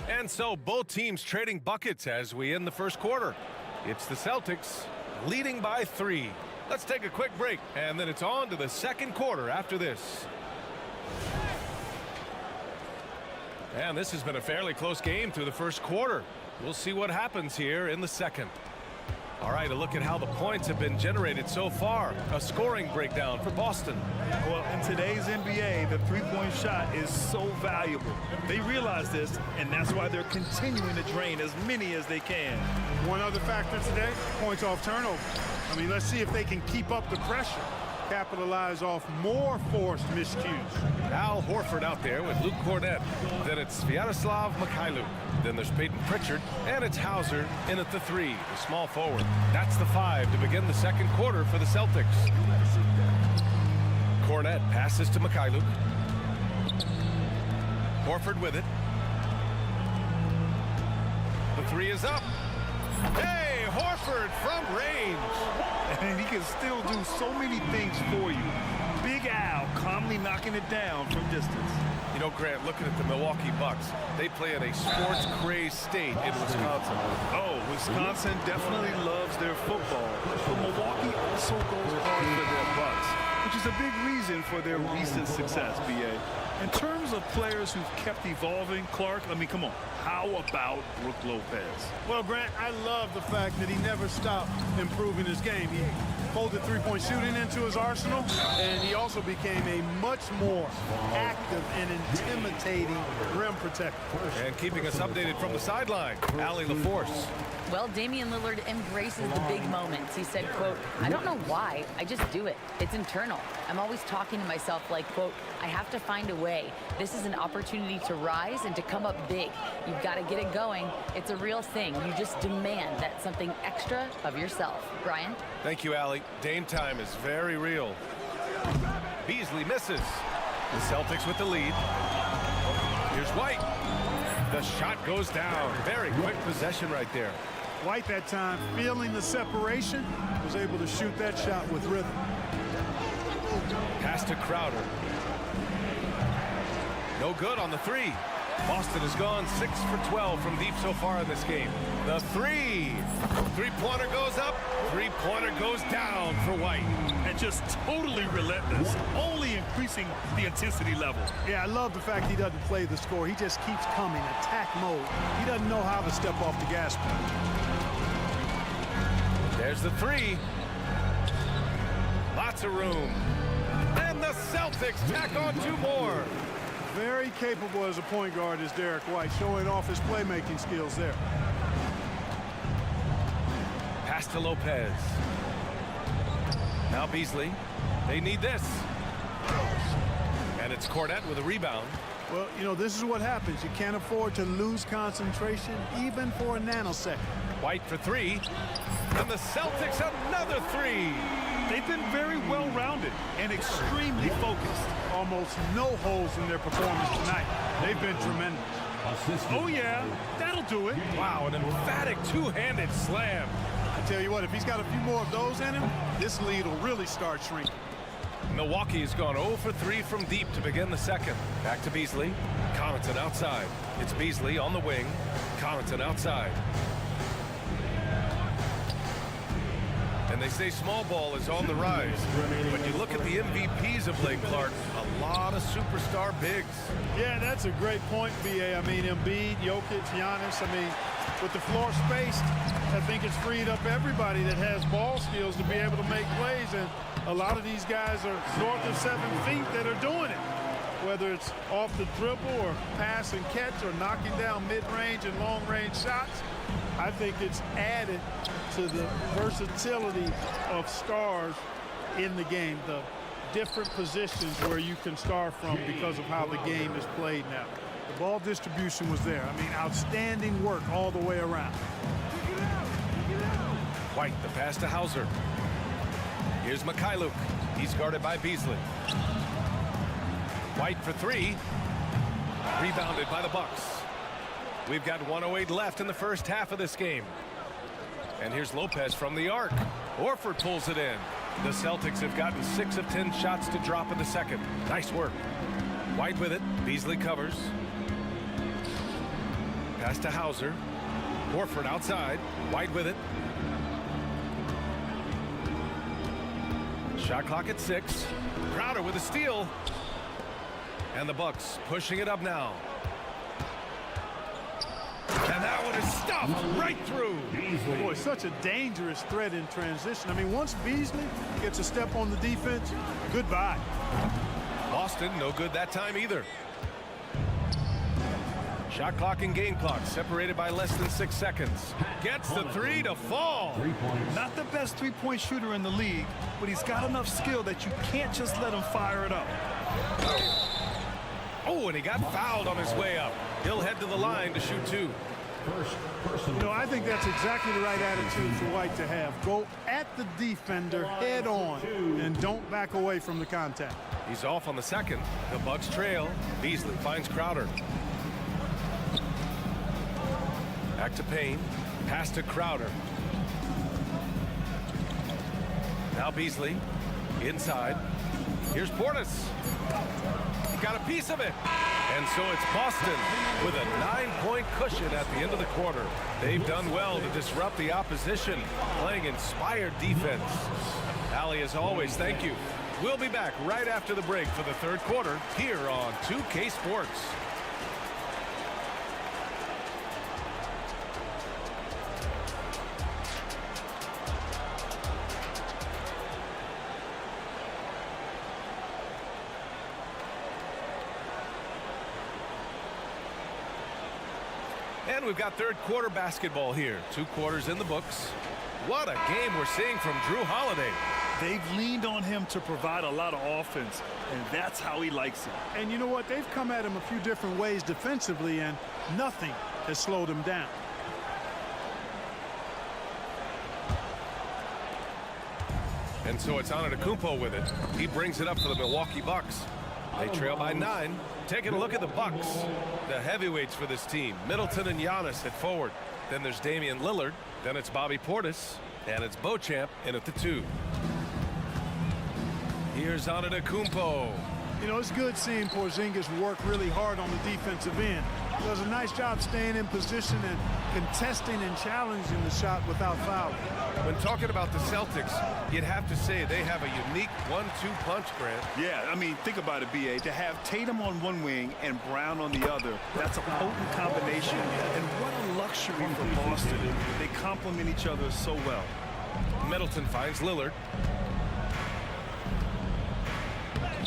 And so both teams trading buckets as we end the first quarter. It's the Celtics leading by 3. Let's take a quick break, and then it's on to the second quarter after this. And this has been a fairly close game through the first quarter. We'll see what happens here in the second. All right, a look at how the points have been generated so far. A scoring breakdown for Boston. Well, in today's NBA, the three-point shot is so valuable. They realize this, and that's why they're continuing to drain as many as they can. One other factor today, points off turnover. I mean, let's see if they can keep up the pressure, capitalize off more forced miscues. Al Horford out there with Luke Cornett. Then it's Sviatoslav Mikhailuk. Then there's Peyton Pritchard, and it's Hauser in at the 3, the small forward. That's the 5 to begin the second quarter for the Celtics. Cornett passes to Mikhailuk. Horford with it. The 3 is up. Hey, Horford from range. And he can still do so many things for you. Big Al calmly knocking it down from distance. You know, Grant, looking at the Milwaukee Bucks, they play in a sports-crazed state in Wisconsin. Oh, Wisconsin definitely loves their football. But Milwaukee also goes hard for their Bucks, which is a big reason for their recent success, B.A. In terms of players who've kept evolving, Clark, I mean, come on. How about Brook Lopez? Well, Grant, I love the fact that he never stopped improving his game. He folded three-point shooting into his arsenal, and he also became a much more active and intimidating rim protector. And keeping us updated from the sideline, Allie LaForce. Well, Damian Lillard embraces the big moments. He said, quote, "I don't know why, I just do it. It's internal. I'm always talking to myself like, quote, I have to find a way. This is an opportunity to rise and to come up big. You've got to get it going. It's a real thing. You just demand that something extra of yourself." Brian? Thank you, Allie. Dame time is very real. Beasley misses. The Celtics with the lead. Here's White. The shot goes down. Very quick possession right there. White that time, feeling the separation, was able to shoot that shot with rhythm. Pass to Crowder. No good on the 3. Boston has gone 6 for 12 from deep so far in this game. The 3. Three-pointer goes up. Three-pointer goes down for White. And just totally relentless, only increasing the intensity level. Yeah, I love the fact he doesn't play the score. He just keeps coming, attack mode. He doesn't know how to step off the gas pedal. There's the 3. Lots of room. And the Celtics tack on 2 more. Very capable as a point guard is Derek White, showing off his playmaking skills there. Pass to Lopez. Now Beasley. They need this. And it's Cornett with a rebound. Well, you know, this is what happens. You can't afford to lose concentration even for a nanosecond. White for 3. And the Celtics another 3. They've been very well-rounded and extremely focused. Almost no holes in their performance tonight. They've been tremendous. Oh, yeah. That'll do it. Wow, an emphatic two-handed slam. I tell you what, if he's got a few more of those in him, this lead will really start shrinking. Milwaukee has gone 0 for 3 from deep to begin the second. Back to Beasley. Connaughton outside. It's Beasley on the wing. Connaughton outside. And they say small ball is on the rise. When you look at the MVPs of late, Clark, a lot of superstar bigs. Yeah, that's a great point, B.A. I mean, Embiid, Jokic, Giannis. I mean, with the floor spaced, I think it's freed up everybody that has ball skills to be able to make plays. And a lot of these guys are north of 7 feet that are doing it. Whether it's off the dribble or pass and catch or knocking down mid-range and long-range shots, I think it's added to the versatility of stars in the game, the different positions where you can start from because of how the game is played now. The ball distribution was there. I mean, outstanding work all the way around. White, the pass to Hauser. Here's Mikhailuk. He's guarded by Beasley. White for three. Rebounded by the Bucks. We've got 1:08 left in the first half of this game. And here's Lopez from the arc. Horford pulls it in. The Celtics have gotten 6 of 10 shots to drop in the second. Nice work. White with it. Beasley covers. Pass to Hauser. Horford outside. White with it. Shot clock at 6. Crowder with a steal. And the Bucks pushing it up now. And that one is stuffed right through. Boy, such a dangerous threat in transition. I mean, once Beasley gets a step on the defense, goodbye. Boston, no good that time either. Shot clock and game clock separated by less than 6 seconds. Gets the three to fall. Not the best three-point shooter in the league, but he's got enough skill that you can't just let him fire it up. Oh, and he got fouled on his way up. He'll head to the line to shoot 2. You know, I think that's exactly the right attitude for White to have. Go at the defender head on and don't back away from the contact. He's off on the second. The Bucks trail. Beasley finds Crowder. Back to Payne. Pass to Crowder. Now Beasley. Inside. Here's Portis. Got a piece of it. And so it's Boston with a 9-point cushion at the end of the quarter. They've done well to disrupt the opposition, playing inspired defense. Allie, as always, thank you. We'll be back right after the break for the third quarter here on 2K Sports. And we've got third quarter basketball here. 2 quarters in the books. What a game we're seeing from Drew Holiday. They've leaned on him to provide a lot of offense, and that's how he likes it. And you know what? They've come at him a few different ways defensively, and nothing has slowed him down. And so it's Antetokounmpo with it. He brings it up for the Milwaukee Bucks. They trail by 9. Taking a look at the Bucks. The heavyweights for this team. Middleton and Giannis at forward. Then there's Damian Lillard. Then it's Bobby Portis. And it's Beauchamp in at the 2. Here's Antetokounmpo. You know, it's good seeing Porzingis work really hard on the defensive end. He does a nice job staying in position and contesting and challenging the shot without fouling. When talking about the Celtics, you'd have to say they have a unique 1-2 punch, Grant. Yeah, I mean, think about it, B.A. To have Tatum on one wing and Brown on the other, that's a potent combination. And what a luxury for Boston. They complement each other so well. Middleton finds Lillard.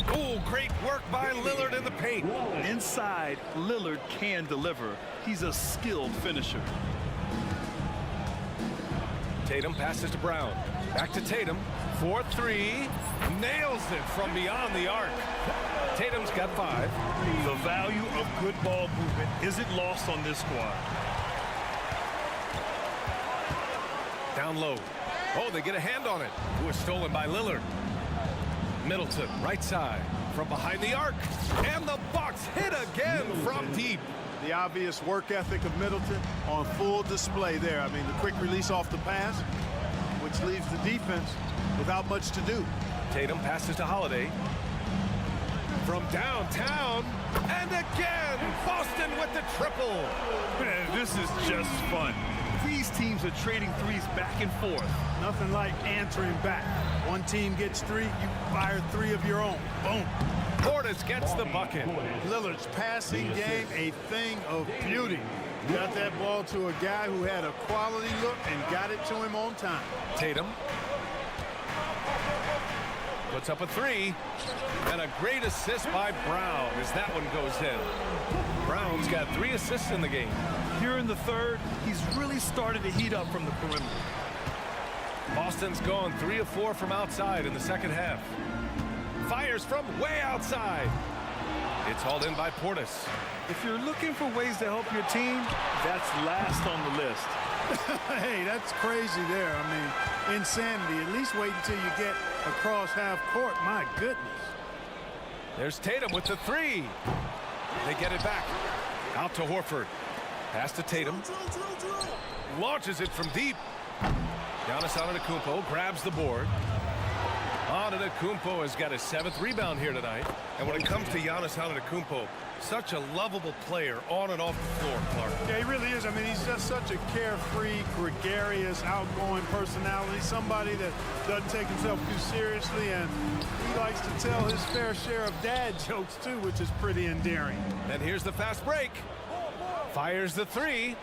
Oh, great work by Lillard in the paint. Inside, Lillard can deliver. He's a skilled finisher. Tatum passes to Brown. Back to Tatum. 4-3. Nails it from beyond the arc. Tatum's got 5. The value of good ball movement isn't lost on this squad. Down low. Oh, they get a hand on it. It was stolen by Lillard. Middleton, right side, from behind the arc. And the Bucks hit again from deep. The obvious work ethic of Middleton on full display there. I mean, the quick release off the pass, which leaves the defense without much to do. Tatum passes to Holiday. From downtown, and again, Boston with the triple. Man, this is just fun. These teams are trading threes back and forth. Nothing like answering back. One team gets 3, you fire 3 of your own. Boom. Portis gets the bucket. Lillard's passing game, a thing of beauty. Got that ball to a guy who had a quality look and got it to him on time. Tatum puts up a 3, and a great assist by Brown as that one goes in. Brown's got 3 assists in the game. Here in the third, he's really started to heat up from the perimeter. Boston's gone 3 of 4 from outside in the second half. Fires from way outside. It's hauled in by Portis. If you're looking for ways to help your team, that's last on the list. Hey, that's crazy there. I mean, insanity. At least wait until you get across half court. My goodness. There's Tatum with the 3. They get it back. Out to Horford. Pass to Tatum. Launches it from deep. Giannis Antetokounmpo grabs the board. Antetokounmpo has got his 7th rebound here tonight. And when it comes to Giannis Antetokounmpo, such a lovable player on and off the floor, Clark. Yeah, he really is. I mean, he's just such a carefree, gregarious, outgoing personality. Somebody that doesn't take himself too seriously, and he likes to tell his fair share of dad jokes, too, which is pretty endearing. And here's the fast break. Fires the 3.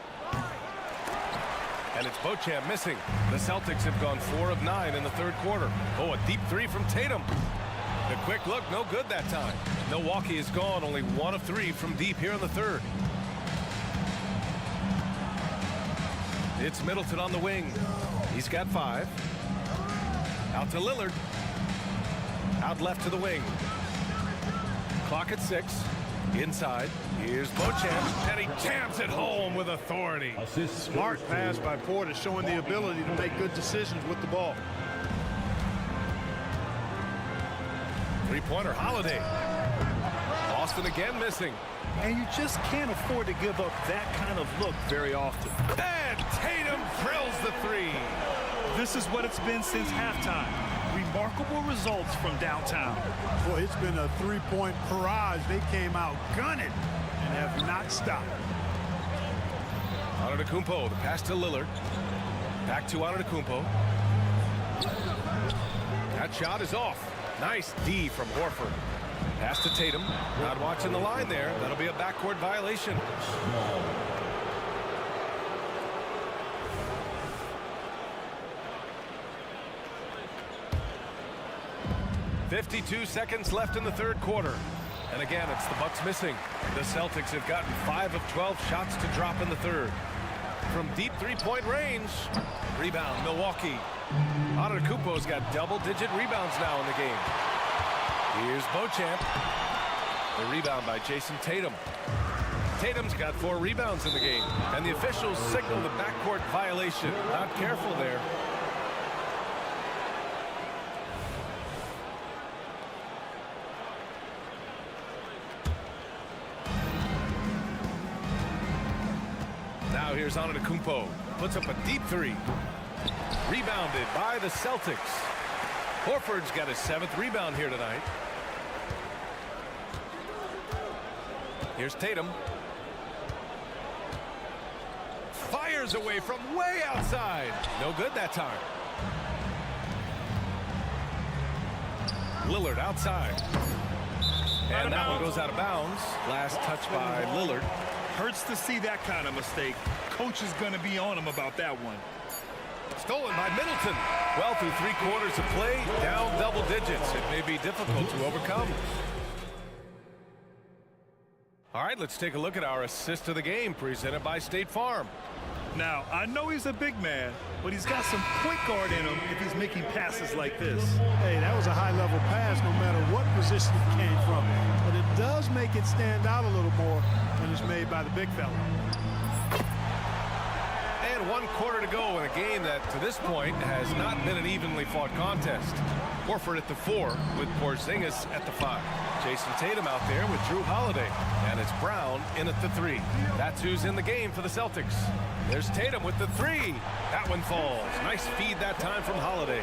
And it's Beauchamp missing. The Celtics have gone 4 of 9 in the third quarter. Oh, a deep 3 from Tatum. The quick look, no good that time. Milwaukee is gone only 1 of 3 from deep here in the third. It's Middleton on the wing. He's got 5. Out to Lillard. Out left to the wing. Clock at 6. Inside. Here's Beauchamp, and he jams it home with authority. Smart pass by Portis, showing the ability to make good decisions with the ball. Three-pointer, Holiday. Austin again missing. And you just can't afford to give up that kind of look very often. And Tatum drills the 3. This is what it's been since halftime. Remarkable results from downtown. Boy, it's been a 3-point barrage. They came out gunning and have not stopped. Antetokounmpo, the pass to Lillard. Back to Antetokounmpo. That shot is off. Nice D from Horford. Pass to Tatum. Not watching the line there. That'll be a backcourt violation. 52 seconds left in the third quarter. And again, it's the Bucks missing. The Celtics have gotten 5 of 12 shots to drop in the third. From deep three-point range. Rebound, Milwaukee. Antetokounmpo's got double-digit rebounds now in the game. Here's Beauchamp. The rebound by Jason Tatum. Tatum's got 4 rebounds in the game. And the officials signal the backcourt violation. Not careful there. Now here's Antetokounmpo. Puts up a deep 3. Rebounded by the Celtics. Horford's got his 7th rebound here tonight. Here's Tatum. Fires away from way outside. No good that time. Lillard outside. And that one goes out of bounds. Last touch by Lillard. Hurts to see that kind of mistake. Coach is going to be on him about that one. Stolen by Middleton. Well, through 3 quarters of play, down double digits. It may be difficult to overcome. All right, let's take a look at our assist of the game presented by State Farm. Now, I know he's a big man, but he's got some point guard in him if he's making passes like this. Hey, that was a high-level pass no matter what position it came from. But it does make it stand out a little more when it's made by the big fella. And 1 quarter to go in a game that, to this point, has not been an evenly fought contest. Horford at the 4 with Porzingis at the 5. Jason Tatum out there with Drew Holiday. And it's Brown in at the 3. That's who's in the game for the Celtics. There's Tatum with the 3. That one falls. Nice feed that time from Holiday.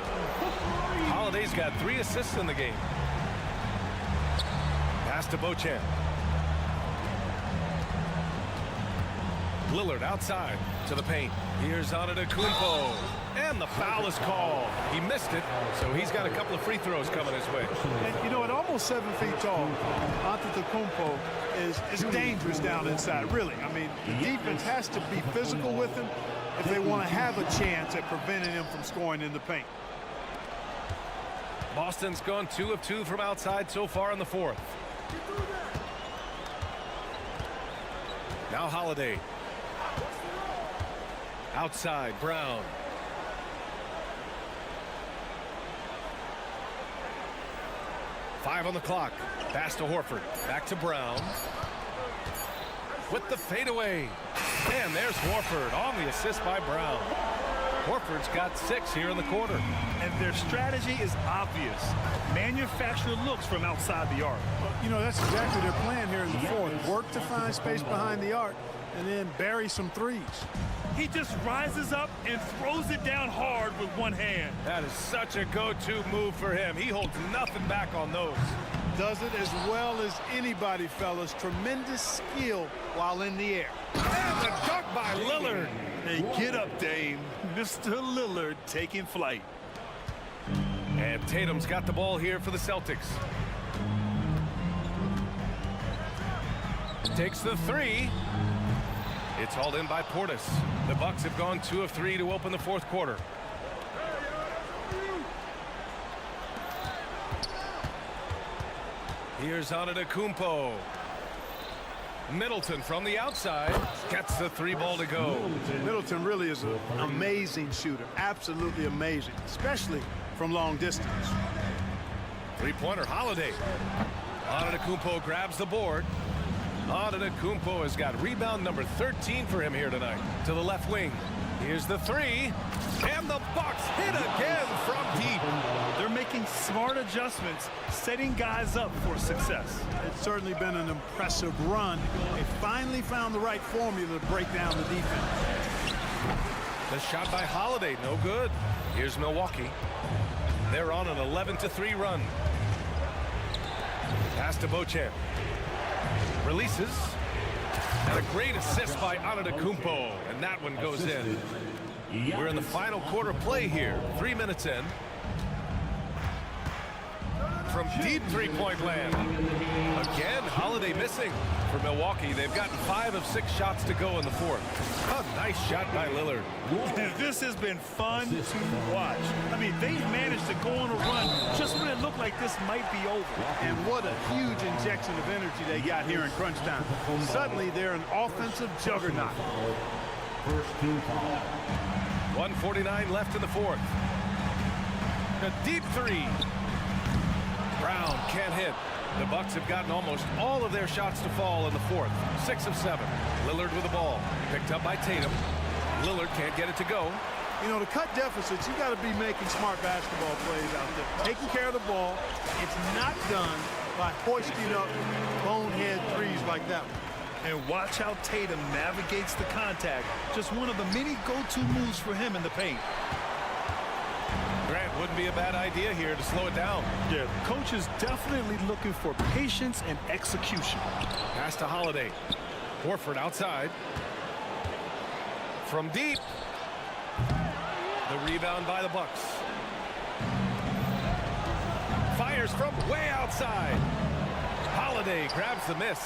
Holiday's got 3 assists in the game. Pass to Beauchamp. Lillard outside to the paint. Here's Antetokounmpo. And the foul is called. He missed it, so he's got a couple of free throws coming his way. And, you know, at almost 7 feet tall, Antetokounmpo is dangerous down inside, really. I mean, the defense has to be physical with him if they want to have a chance at preventing him from scoring in the paint. Boston's gone 2 of 2 from outside so far in the fourth. Now Holiday. Outside, Brown. Five on the clock. Pass to Horford. Back to Brown. With the fadeaway. And there's Horford on the assist by Brown. Horford's got 6 here in the quarter. And their strategy is obvious. Manufacture looks from outside the arc. Well, you know, that's exactly their plan here in the fourth. Work to find space behind the arc and then bury some threes. He just rises up and throws it down hard with one hand. That is such a go-to move for him. He holds nothing back on those. Does it as well as anybody, fellas. Tremendous skill while in the air. And the dunk by Lillard. Hey, get up, Dame. Mr. Lillard taking flight. And Tatum's got the ball here for the Celtics. Takes the 3. It's hauled in by Portis. The Bucks have gone 2 of 3 to open the fourth quarter. Here's Antetokounmpo. Middleton from the outside gets the 3 ball to go. Middleton really is an amazing shooter. Absolutely amazing, especially from long distance. 3-pointer Holiday. Antetokounmpo grabs the board. Antetokounmpo has got rebound number 13 for him here tonight. To the left wing. Here's the 3. And the Bucks hit again from deep. They're making smart adjustments, setting guys up for success. It's certainly been an impressive run. They finally found the right formula to break down the defense. The shot by Holiday, no good. Here's Milwaukee. They're on an 11-3 run. Pass to Beauchamp. Releases. And a great assist by Antetokounmpo. And that one goes in. We're in the final quarter play here. 3 minutes in. From deep 3-point land. Again, Holiday missing for Milwaukee. They've gotten 5 of 6 shots to go in the fourth. A nice shot by Lillard. This has been fun to watch. I mean, they've managed to go on a run just when it looked like this might be over. And what a huge injection of energy they got here in crunch time. Suddenly, they're an offensive juggernaut. 1:49 left in the fourth. A deep 3. Brown can't hit. The Bucks have gotten almost all of their shots to fall in the fourth. 6 of 7. Lillard with the ball. Picked up by Tatum. Lillard can't get it to go. You know, to cut deficits, you got to be making smart basketball plays out there. Taking care of the ball. It's not done by hoisting up bonehead threes like that one. And watch how Tatum navigates the contact. Just one of the many go-to moves for him in the paint. Grant, wouldn't be a bad idea here to slow it down. Yeah, the coach is definitely looking for patience and execution. Pass to Holiday. Horford outside. From deep. The rebound by the Bucks. Fires from way outside. Holiday grabs the miss.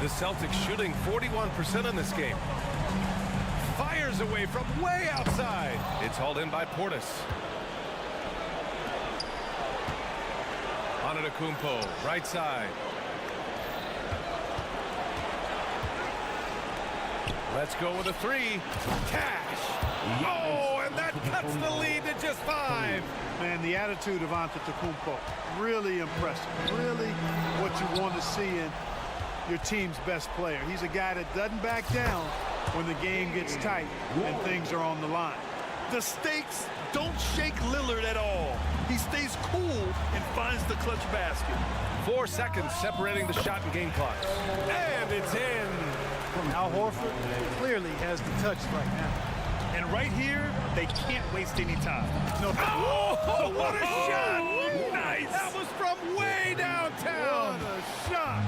The Celtics shooting 41% in this game. Fires away from way outside. It's hauled in by Portis. Antetokounmpo, right side. Let's go with a 3. Cash. Oh, and that cuts the lead to just 5. Man, the attitude of Antetokounmpo, really impressive. Really what you want to see in your team's best player. He's a guy that doesn't back down when the game gets tight and things are on the line. The stakes don't shake Lillard at all. He stays cool and finds the clutch basket. 4 seconds separating the shot and game clock. And it's in. Al Horford clearly has the touch right now. And right here, they can't waste any time. No. Oh, what a shot! Nice! That was from way downtown. What a shot!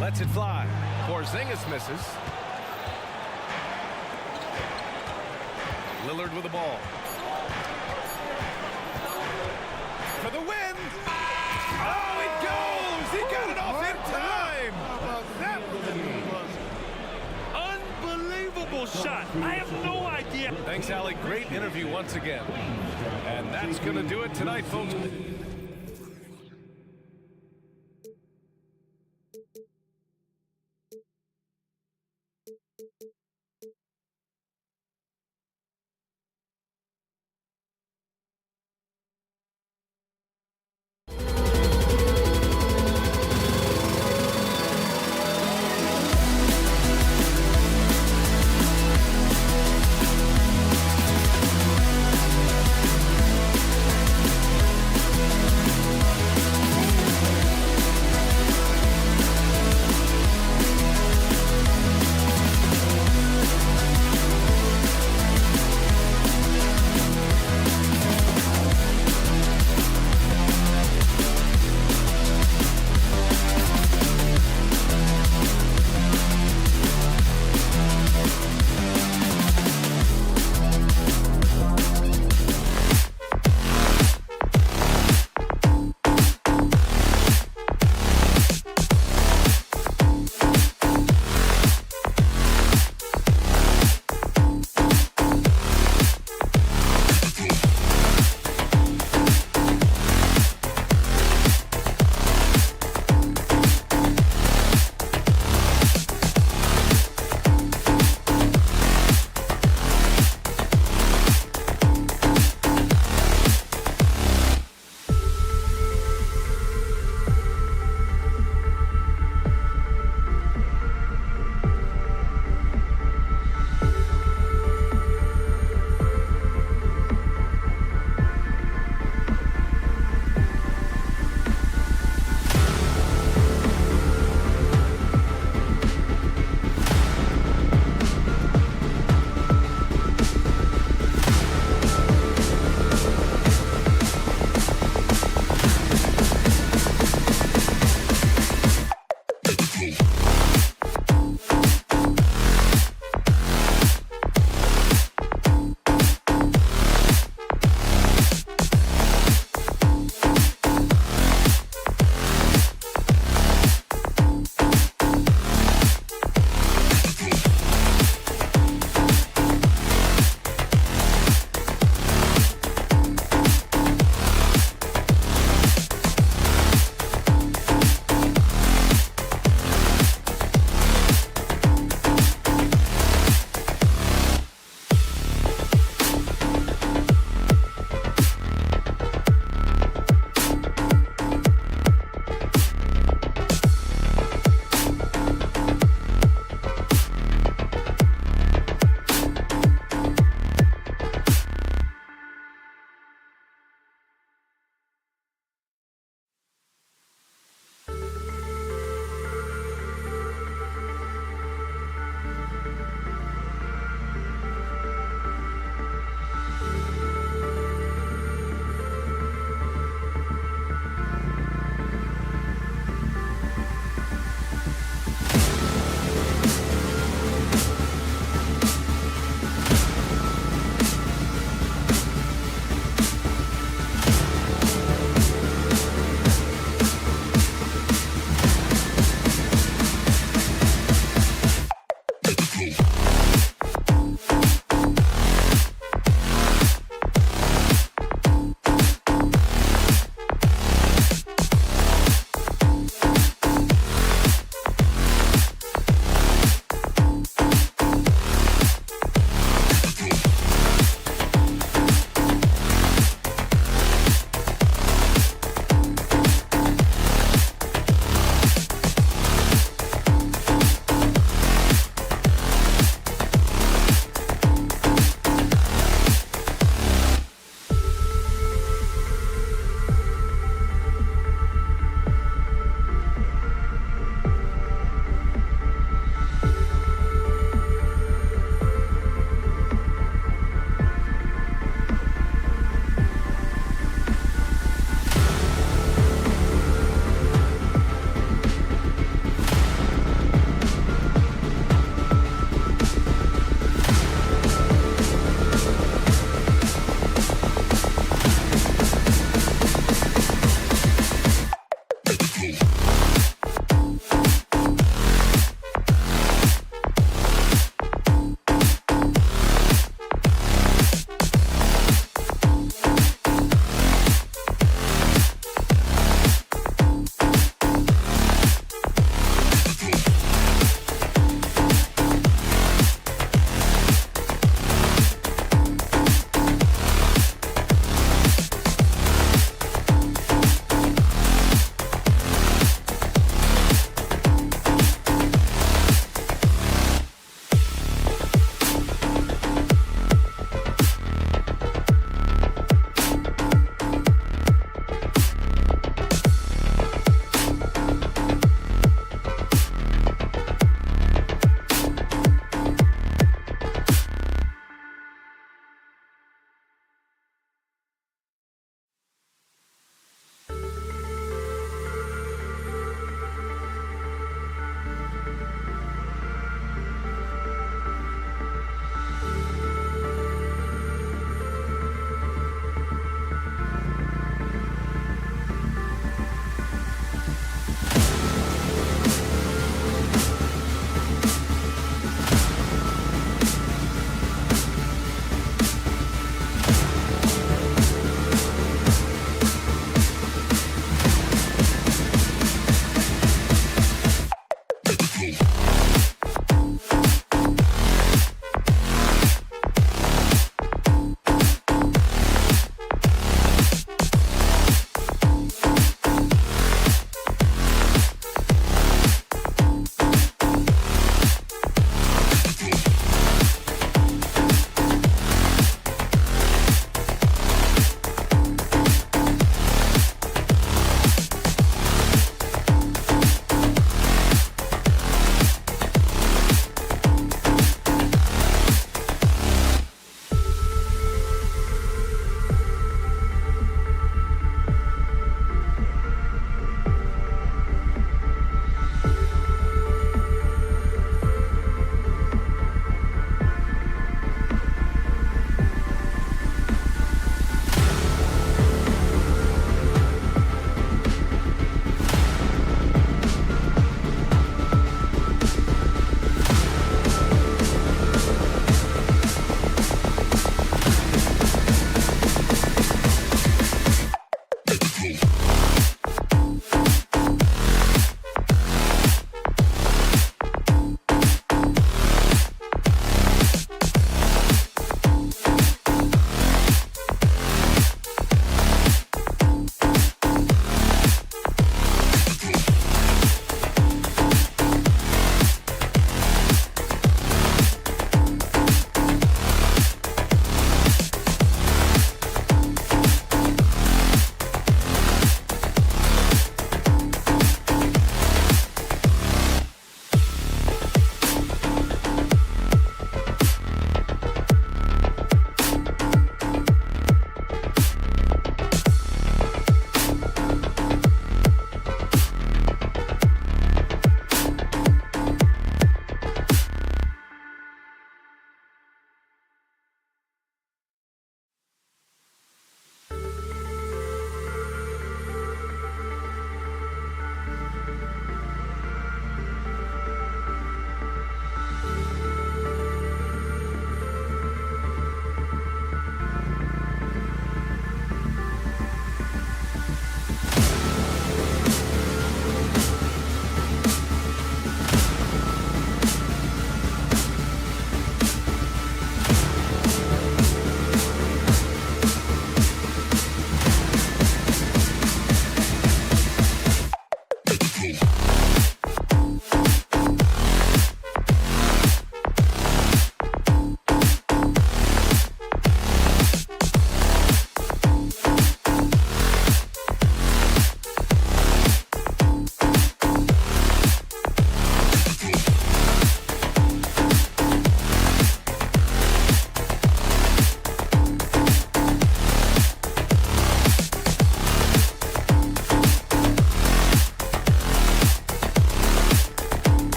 Lets it fly. Porzingis misses. Lillard with the ball. For the win. Oh, it goes. He got it off in time. Unbelievable shot. I have no idea. Thanks, Allie. Great interview once again. And that's going to do it tonight, folks.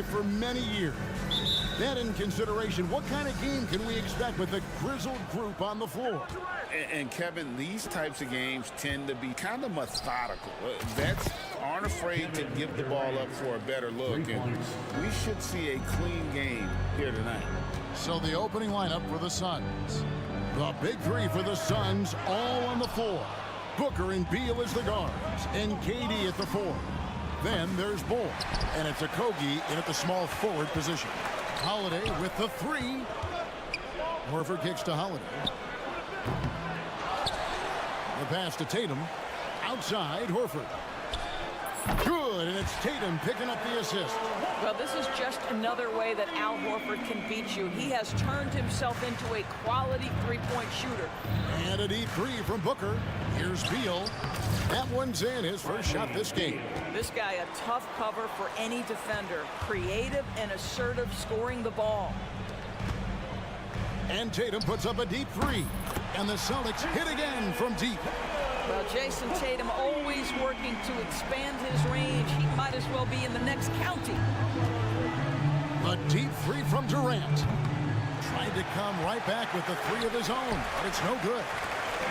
for many years. That in consideration, what kind of game can we expect with the grizzled group on the floor? And Kevin, these types of games tend to be kind of methodical. Vets aren't afraid to give the ball up for a better look, and we should see a clean game here tonight. So the opening lineup for the Suns. The big three for the Suns all on the floor. Booker and Beal as the guards, and KD at the 4. Then there's Bull, and it's Okogie in at the small forward position. Holiday with the 3. Horford kicks to Holiday. The pass to Tatum. Outside, Horford. Good, and it's Tatum picking up the assist. Well, this is just another way that Al Horford can beat you. He has turned himself into a quality three-point shooter. And a deep 3 from Booker. Here's Beal. That one's in, his first shot this game. This guy a tough cover for any defender. Creative and assertive scoring the ball. And Tatum puts up a deep 3. And the Celtics hit again from deep. Well, Jason Tatum always working to expand his range. He might as well be in the next county. A deep 3 from Durant. Tried to come right back with the 3 of his own, but it's no good.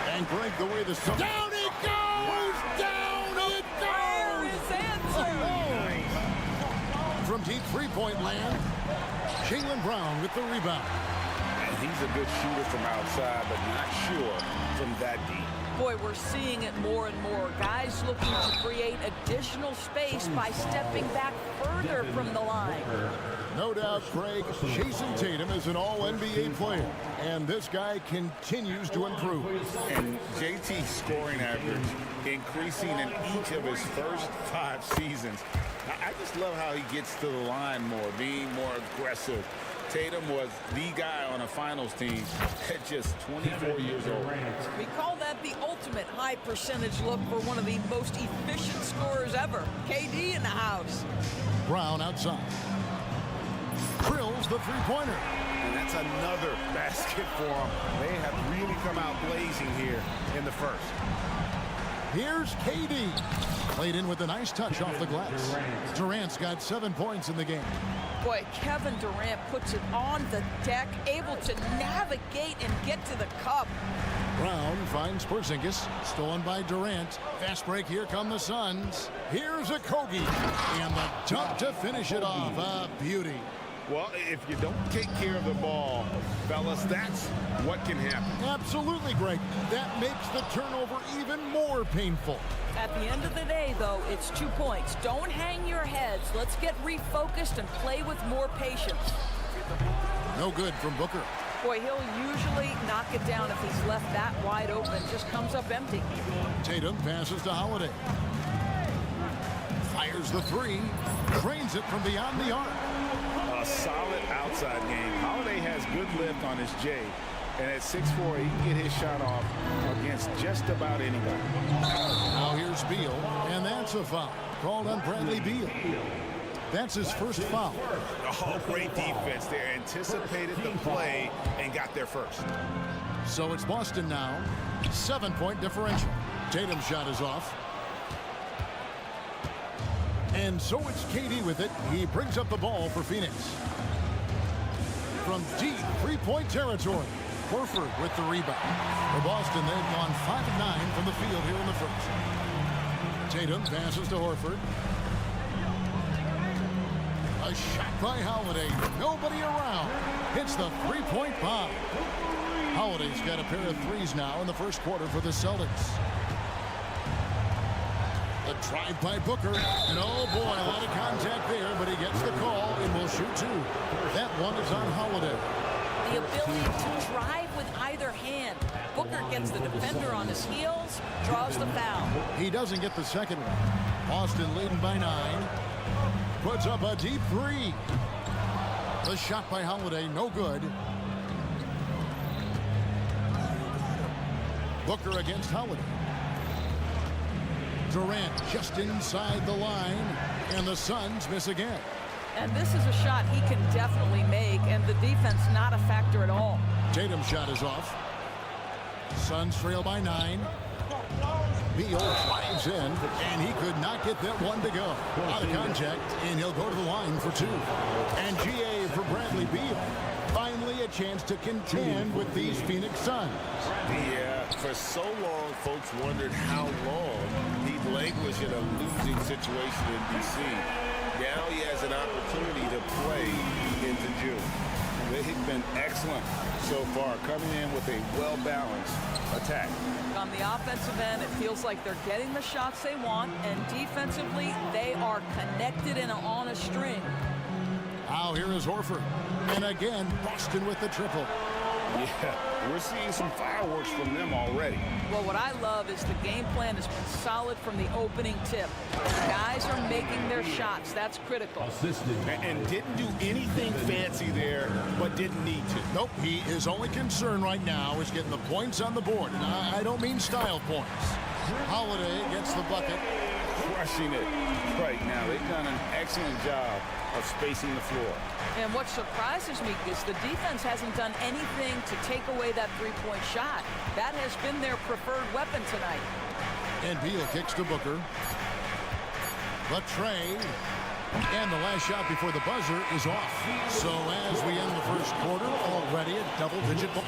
And Greg, the way the Celtics... Down it goes! Down it goes! There is answer! From deep three-point land, Jaylen Brown with the rebound. And he's a good shooter from outside, but not sure from that deep. Boy, we're seeing it more and more. Guys looking to create additional space by stepping back further from the line. No doubt, Craig, Jason Tatum is an all-NBA player, and this guy continues to improve. And JT's scoring average increasing in each of his first 5 seasons. I just love how he gets to the line more, being more aggressive. Tatum was the guy on a finals team at just 24 years old. We call that the ultimate high percentage look for one of the most efficient scorers ever. KD in the house. Brown outside. Drills the three-pointer. And that's another basket for them. They have really come out blazing here in the first. Here's KD. Played in with a nice touch off the glass. Durant's got 7 points in the game. Boy, Kevin Durant puts it on the deck, able to navigate and get to the cup. Brown finds Porzingis, stolen by Durant. Fast break, here come the Suns. Here's Okogie, and the dunk to finish it off. A beauty. Well, if you don't take care of the ball, fellas, that's what can happen. Absolutely, Greg. That makes the turnover even more painful. At the end of the day, though, it's 2 points. Don't hang your heads. Let's get refocused and play with more patience. No good from Booker. Boy, he'll usually knock it down if he's left that wide open. Just comes up empty. Tatum passes to Holiday. Fires the 3. Drains it from beyond the arc. A solid outside game. Holiday has good lift on his J. And at 6'4", he can get his shot off against just about anybody. Now here's Beal, and that's a foul. Called on Bradley Beal. That's his first foul. Oh, great defense there. Anticipated the play and got there first. So it's Boston now. 7-point differential. Tatum's shot is off. And so it's KD with it. He brings up the ball for Phoenix. From deep three-point territory, Horford with the rebound. For Boston, they've gone 5 of 9 from the field here in the first. Tatum passes to Horford. A shot by Holiday. Nobody around. Hits the three-point bomb. Holiday's got a pair of threes now in the first quarter for the Celtics. The drive by Booker. And oh boy, a lot of contact there, but he gets the call and will shoot 2. That one is on Holiday. The ability to drive with either hand. Booker gets the defender on his heels, draws the foul. He doesn't get the second one. Boston leading by 9. Puts up a deep 3. The shot by Holiday, no good. Booker against Holiday. Durant just inside the line, and the Suns miss again. And this is a shot he can definitely make, and the defense not a factor at all. Tatum's shot is off. Suns trail by 9. Beal drives in, and he could not get that one to go. Out of contact, and he'll go to the line for two. And GA for Bradley Beal. Finally a chance to contend with these Phoenix Suns. Yeah, for so long, folks wondered how long he'd languish in a losing situation in D.C. Now he has an opportunity to play into June. They've been excellent so far, coming in with a well-balanced attack. On the offensive end, it feels like they're getting the shots they want, and defensively, they are connected and on a string. Now here is Horford. And again, Boston with the triple. Yeah, we're seeing some fireworks from them already. Well, what I love is the game plan has been solid from the opening tip. Guys are making their shots. That's critical. And didn't do anything fancy there, but didn't need to. Nope, his only concern right now is getting the points on the board. And I don't mean style points. Holiday gets the bucket. Crushing it right now. They've done an excellent job of spacing the floor. And what surprises me is the defense hasn't done anything to take away that three-point shot. That has been their preferred weapon tonight. And Beal kicks to Booker. The trade. And the last shot before the buzzer is off. So as we end the first quarter, already a double-digit ball.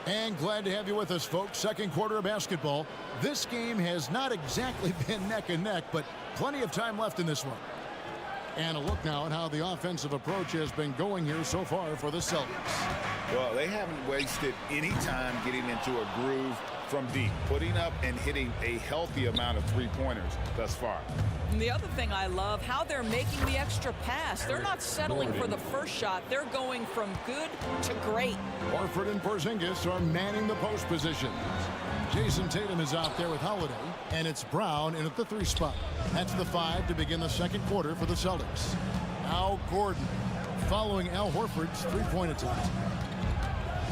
And glad to have you with us, folks. Second quarter of basketball. This game has not exactly been neck and neck, but plenty of time left in this one. And a look now at how the offensive approach has been going here so far for the Celtics. Well, they haven't wasted any time getting into a groove from deep, putting up and hitting a healthy amount of three-pointers thus far. And the other thing I love, how they're making the extra pass. They're not settling for the first shot. They're going from good to great. Horford and Porzingis are manning the post positions. Jason Tatum is out there with Holiday, and it's Brown in at the 3 spot. That's the 5 to begin the second quarter for the Celtics. Now Gordon, following Al Horford's three-point attempt.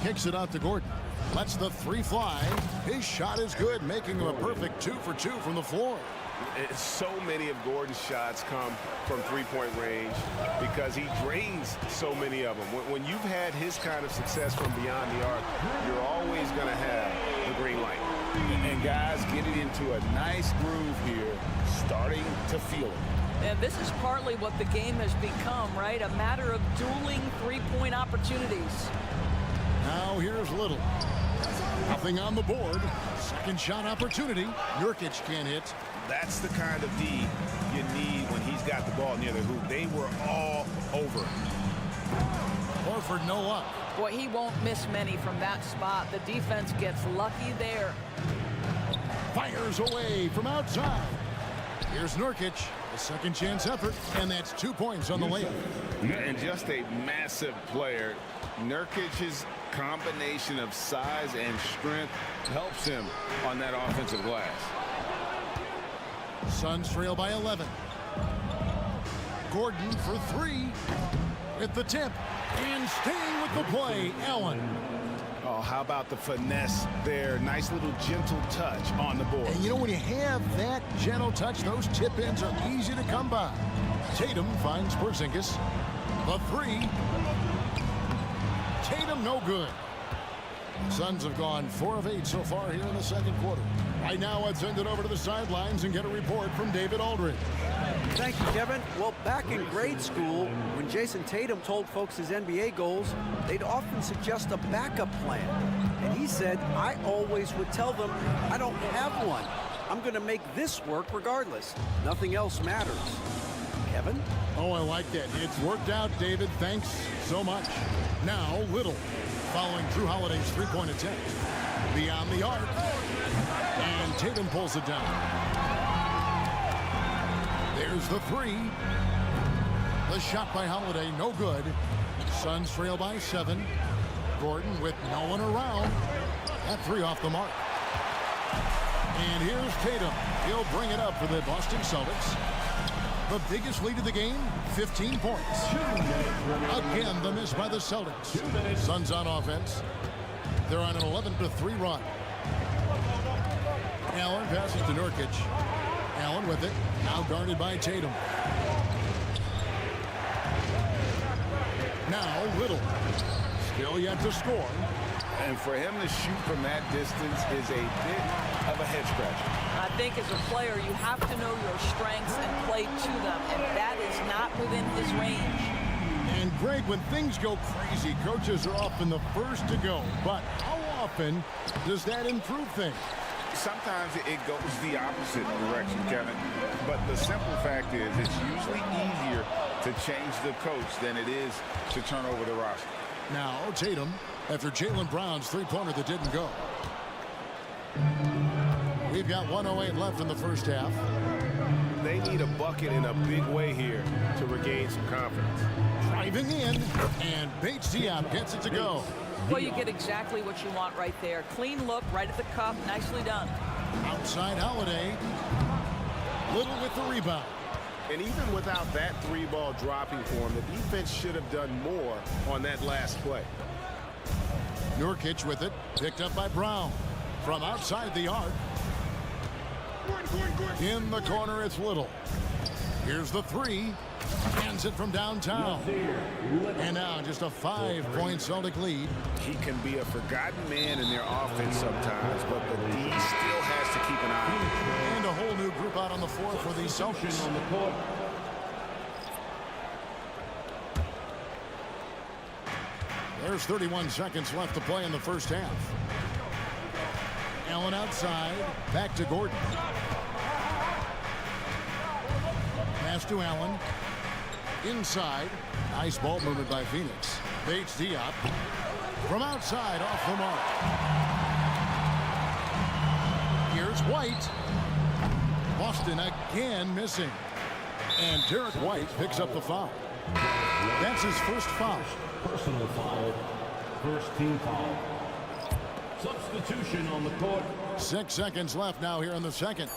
Kicks it out to Gordon. Lets the 3 fly. His shot is good, making him a perfect 2 for 2 from the floor. So many of Gordon's shots come from three-point range because he drains so many of them. When you've had his kind of success from beyond the arc, you're always going to have the green light. And guys getting into a nice groove here, starting to feel it. And this is partly what the game has become, right? A matter of dueling three-point opportunities. Now here's Little. Nothing on the board. Second shot opportunity. Nurkic can't hit. That's the kind of D you need when he's got the ball near the hoop. They were all over. Horford no luck. Boy, he won't miss many from that spot. The defense gets lucky there. Fires away from outside. Here's Nurkic. A second chance effort, and that's 2 points on the layup. And just a massive player. Nurkic's combination of size and strength helps him on that offensive glass. Suns trail by 11. Gordon for 3 at the tip, and staying with the play, Allen. Oh, how about the finesse there? Nice little gentle touch on the board. And you know, when you have that gentle touch, those tip-ins are easy to come by. Tatum finds Porzingis. The 3. Tatum no good. Suns have gone 4 of 8 so far here in the second quarter. Right now, I'd send it over to the sidelines and get a report from David Aldridge. Thank you, Kevin. Well, back in grade school, when Jason Tatum told folks his NBA goals, they'd often suggest a backup plan. And he said, I always would tell them, I don't have one. I'm going to make this work regardless. Nothing else matters. Kevin? Oh, I like that. It's worked out, David. Thanks so much. Now, Little, following Drew Holiday's three-point attempt. Beyond the arc. And Tatum pulls it down. There's the 3. The shot by Holiday, no good. Suns trail by 7. Gordon with no one around. That 3 off the mark. And here's Tatum. He'll bring it up for the Boston Celtics. The biggest lead of the game, 15 points. Again, the miss by the Celtics. Suns on offense. They're on an 11-3 run. Allen passes to Nurkic. Allen with it. Now guarded by Tatum. Now Little. Still yet to score. And for him to shoot from that distance is a bit of a head scratcher. I think as a player, you have to know your strengths and play to them, and that is not within his range. And Greg, when things go crazy, coaches are often the first to go. But how often does that improve things? Sometimes it goes the opposite direction, Kevin. But the simple fact is it's usually easier to change the coach than it is to turn over the roster. Now Tatum after Jaylen Brown's three-pointer that didn't go. We've got 1:08 left in the first half. They need a bucket in a big way here to regain some confidence. Driving in, and Bates Diop gets it to go. Well, you get exactly what you want right there. Clean look, right at the cup, nicely done. Outside Holiday. Little with the rebound. And even without that three-ball dropping for him, the defense should have done more on that last play. Nurkic with it, picked up by Brown. From outside the arc. In the corner, it's Little. Here's the three. Hands it from downtown. And now just a 5-point Celtic lead. He can be a forgotten man in their offense sometimes, but the D still has to keep an eye on him. And a whole new group out on the floor for the Celtics. There's 31 seconds left to play in the first half. Allen outside, back to Gordon. Pass to Allen. Inside. Nice ball movement by Phoenix. Bates Diop. From outside, off the mark. Here's White. Boston again missing. And Derek White picks up the foul. That's his first foul. Personal foul. First team foul. Substitution on the court. 6 seconds left now here in the second.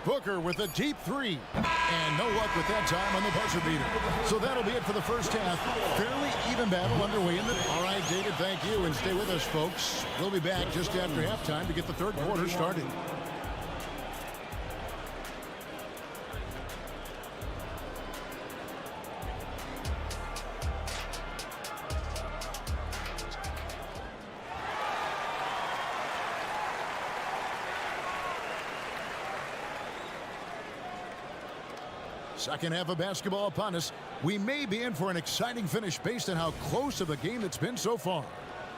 Booker with a deep three. And no luck with that time on the buzzer beater. So that'll be it for the first half. Fairly even battle underway in the... All right, David, thank you. And stay with us, folks. We'll be back just after halftime to get the third quarter started. Second half of basketball upon us. We may be in for an exciting finish based on how close of a game it's been so far.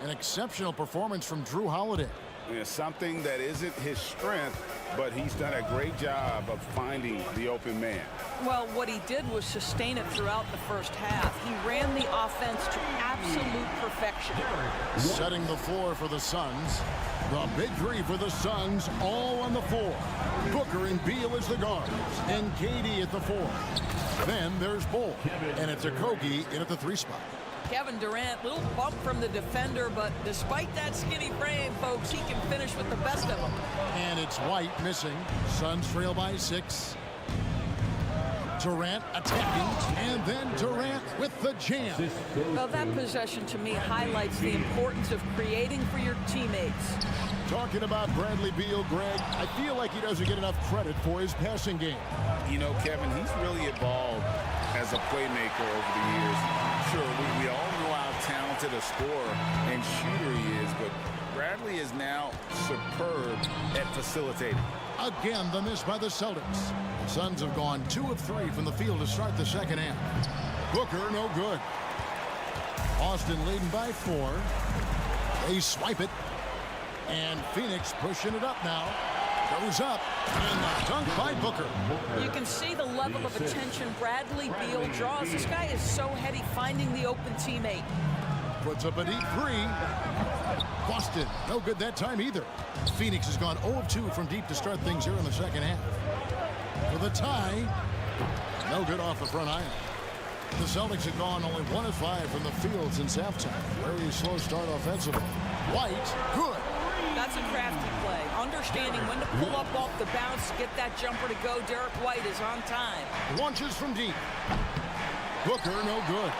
An exceptional performance from Drew Holiday. Yeah, something that isn't his strength, but he's done a great job of finding the open man. Well, what he did was sustain it throughout the first half. He ran the offense to absolute perfection. Setting the floor for the Suns. The big three for the Suns, all on the floor. Booker and Beal as the guards, and KD at the 4. Then there's Bull, and it's Okogie in at the 3 spot. Kevin Durant, little bump from the defender, but despite that skinny frame, folks, he can finish with the best of them. And it's White missing. Suns trail by 6. Durant attacking, and then Durant with the jam. Well, that possession to me highlights the importance of creating for your teammates. Talking about Bradley Beal, Greg, I feel like he doesn't get enough credit for his passing game. You know, Kevin, he's really evolved as a playmaker over the years. Sure, we all know how talented a scorer and shooter he is, but Bradley is now superb at facilitating. Again, the miss by the Celtics. Suns have gone 2 of 3 from the field to start the second half. Booker, no good. Austin leading by 4. They swipe it. And Phoenix pushing it up now. Goes up. And the dunk by Booker. You can see the level of attention Bradley Beal draws. This guy is so heady finding the open teammate. Puts up a deep 3. Boston, no good that time either. Phoenix has gone 0 of 2 from deep to start things here in the second half. For the tie, no good off the front iron. The Celtics have gone only 1 of 5 from the field since halftime. Very slow start offensively. White, good. That's a crafty play. Understanding when to pull up off the bounce, get that jumper to go. Derek White is on time. Launches from deep. Booker, no good.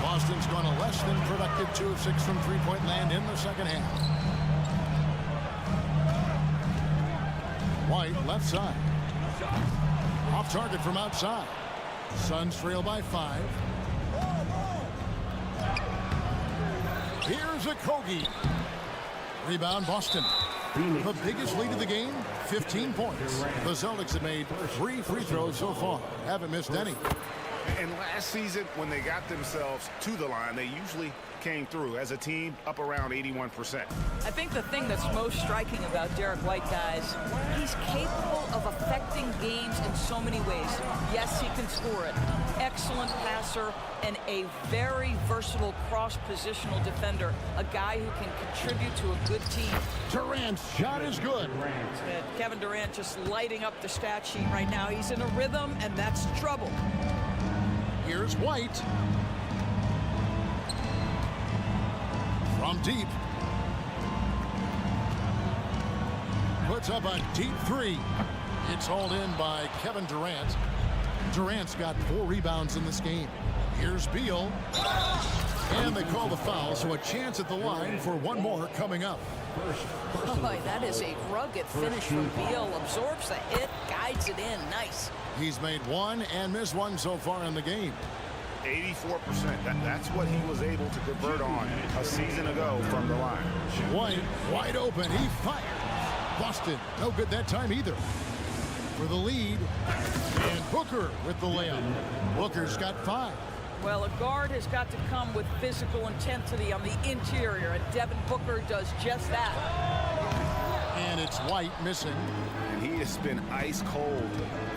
Boston's gone a less than productive 2 of 6 from three-point land in the second half. White, left side. Off target from outside. Suns trail by 5. Here's a Kogi. Rebound, Boston. The biggest lead of the game, 15 points. The Celtics have made 3 free throws so far. Haven't missed any. And last season, when they got themselves to the line, they usually came through as a team up around 81%. I think the thing that's most striking about Derek White, guys, he's capable of affecting games in so many ways. Yes, he can score it. Excellent passer and a very versatile cross-positional defender. A guy who can contribute to a good team. Durant's shot is good. Kevin Durant just lighting up the stat sheet right now. He's in a rhythm, and that's trouble. Here's White. From deep. Puts up a deep 3. It's hauled in by Kevin Durant. Durant's got 4 rebounds in this game. Here's Beal. And they call the foul, so a chance at the line for one more coming up. Boy, that is a rugged finish from Beal. Absorbs the hit, guides it in. Nice. He's made 1 and missed 1 so far in the game. 84%. That's what he was able to convert on a season ago from the line. White, wide open. He fires. Boston, no good that time either. For the lead. And Booker with the layup. Booker's got 5. Well, a guard has got to come with physical intensity on the interior, and Devin Booker does just that. And it's White missing. And he has been ice cold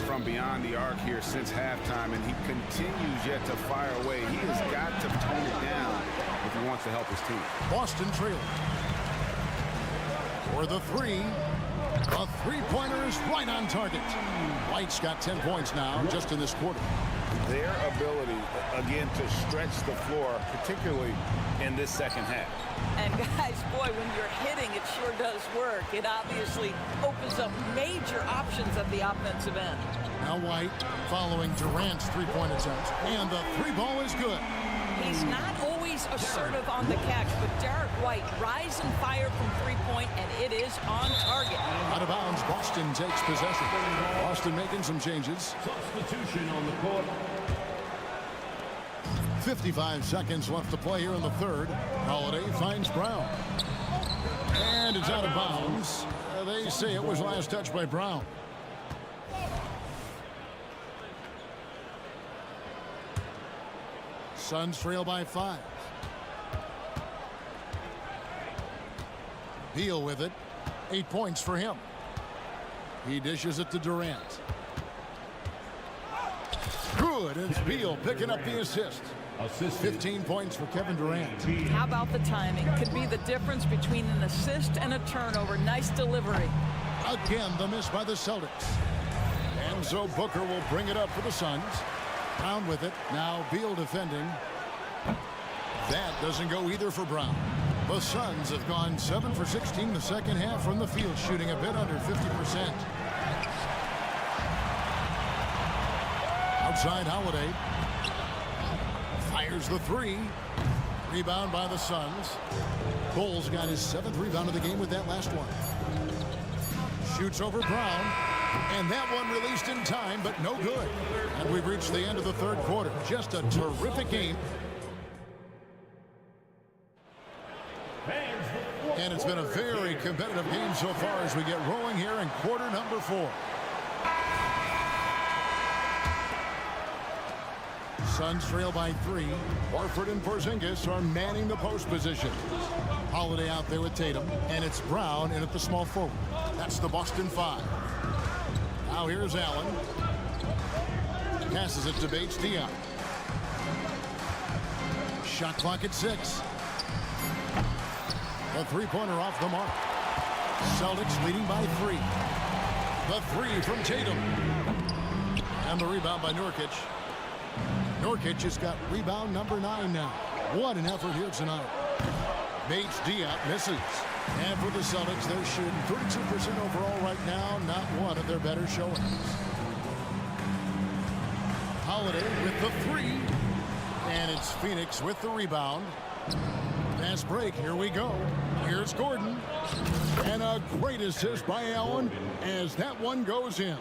from beyond the arc here since halftime, and he continues yet to fire away. He has got to tone it down if he wants to help his team. Boston trailing. For the 3. A 3-pointer is right on target. White's got 10 points now just in this quarter. Their ability, again, to stretch the floor, particularly in this second half. And guys, boy, when you're hitting, it sure does work. It obviously opens up major options at the offensive end. Now White following Durant's 3-point attempt. And the 3 ball is good. He's not always assertive on the catch, but Derek White rise and fire from 3-point, and it is on target. Out of bounds, Boston takes possession. Boston making some changes. Substitution on the court. 55 seconds left to play here in the third. Holiday finds Brown. And it's out of bounds. They say it was last touched by Brown. Suns trail by 5. Beal with it. 8 points for him. He dishes it to Durant. Good. It's Beal picking up the assist. 15 points for Kevin Durant. How about the timing? Could be the difference between an assist and a turnover. Nice delivery. Again, the miss by the Celtics. And so Booker will bring it up for the Suns. Brown with it. Now Beal defending. That doesn't go either for Brown. The Suns have gone 7 for 16 the second half from the field, shooting a bit under 50%. Outside Holiday. Fires the 3. Rebound by the Suns. Bull's got his 7th rebound of the game with that last one. Shoots over Brown. And that one released in time, but no good. And we've reached the end of the third quarter. Just a terrific game. And it's been a very competitive game so far as we get rolling here in quarter number 4. Suns trail by 3. Horford and Porzingis are manning the post position. Holiday out there with Tatum. And it's Brown in at the small forward. That's the Boston 5. Now here's Allen. Passes it to Bates Diop. Shot clock at 6. The 3-pointer off the mark. Celtics leading by 3. The 3 from Tatum. And the rebound by Nurkic. Nurkic has got rebound number 9 now. What an effort here tonight. Bates Diop misses. And for the Celtics, they're shooting 32% overall right now. Not one of their better showings. Holiday with the 3. And it's Phoenix with the rebound. Fast break. Here we go. Here's Gordon. And a great assist by Allen as that one goes in.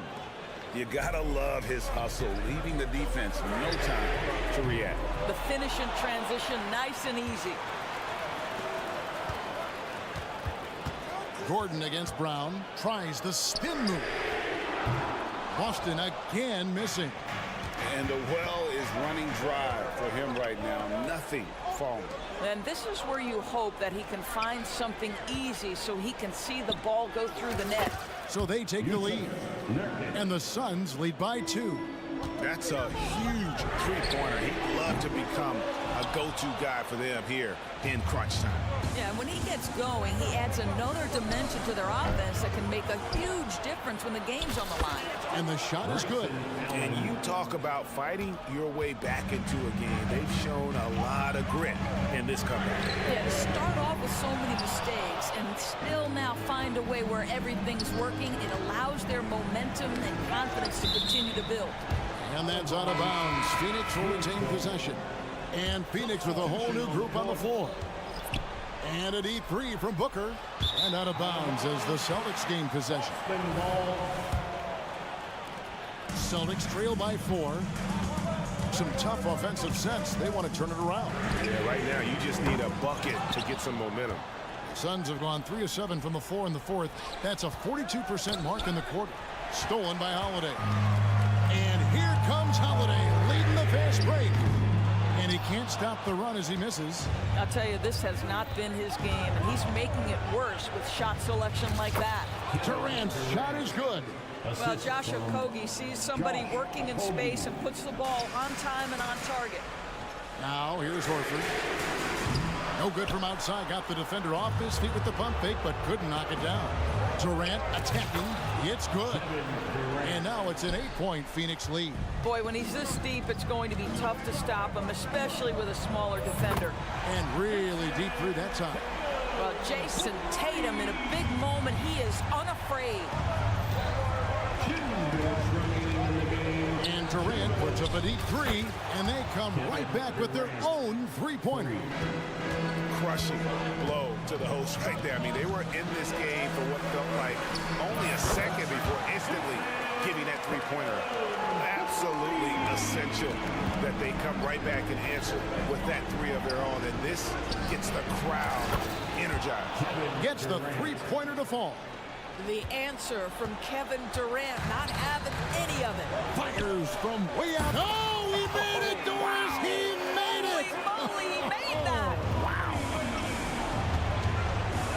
You gotta love his hustle, leaving the defense no time to react. The finish in transition, nice and easy. Gordon against Brown. Tries the spin move. Boston again missing. And the well is running dry for him right now. Nothing falling. And this is where you hope that he can find something easy so he can see the ball go through the net. So they take the lead. And the Suns lead by 2. That's a huge three-pointer. He'd love to become a go-to guy for them here in crunch time. Yeah, when he gets going, he adds another dimension to their offense that can make a huge difference when the game's on the line. And the shot is good. And you talk about fighting your way back into a game. They've shown a lot of grit in this comeback. Yeah, to start off with so many mistakes and still now find a way where everything's working, it allows their momentum and confidence to continue to build. And that's out of bounds. Phoenix will retain possession. And Phoenix with a whole new group on the floor. And a deep three from Booker. And out of bounds as the Celtics gain possession. Celtics trail by 4. Some tough offensive sets. They want to turn it around. Yeah, right now you just need a bucket to get some momentum. Suns have gone 3 of 7 from the floor in the fourth. That's a 42% mark in the quarter. Stolen by Holiday. And here comes Holiday leading the fast break. And he can't stop the run as he misses. I'll tell you, this has not been his game, and he's making it worse with shot selection like that. Durant's shot is good. Well, Josh Okogie sees somebody working in space and puts the ball on time and on target. Now here's Horford. No good from outside. Got the defender off his feet with the pump fake, but couldn't knock it down. Durant attacking. It's good. And now it's an 8-point Phoenix lead. Boy, when he's this deep, it's going to be tough to stop him, especially with a smaller defender. And really deep through that time. Well, Jason Tatum, in a big moment, he is unafraid. And Durant puts up a deep 3, and they come right back with their own 3-pointer. Crushing blow to the host right there. I mean, they were in this game for what felt like only a second before instantly giving that 3-pointer. Absolutely essential that they come right back and answer with that 3 of their own. And this gets the crowd energized. Gets the 3-pointer to fall. The answer from Kevin Durant, not having any of it. Fires from way out. Oh, he made it, Doris. He made it. Holy moly, he made that.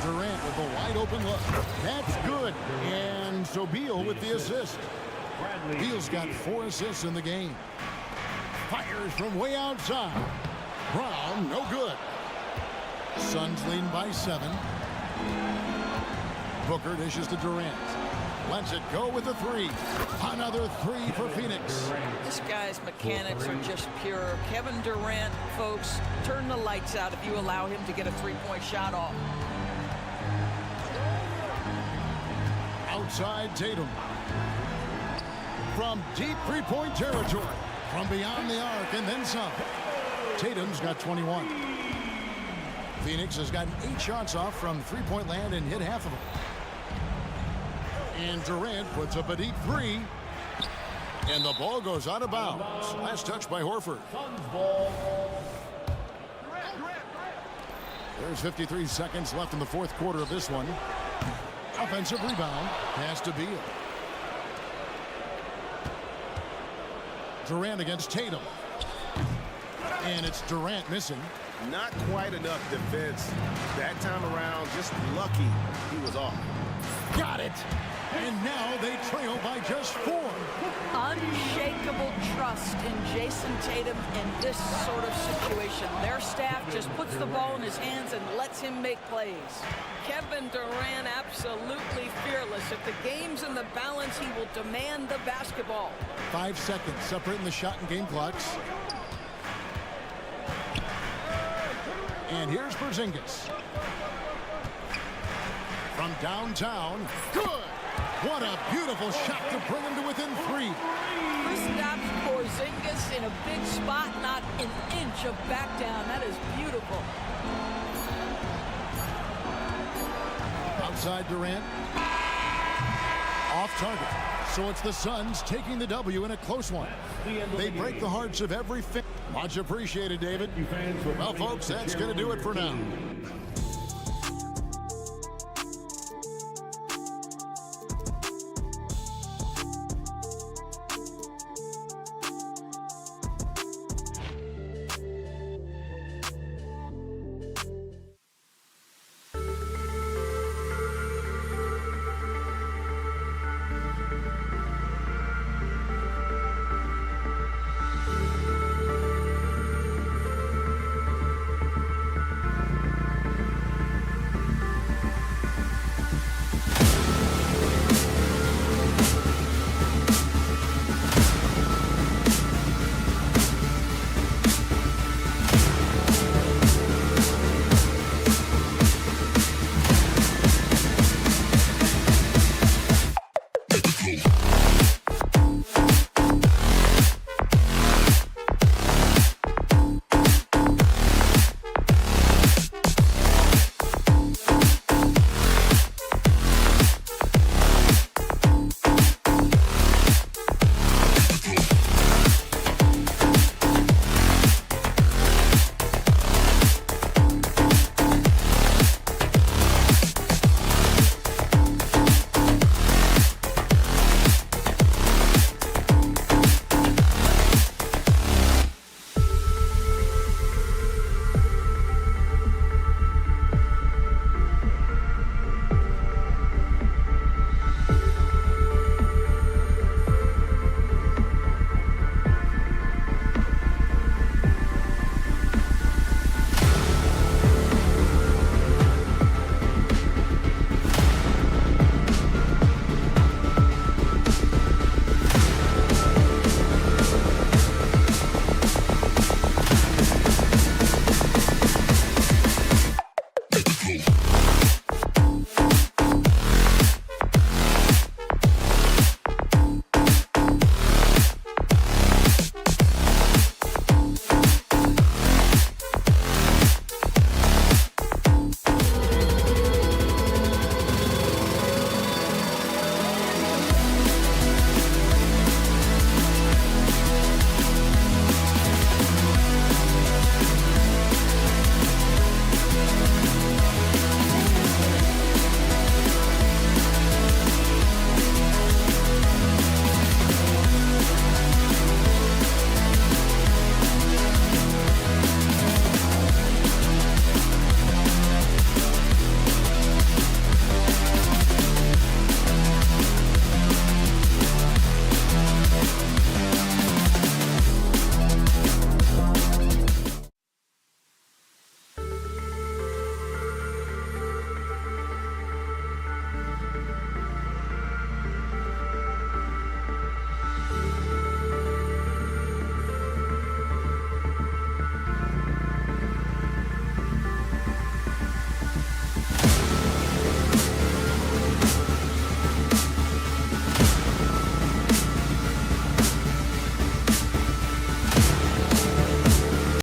Durant with a wide open look. That's good. And so Beal with the assist. Beal's got 4 assists in the game. Fires from way outside. Brown, no good. Suns leading by 7. Booker dishes to Durant. Lets it go with a 3. Another 3 for Phoenix. This guy's mechanics are just pure. Kevin Durant, folks, turn the lights out if you allow him to get a 3-point shot off. Outside Tatum. From deep 3-point territory. From beyond the arc and then some. Tatum's got 21. Phoenix has gotten 8 shots off from 3-point land and hit half of them. And Durant puts up a deep 3. And the ball goes out of bounds. Last touch by Horford. There's 53 seconds left in the fourth quarter of this one. Offensive rebound. Pass to Beal. Durant against Tatum. And it's Durant missing. Not quite enough defense that time around. Just lucky he was off. Got it. And now they trail by just 4. Unshakable trust in Jason Tatum in this sort of situation. Their staff just puts the ball in his hands and lets him make plays. Kevin Durant absolutely fearless. If the game's in the balance, he will demand the basketball. 5 seconds separating the shot and game clocks. And here's Porzingis. From downtown. Good. What a beautiful shot to bring him to within 3. Kristaps Porzingis in a big spot, not an inch of back down. That is beautiful. Outside Durant. Off target. So it's the Suns taking the W in a close one. They break the hearts of every fan. Much appreciated, David. Well, folks, that's going to do it for now.